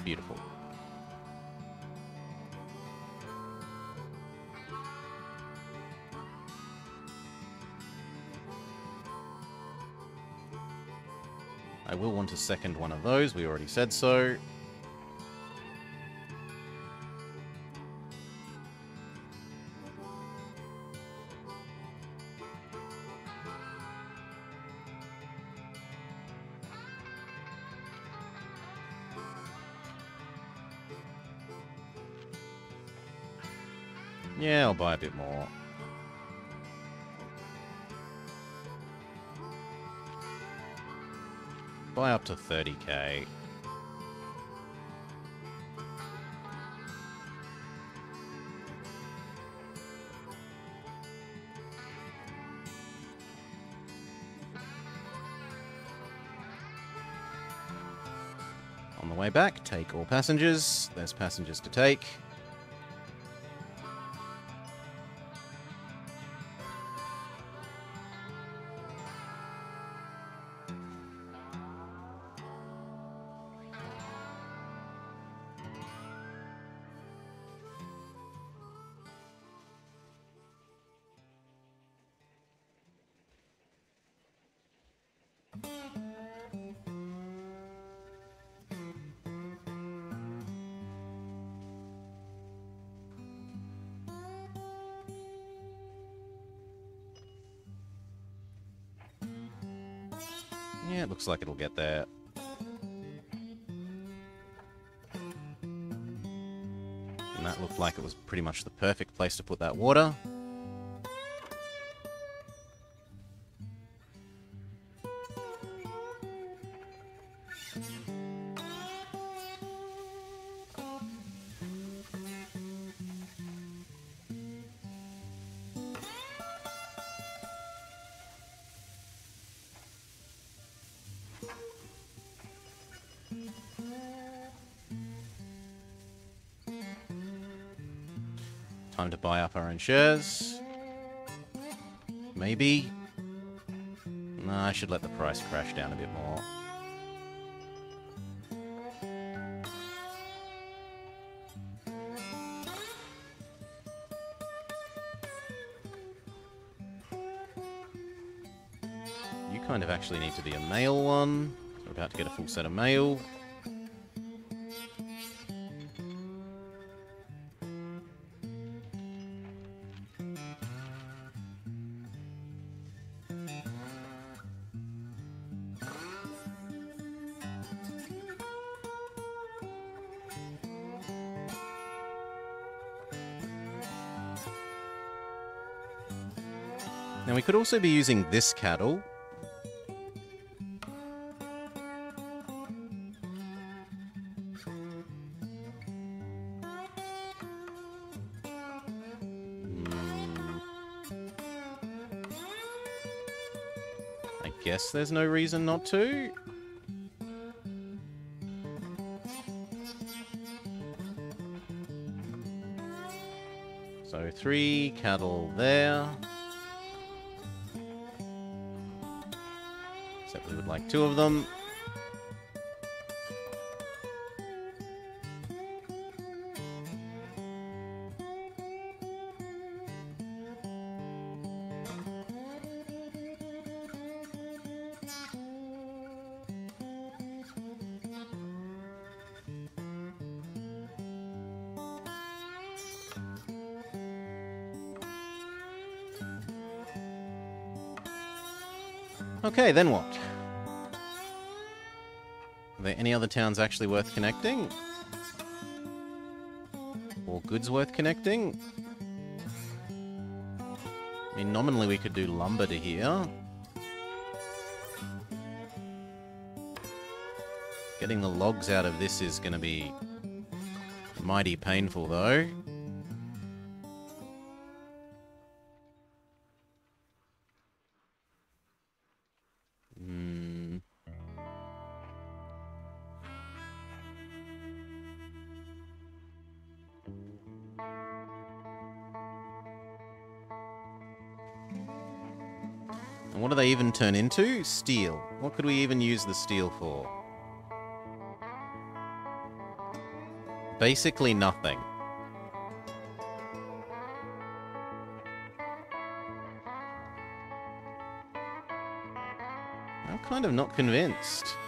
Beautiful. I will want a second one of those, we already said so. Yeah, I'll buy a bit more. Buy up to 30k. On the way back, take all passengers. There's passengers to take. Yeah, it looks like it'll get there. And that looked like it was pretty much the perfect place to put that water. Time to buy up our own shares. Maybe. No, I should let the price crash down a bit more. You kind of actually need to be a male one. We're about to get a full set of mail. Now we could also be using this cattle. I guess there's no reason not to. So 3 cattle there. Except we would like 2 of them. Okay, then what? Are there any other towns actually worth connecting? Or goods worth connecting? I mean, nominally we could do lumber to here. Getting the logs out of this is going to be mighty painful, though. And what do they even turn into? Steel. What could we even use the steel for? Basically nothing. I'm kind of not convinced.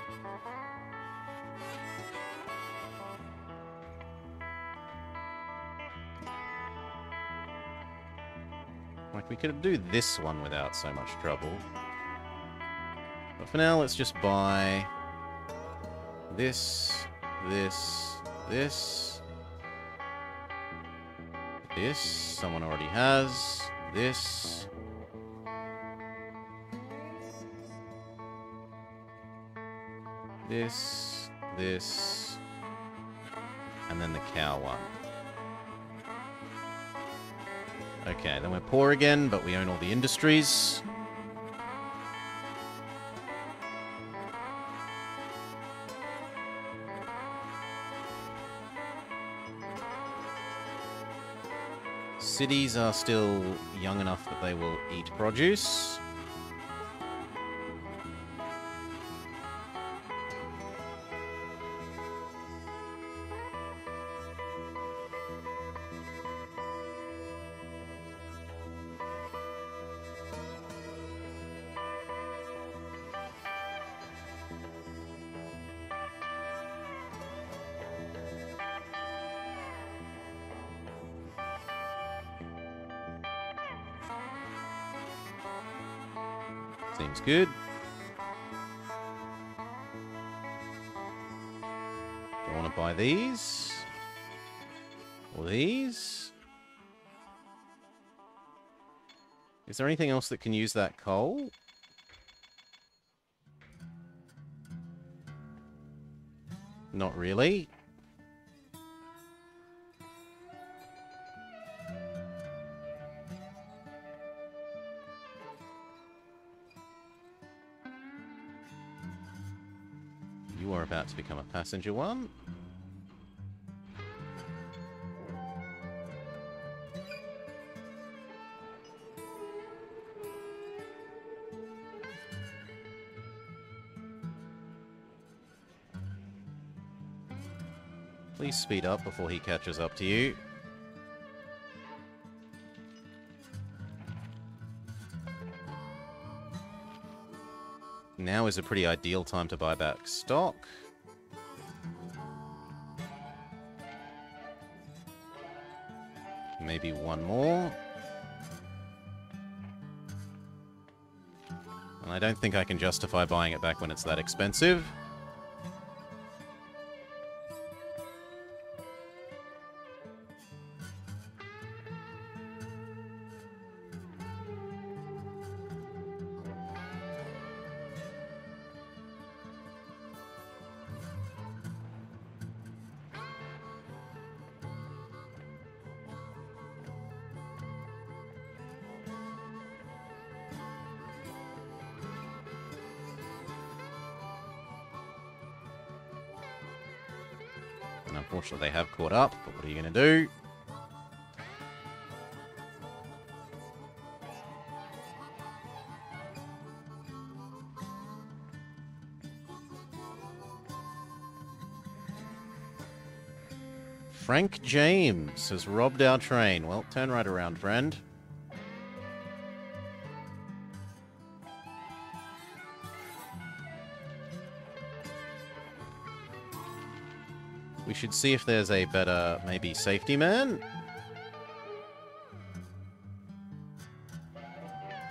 Like, we could do this one without so much trouble. But for now, let's just buy this, this, this. This, someone already has. This. This, this. And then the cow one. Okay, then we're poor again, but we own all the industries. Cities are still young enough that they will eat produce. Seems good. Do I want to buy these? Or these? Is there anything else that can use that coal? Not really. You are about to become a passenger one. Please speed up before he catches up to you. Now is a pretty ideal time to buy back stock. Maybe one more. And I don't think I can justify buying it back when it's that expensive. Unfortunately, they have caught up, but what are you going to do? Frank James has robbed our train. Well, turn right around, friend. We should see if there's a better, maybe, safety man.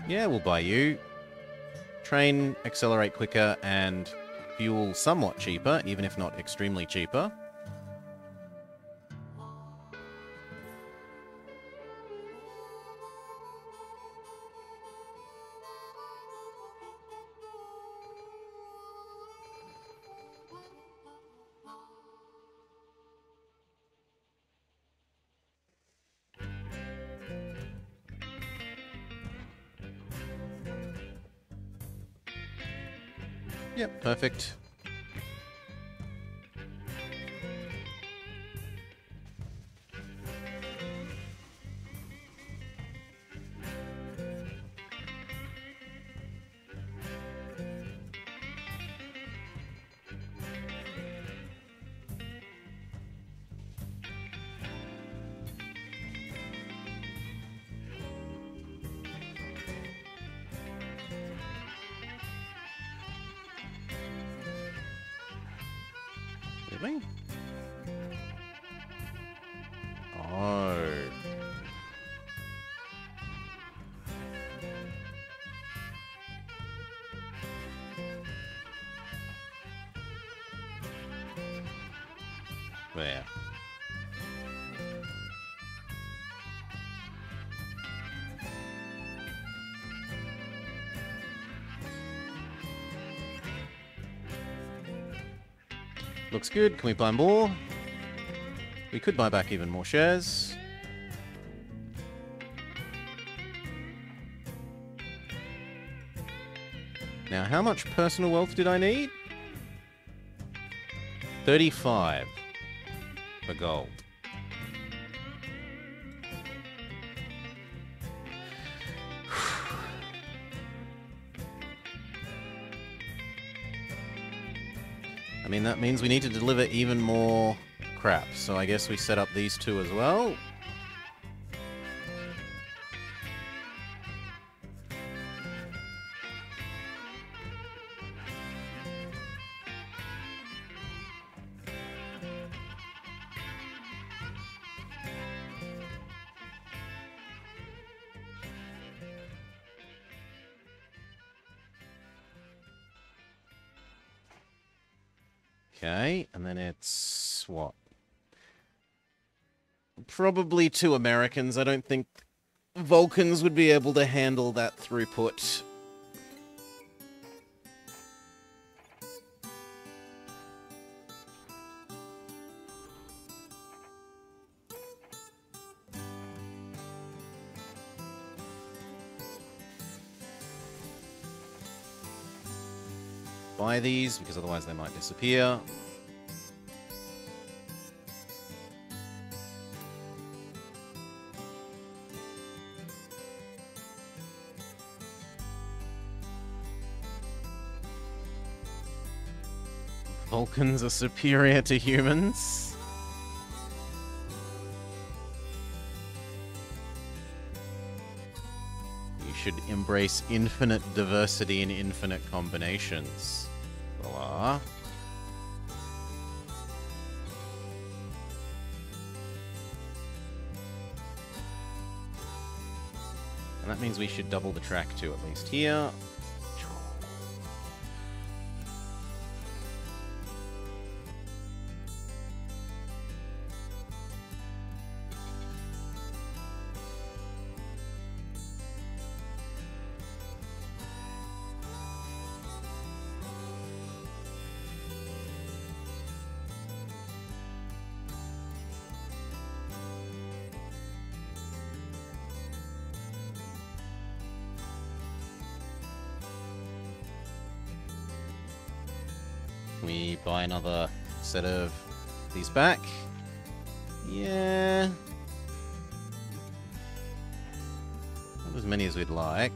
Yeah, we'll buy you. Train, accelerate quicker, and fuel somewhat cheaper, even if not extremely cheaper. Yep, perfect. Did we? Oh. There. Looks good. Can we buy more? We could buy back even more shares. Now, how much personal wealth did I need? 35 for gold. I mean, that means we need to deliver even more crap. So I guess we set up these two as well. Okay, and then it's what? Probably 2 Americans. I don't think Vulcans would be able to handle that throughput. Buy these, because otherwise they might disappear. Vulcans are superior to humans. You should embrace infinite diversity and infinite combinations. Voila. And that means we should double the track too, at least here. We buy another set of these back. Yeah. Not as many as we'd like.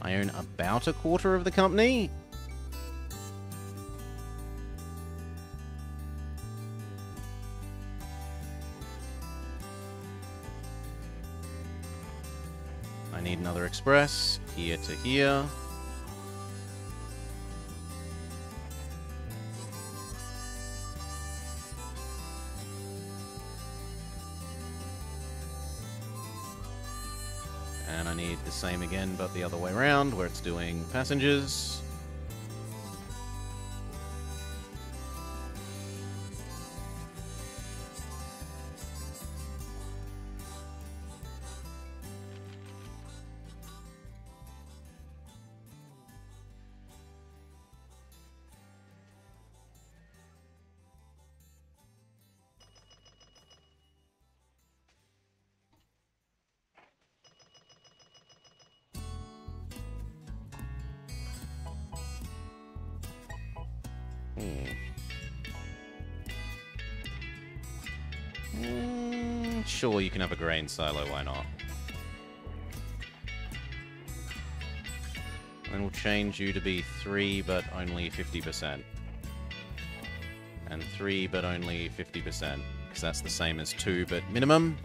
I own about a quarter of the company. I need another express, here to here. And I need the same again, but the other way around, where it's doing passengers. Sure, you can have a grain silo, why not? And we'll change you to be 3, but only 50%. And 3, but only 50%. Because that's the same as 2, but minimum.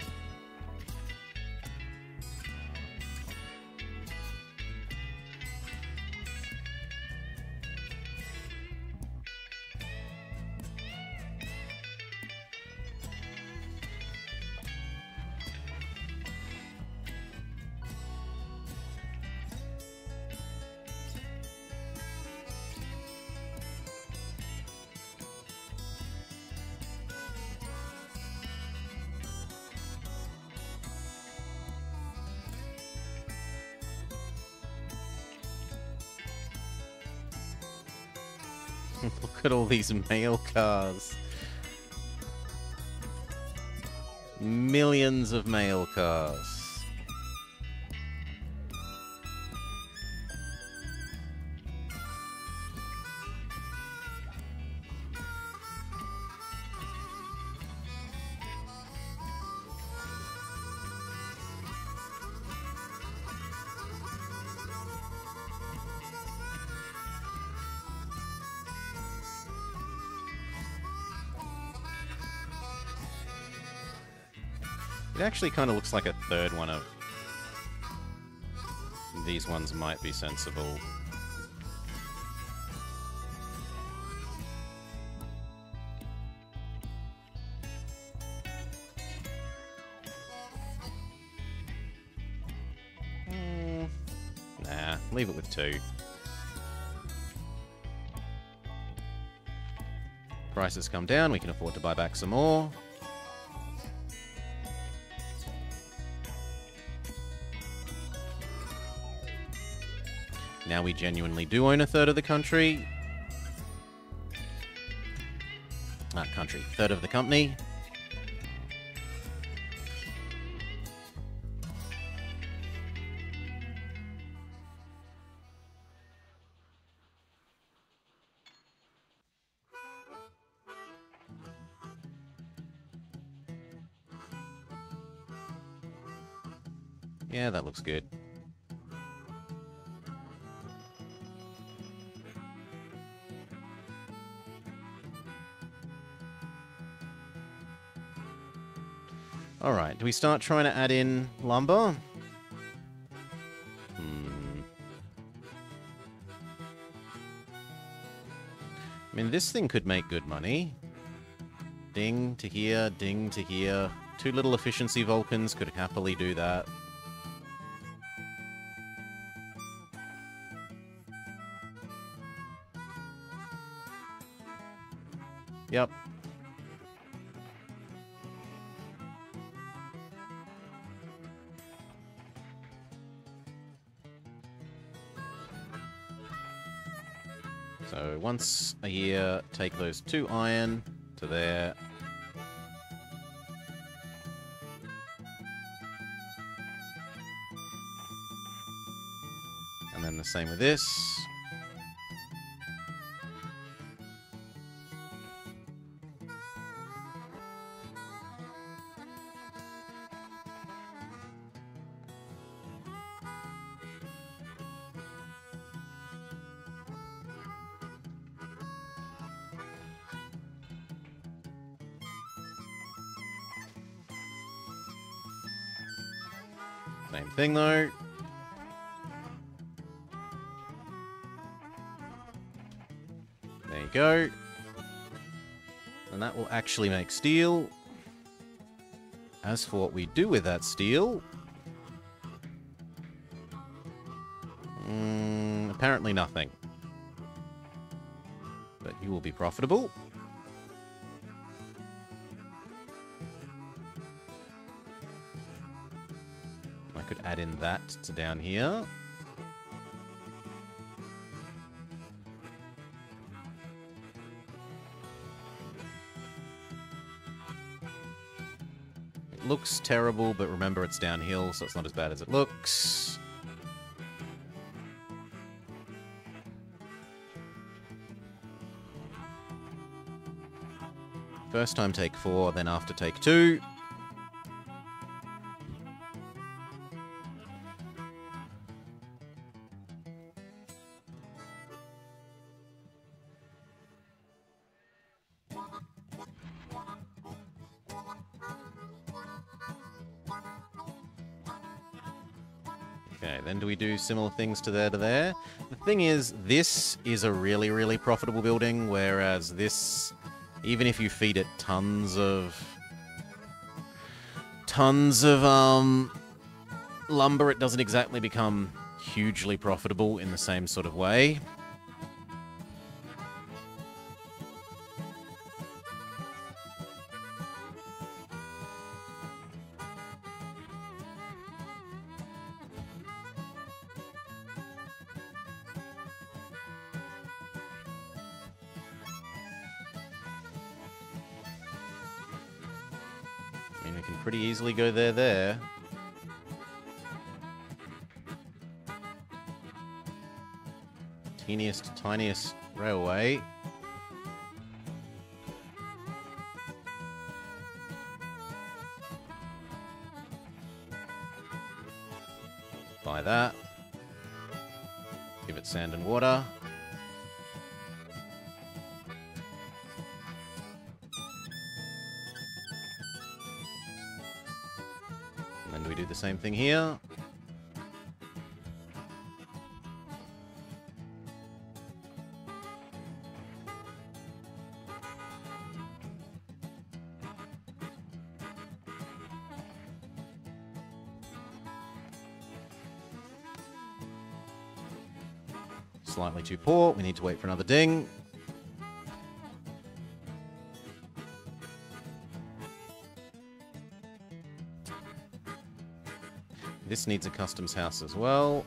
Look at all these mail cars. Millions of mail cars. It actually kind of looks like a third one of these ones might be sensible. Nah, leave it with 2. Prices come down, we can afford to buy back some more. Now we genuinely do own a third of the country. Third of the company. Yeah, that looks good. Alright, do we start trying to add in lumber? I mean, this thing could make good money. Ding to here, ding to here. 2 little efficiency Vulcans could happily do that. Yep. So once a year, take those 2 iron to there. And then the same with this. Same thing though. There you go. And that will actually make steel. As for what we do with that steel... apparently nothing. But you will be profitable. I could add in that to down here. It looks terrible, but remember it's downhill, so it's not as bad as it looks. First time take 4, then after take 2. Okay, then do we do similar things to there to there? The thing is, this is a really, really profitable building, whereas this, even if you feed it tons of lumber, it doesn't exactly become hugely profitable in the same sort of way. we can pretty easily go there. Teeniest, tiniest railway. Buy that. Give it sand and water. And then do we do the same thing here? Slightly too poor. We need to wait for another ding. This needs a customs house as well.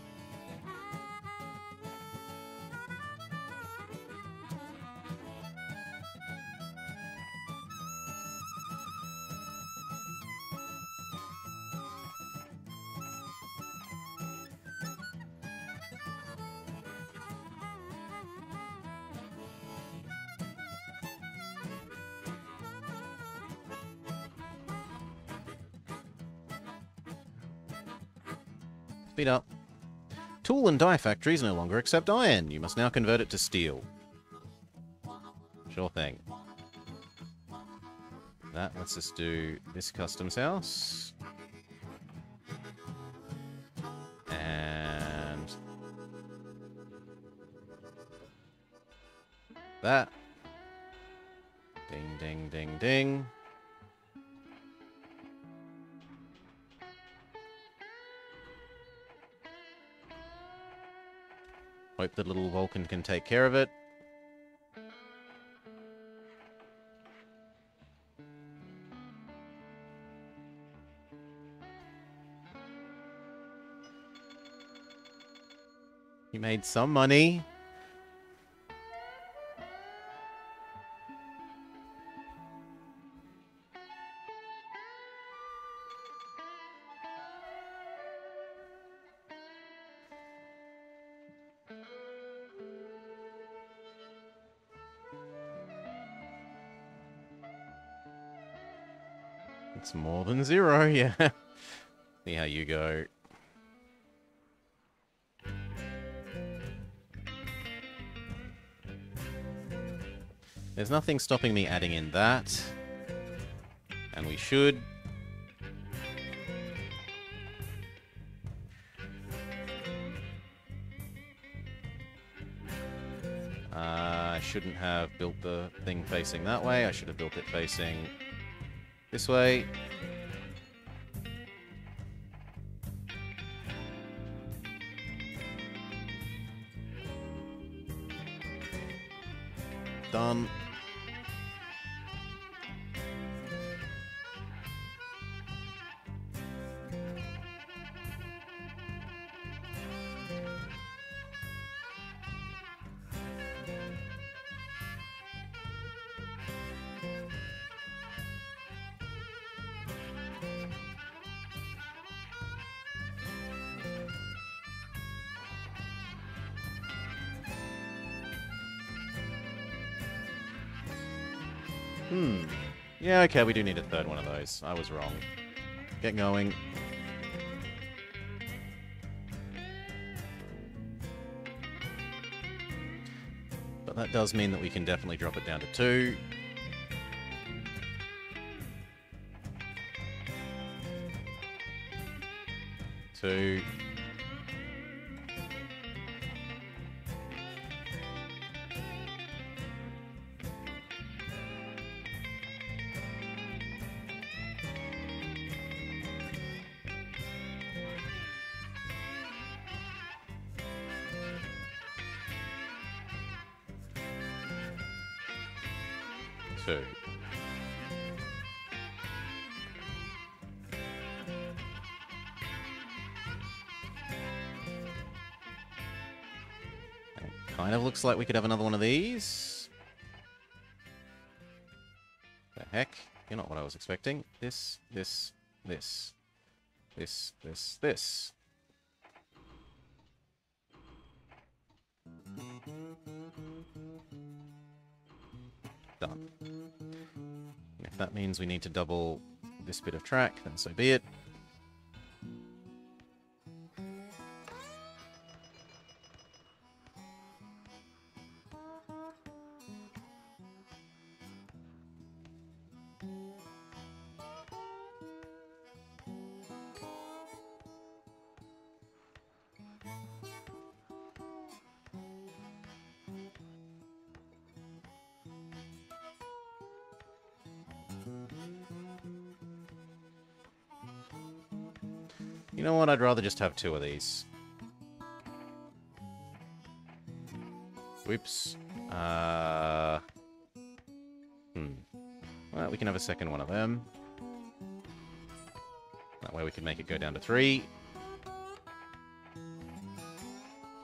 Speed up. Tool and die factories no longer accept iron. You must now convert it to steel. Sure thing. That lets us do this customs house. And that. Ding, ding, ding, ding. Hope the little Vulcan can take care of it. He made some money. It's more than 0, yeah. See how you go. There's nothing stopping me adding in that. And we should. I shouldn't have built the thing facing that way. I should have built it facing this way. Done. Yeah, okay, we do need a third one of those. I was wrong. Get going. But that does mean that we can definitely drop it down to 2. Two. Two. Kind of looks like we could have another one of these. The heck? You're not what I was was expecting. This. Done. And if that means we need to double this bit of track, then so be it. You know what? I'd rather just have 2 of these. Whoops. Well, we can have a second one of them. That way we can make it go down to 3.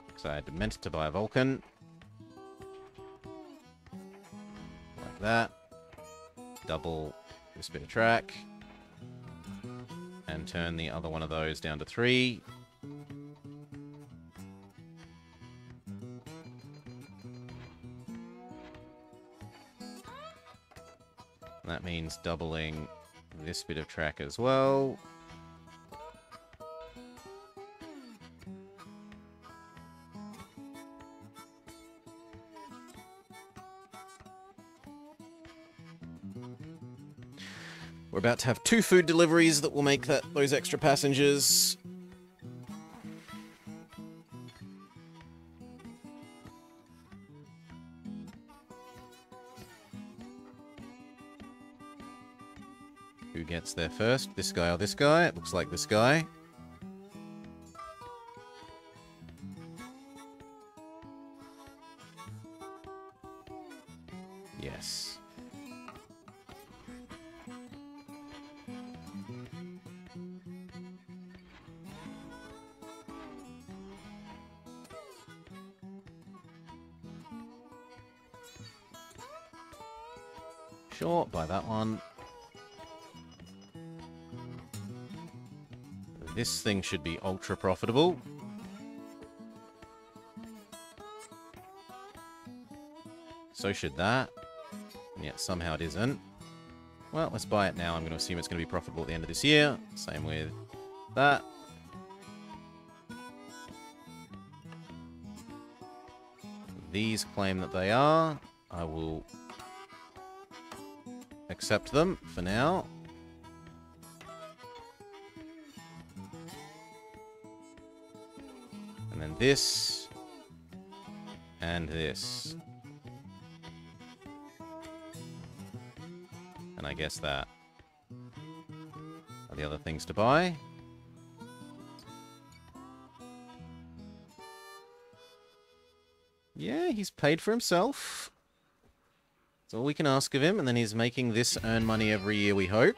Because I had meant to buy a Vulcan. Like that. Double this bit of track. And turn the other one of those down to 3. That means doubling this bit of track as well. We're about to have 2 food deliveries that will make those extra passengers. Who gets there first? This guy or this guy? It looks like this guy. Yes. Sure, buy that one. This thing should be ultra profitable. So should that. And yet somehow it isn't. Well, let's buy it now. I'm going to assume it's going to be profitable at the end of this year. Same with that. These claim that they are. I will accept them for now. And then this. And this. And I guess that are the other things to buy. Yeah, he's paid for himself. That's all we can ask of him, and then he's making this earn money every year, we hope.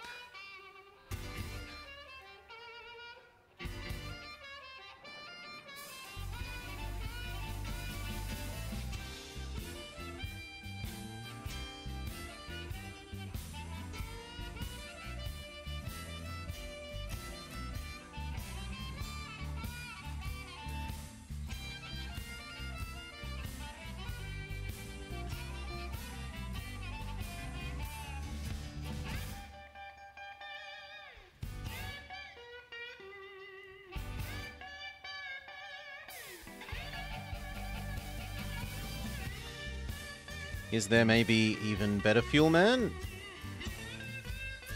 Is there maybe even better fuel, man?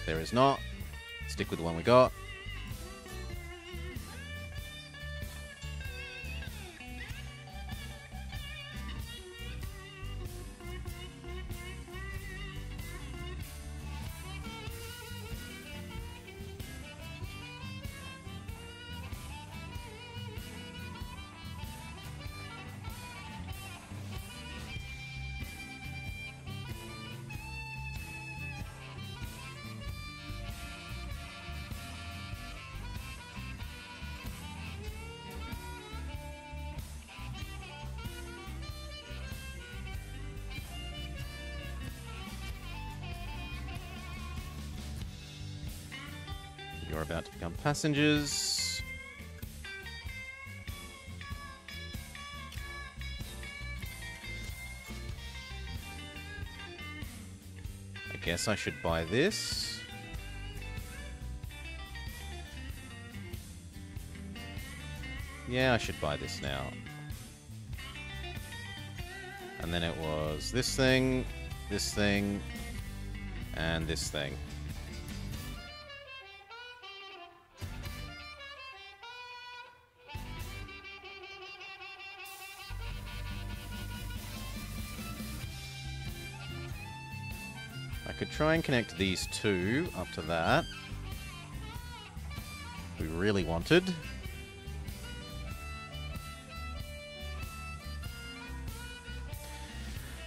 There is not. Stick with the one we got. You're about to become passengers. I guess I should buy this. Yeah, I should buy this now. And then it was this thing, and this thing. I could try and connect these two up to that. We really wanted.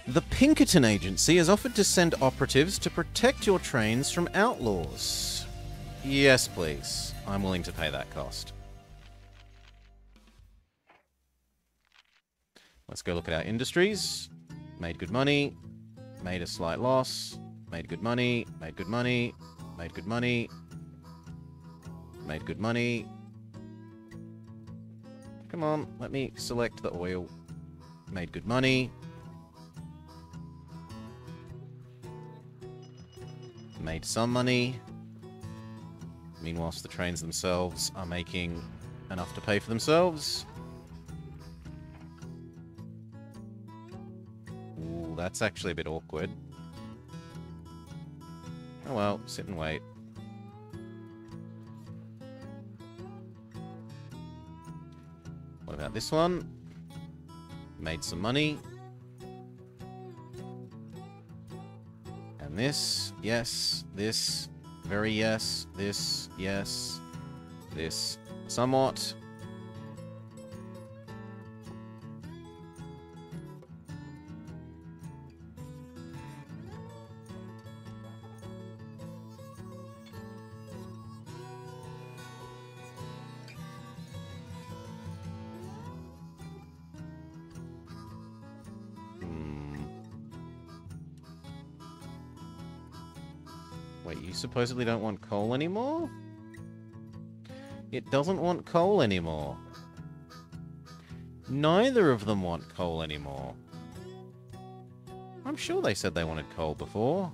The Pinkerton Agency has offered to send operatives to protect your trains from outlaws. Yes, please. I'm willing to pay that cost. Let's go look at our industries. Made good money. Made a slight loss. Made good money. Made good money. Made good money. Made good money. Come on, let me select the oil. Made good money. Made some money. Meanwhile, the trains themselves are making enough to pay for themselves. Ooh, that's actually a bit awkward. Oh well, sit and wait. What about this one? Made some money. And this, yes, this, very yes, this, yes, this, somewhat. Wait, you supposedly don't want coal anymore? It doesn't want coal anymore. Neither of them want coal anymore. I'm sure they said they wanted coal before.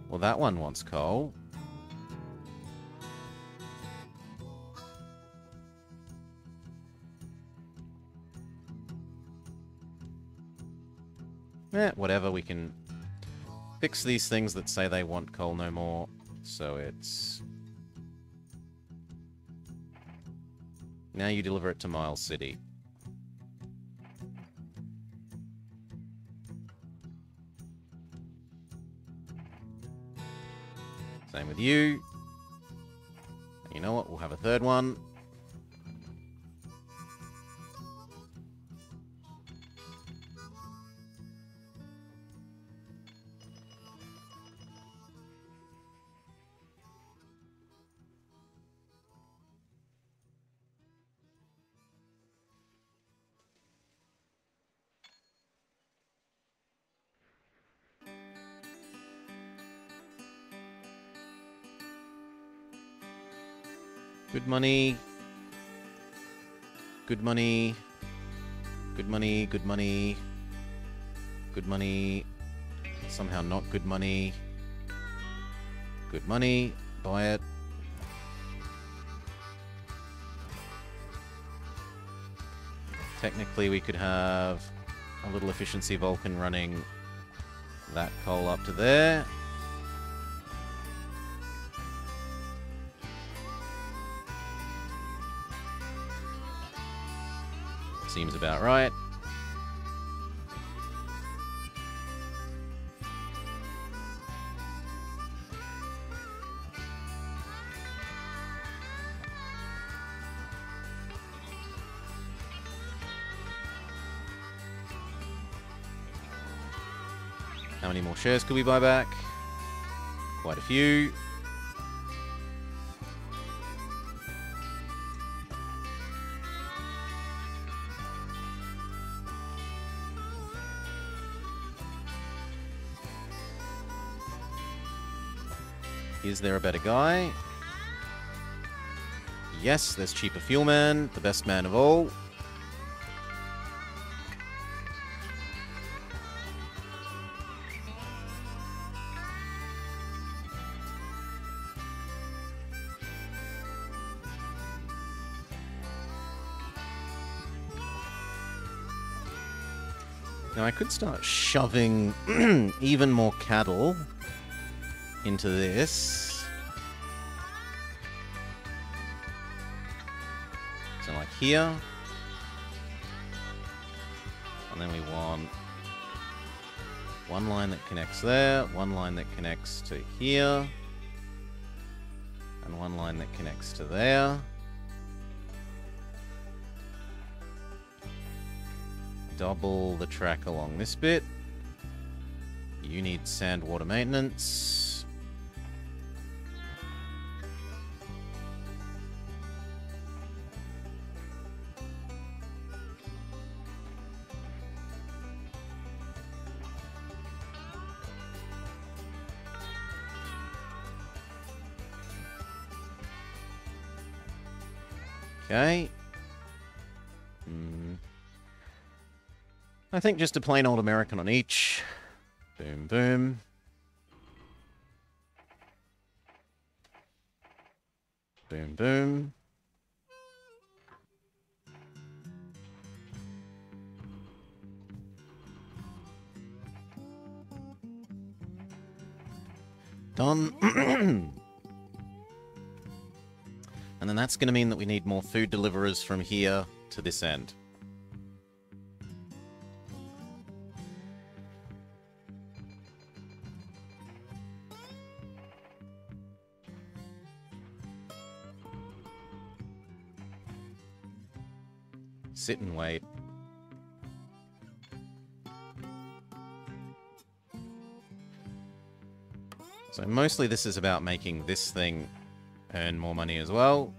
Well, that one wants coal. Whatever, we can fix these things that say they want coal no more. So it's... Now you deliver it to Miles City. Same with you. You know what? We'll have a third one. Good money. Good money. Good money, good money. Good money. Somehow not good money. Good money. Buy it. Technically, we could have a little efficiency Vulcan running that coal up to there. Seems about right. How many more shares could we buy back? Quite a few. Is there a better guy? yes, there's Cheaper Fuel Man, the best man of all. Now I could start shoving even more cattle into this. So like here. And then we want one line that connects there, one line that connects to here, and one line that connects to there. Double the track along this bit. You need sand water maintenance. Okay. I think just a plain old American on each. Boom, boom. Boom, boom. Done. And then that's going to mean that we need more food deliverers from here to this end. Sit and wait. So mostly this is about making this thing earn more money as well.